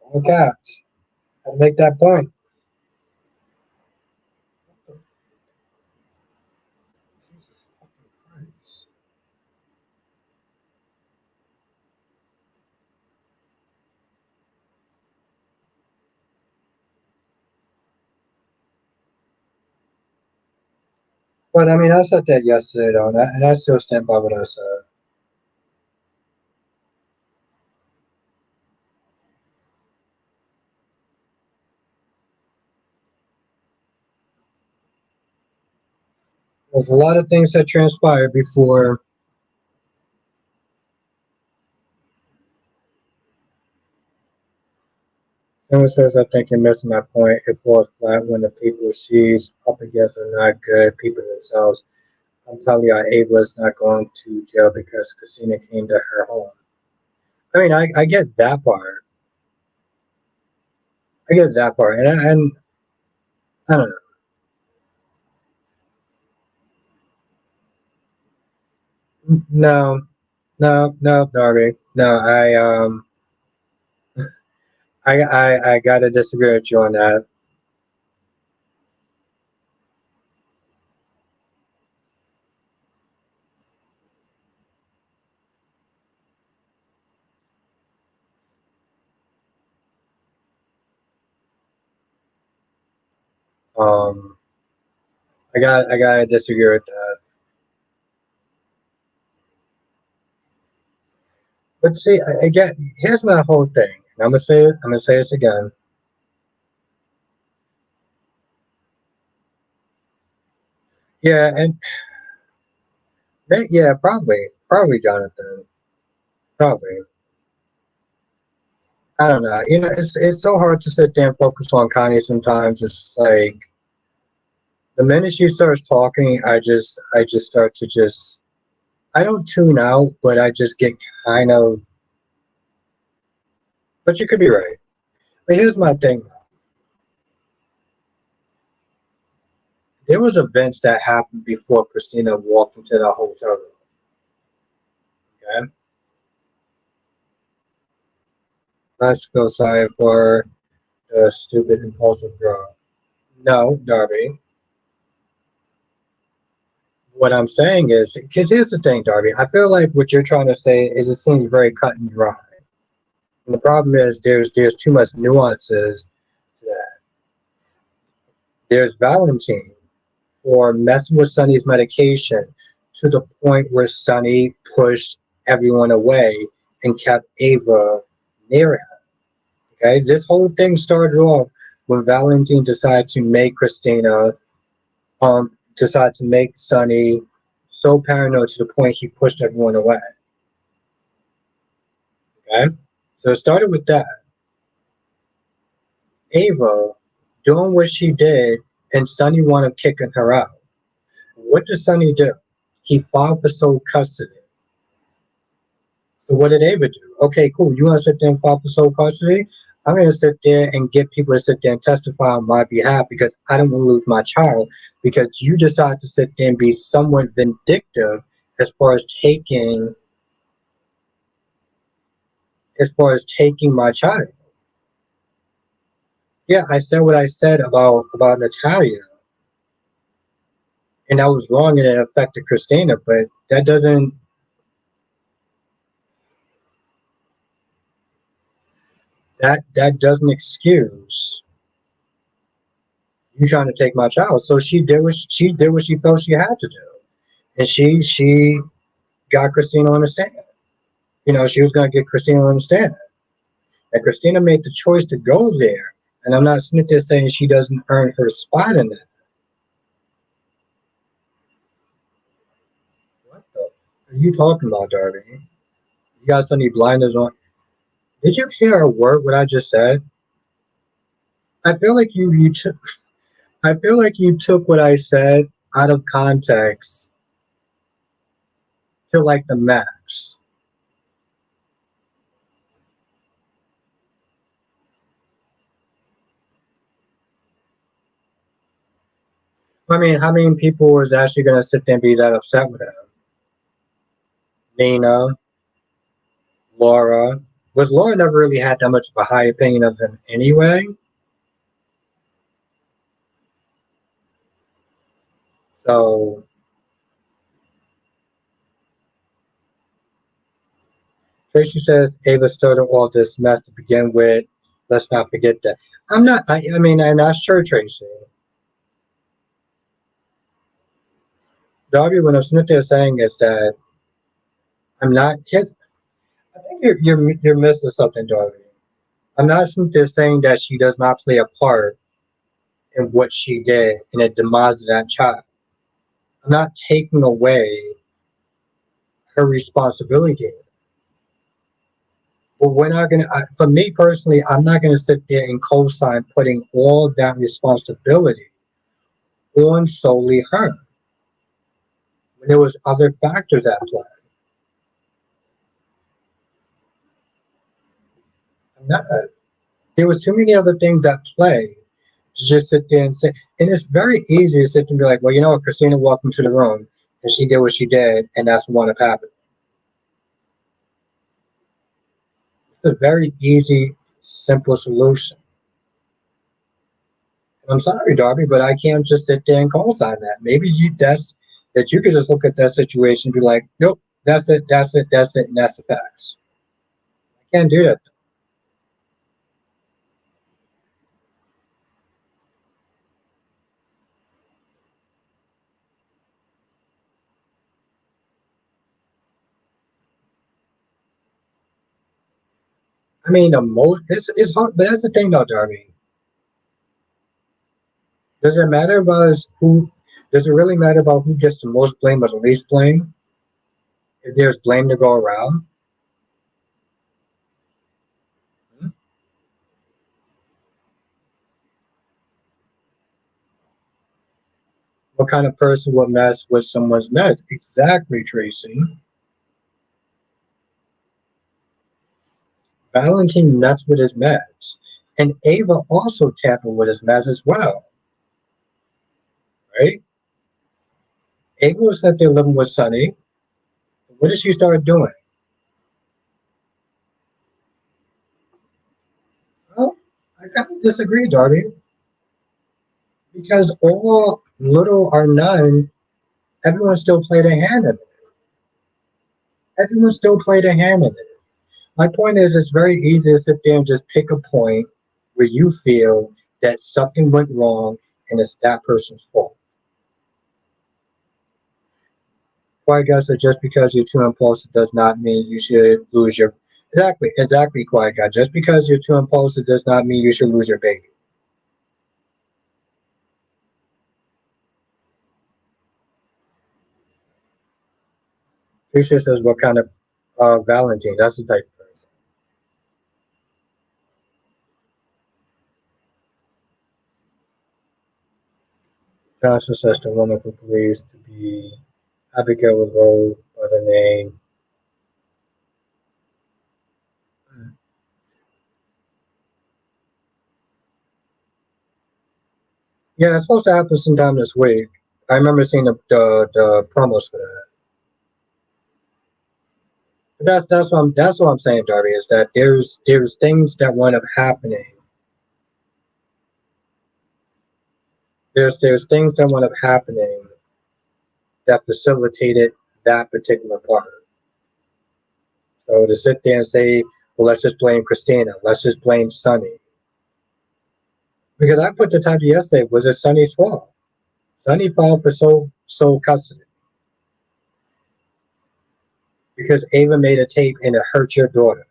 All cats. I make that point. Jesus fucking Christ. But I mean, I said that yesterday, though, and I still stand by what I said. There's a lot of things that transpired before. Someone says, I think you're missing my point. It falls flat when the people she's up against are not good people themselves. I'm telling you, Ava's not going to jail because Christina came to her home. I mean, I get that part. I get that part. And I don't know. No, no, Darby. No, I gotta disagree with you on that. Um, I gotta disagree with that. But see, again, here's my whole thing. And I'm gonna say it. I'm gonna say this again. Yeah, and yeah, probably Jonathan. Probably. I don't know. You know, it's so hard to sit there and focus on Kanye sometimes. It's like the minute she starts talking, I just start to just I don't tune out, but I just get kind of. But you could be right. But here's my thing. There was events that happened before Christina walked into the hotel room. Okay, let's feel sorry for the stupid impulsive girl. No, Darby. What I'm saying is, because here's the thing, Darby. I feel like what you're trying to say is it seems very cut and dry. And the problem is there's too much nuances to that. There's Valentine for messing with Sonny's medication to the point where Sonny pushed everyone away and kept Ava near him. Okay, this whole thing started off when Valentine decided to make Christina decide to make Sonny so paranoid to the point he pushed everyone away. Okay, so it started with that. Ava doing what she did, and Sonny wanted kicking her out. What did Sonny do? He filed for sole custody. So what did Ava do? Okay, cool. You want to sit there and file for sole custody? I'm going to sit there and get people to sit there and testify on my behalf because I don't want to lose my child because you decide to sit there and be somewhat vindictive as far as taking my child. Yeah, I said what I said about Natalia, and that was wrong and it affected Christina, but that doesn't excuse you trying to take my child. So she felt she had to do, and she got Christina on the stand. You know, she was going to get Christina on the stand, and Christina made the choice to go there. And I'm not sitting there saying she doesn't earn her spot in that. What the are you talking about, Darby? You got some blinders on. Did you hear a word what I just said? I feel like you took. I feel like you took what I said out of context to like the max. I mean, how many people was actually going to sit there and be that upset with him? Nina, Laura. Was Laura never really had that much of a high opinion of him anyway? So Tracy says Ava started all this mess to begin with. Let's not forget that. I'm not. I mean, and that's true, Tracy. Darby, what I'm sitting there saying is that I'm not. Here's, I think you're missing something, Darby. I'm not sitting there saying that she does not play a part in what she did in the demise of that child. I'm not taking away her responsibility. But we're not gonna. For me personally, I'm not gonna sit there and co-sign putting all that responsibility on solely her when there was other factors at play. I'm not. There was too many other things at play to just sit there and say. And it's very easy to sit there and be like, well, you know what, Christina walked into the room and she did what she did, and that's what wound up happening. It's a very easy, simple solution. And I'm sorry, Darby, but I can't just sit there and co-sign that. Maybe that you could just look at that situation and be like, nope, that's it, and that's the facts. I can't do that. I mean, it's hard, but that's the thing, though, Darby. Does it matter about who? Does it really matter about who gets the most blame or the least blame? If there's blame to go around, hmm? What kind of person would mess with someone's mess? Exactly, Tracy. Valentine messed with his meds, and Ava also tampered with his meds as well, right? Ava was out there living with Sonny. What did she start doing? Well, I kind of disagree, Darby, because all little or none, everyone still played a hand in it. Everyone still played a hand in it. My point is, it's very easy to sit there and just pick a point where you feel that something went wrong and it's that person's fault. Why, guys, that just because you're too impulsive does not mean you should lose your exactly, quiet guy. Just because you're too impulsive does not mean you should lose your baby. Tricia says, "What kind of Valentine?" That's the type of person. Johnson says the woman who believes to be Abigail Rose by the name. Yeah, it's supposed to happen sometime this week. I remember seeing the promos for that. But that's what I'm saying, Darby, is that there's things that wind up happening. There's things that wind up happening that facilitated that particular part. So to sit there and say, well, let's just blame Christina, let's just blame Sonny. Because I put the title yesterday, was it Sonny's fault? Sonny filed for sole custody because Ava made a tape and it hurt your daughter.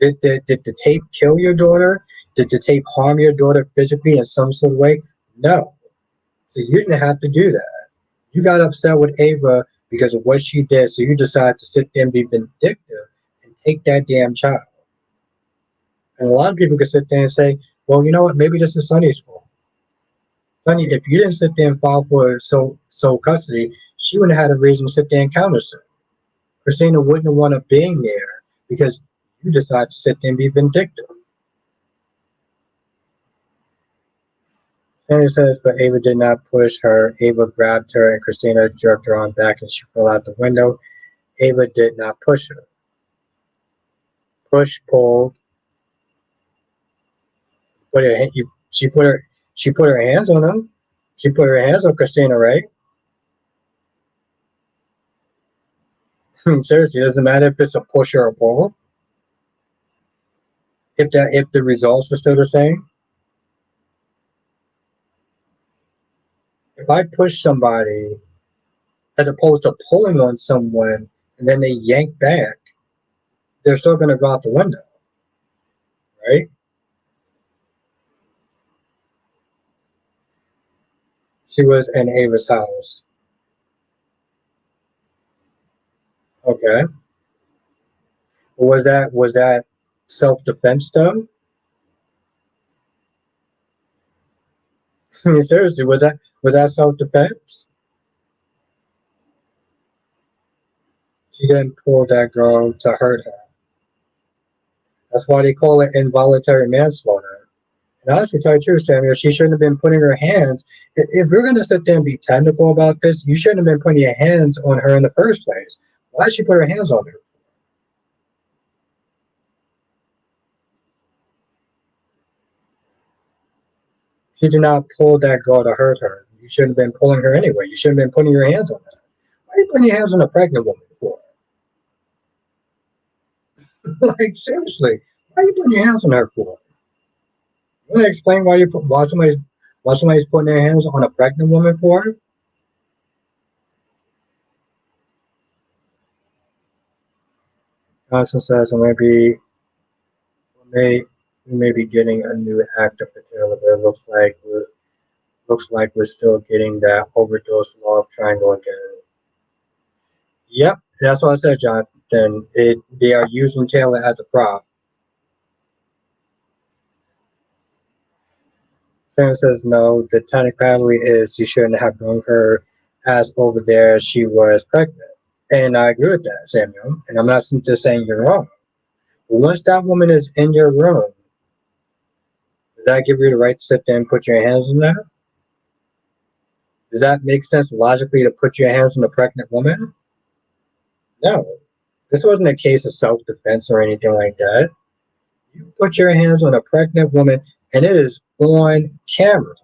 Did the tape kill your daughter? Did the tape harm your daughter physically in some sort of way? No. So you didn't have to do that. You got upset with Ava because of what she did, so you decided to sit there and be vindictive and take that damn child. And a lot of people could sit there and say, well, you know what, maybe this is Sonny's fault. Sonny, if you didn't sit there and file for sole custody, she wouldn't have had a reason to sit there and counter suit. Christina wouldn't have wanted being there because you decided to sit there and be vindictive. Sandy says, but Ava did not push her. Ava grabbed her and Christina jerked her on back and she fell out the window. Ava did not push her. Push, pull, put her, she put her hands on him. She put her hands on Christina, right? I mean, seriously, it doesn't matter if it's a push or a pull. If the results are still the same. If I push somebody as opposed to pulling on someone and then they yank back, they're still going to go out the window, right? She was in Ava's house. Okay. Was that self defense though? I mean, seriously, was that self defense? She didn't pull that girl to hurt her. That's why they call it involuntary manslaughter. And honestly, tell you the truth, Samuel, she shouldn't have been putting her hands. If we're going to sit there and be technical about this, you shouldn't have been putting your hands on her in the first place. Why did she put her hands on her? She did not pull that girl to hurt her. You shouldn't have been pulling her anyway. You shouldn't have been putting your hands on her. Why are you putting your hands on a pregnant woman for? Like, seriously, why are you putting your hands on her for? You want to explain why somebody's putting their hands on a pregnant woman for? Constance says, may we may be getting a new actor for Taylor, but it looks like we're still getting that overdose love triangle again. Yep, that's what I said, Jonathan. They are using Taylor as a prop. Sam says no. The technicality is you shouldn't have brought her ass over there. She was pregnant, and I agree with that, Samuel. And I'm not just saying you're wrong. But once that woman is in your room, does that give you the right to sit there and put your hands on her? Does that make sense logically to put your hands on a pregnant woman? No. This wasn't a case of self defense or anything like that. You put your hands on a pregnant woman, and it is on camera.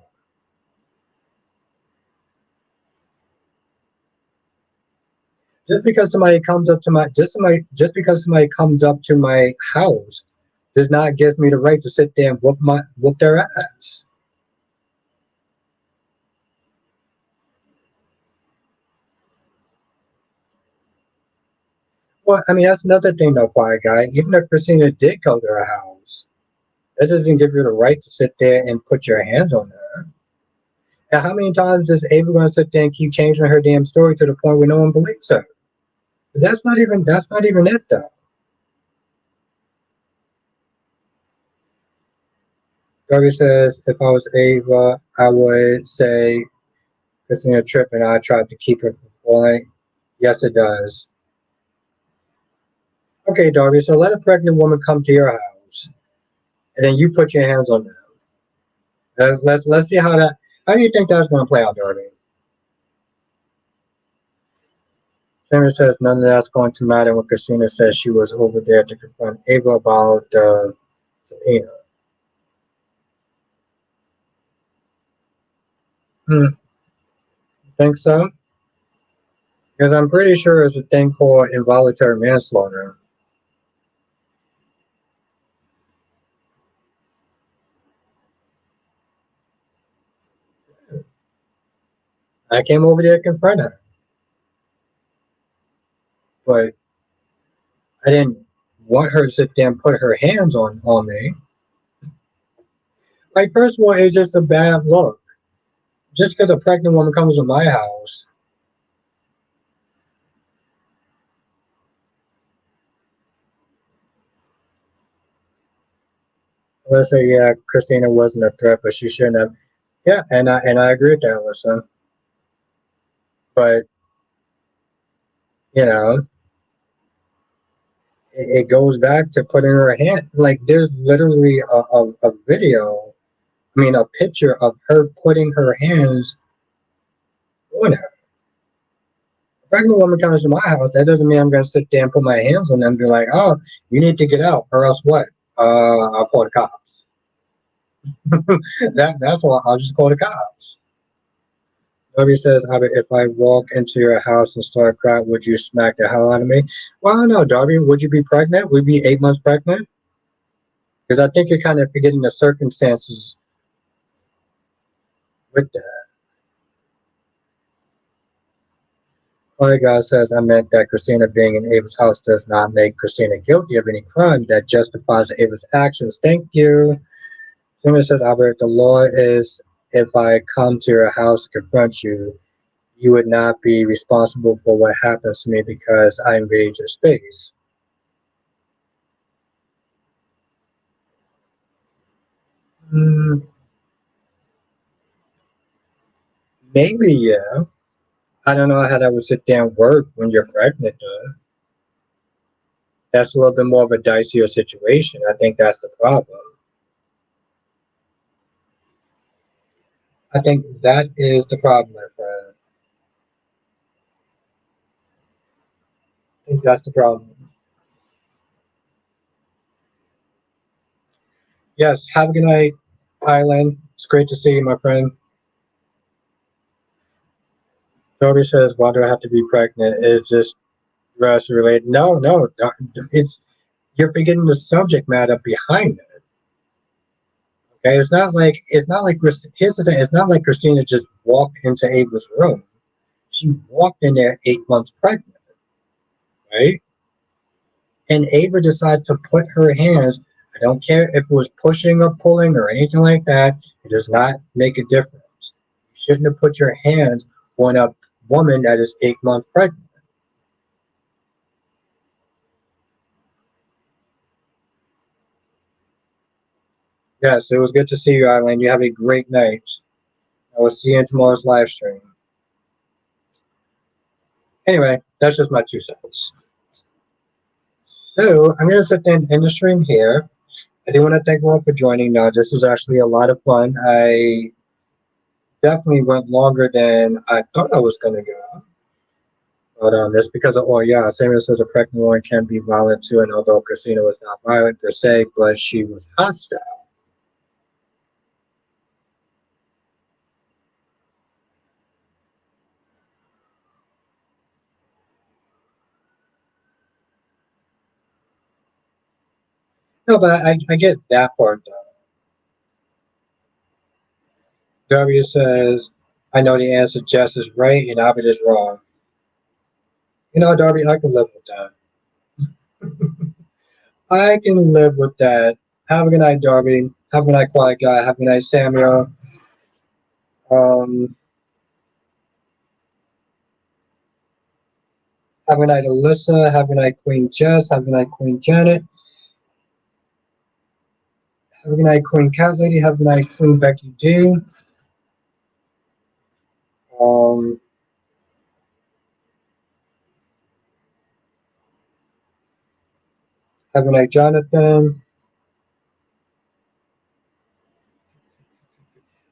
Just because somebody comes up to my house does not give me the right to sit there and whoop their ass. Well, I mean that's another thing though, quiet guy. Even if Christina did go to her house, that doesn't give you the right to sit there and put your hands on her. And how many times is Ava going to sit there and keep changing her damn story to the point where no one believes her? But that's not even it though. Darby says if I was Ava, I would say Christina tripped and I tried to keep her from falling. Yes, it does. Okay, Darby. So let a pregnant woman come to your house, and then you put your hands on them. Let's see how that. How do you think that's going to play out, Darby? Sarah says none of that's going to matter when Christina says she was over there to confront Ava about the subpoena. Hmm, think so? Because I'm pretty sure there's a thing called involuntary manslaughter. I came over there to confront her, but I didn't want her to sit there and put her hands on me. Like, first of all, it's just a bad look. Just because a pregnant woman comes to my house, let's say, yeah, Christina wasn't a threat, but she shouldn't have. Yeah, and I agree with that, Alyssa. But you know, it goes back to putting her hand. Like, there's literally a video. I mean, a picture of her putting her hands on her. A pregnant woman comes to my house. That doesn't mean I'm going to sit there and put my hands on them and be like, "Oh, you need to get out, or else what? I'll call the cops." That's why I'll just call the cops. Nobody says, if I walk into your house and start crying, would you smack the hell out of me? Well, I don't know, Darby. Would you be pregnant? Would you be 8 months pregnant? Because I think you're kind of forgetting the circumstances with that. My God says, I meant that Christina being in Ava's house does not make Christina guilty of any crime that justifies Ava's actions. Thank you. Someone says, Albert, the law is if I come to your house and confront you, you would not be responsible for what happens to me because I invade your space. Mm, maybe, yeah. I don't know how that would sit there and work when you're pregnant, though. That's a little bit more of a dicier situation. I think that's the problem. I think that is the problem, my friend. I think that's the problem. Yes, have a good night, Island. It's great to see you, my friend. Toby says, why do I have to be pregnant? It's just rest related. No, no, it's you're forgetting the subject matter behind it. Okay, here's the thing. It's not like Christina just walked into Ava's room. She walked in there 8 months pregnant, right? And Ava decided to put her hands. I don't care if it was pushing or pulling or anything like that. It does not make a difference. You shouldn't have put your hands on a woman that is 8 months pregnant. Yes, it was good to see you, Eileen. You have a great night. I will see you in tomorrow's live stream. Anyway, that's just my 2 cents. So I'm going to sit there and end the stream here. I do want to thank everyone for joining. This was actually a lot of fun. I definitely went longer than I thought I was going to go. But that's because of, oh yeah, Samuel says a pregnant woman can be violent too, and although Christina was not violent per se, but she was hostile. No, but I get that part though. W says, I know the answer. Jess is right and Abby is wrong. You know, Darby, I can live with that. I can live with that. Have a good night, Darby. Have a good night, Quiet Guy. Have a good night, Samuel. Um, have a good night, Alyssa. Have a good night, Queen Jess. Have a good night, Queen Janet. Have a good night, Queen Cat Lady. Have a good night, Queen Becky G. Um, have a good night, Jonathan.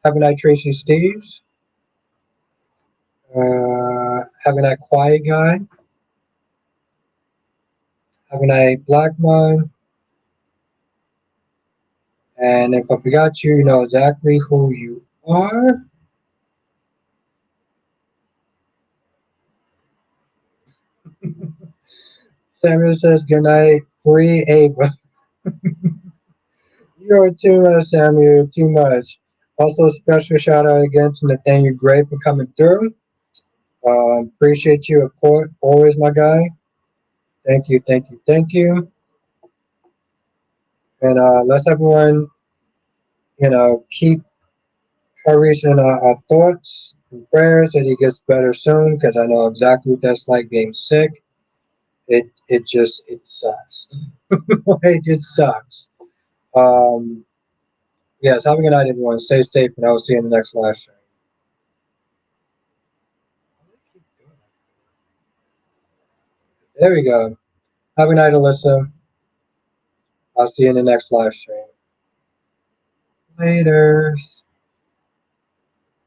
Have a night, Tracy Steves. Have a night, Quiet Guy. Have a night, Black Mine. And if I forgot you, you know exactly who you are. Samuel says, good night, free Ava. You're too much, Samuel, too much. Also, special shout out again to Nathaniel Gray for coming through. Appreciate you, of course, always, my guy. Thank you, thank you, thank you. And let's everyone, keep Harish in our thoughts and prayers that he gets better soon because I know exactly what that's like being sick. It sucks. It sucks. Um, yes, have a good night, everyone. Stay safe, and I will see you in the next live stream. There we go. Have a good night, Alyssa. I'll see you in the next live stream. Later.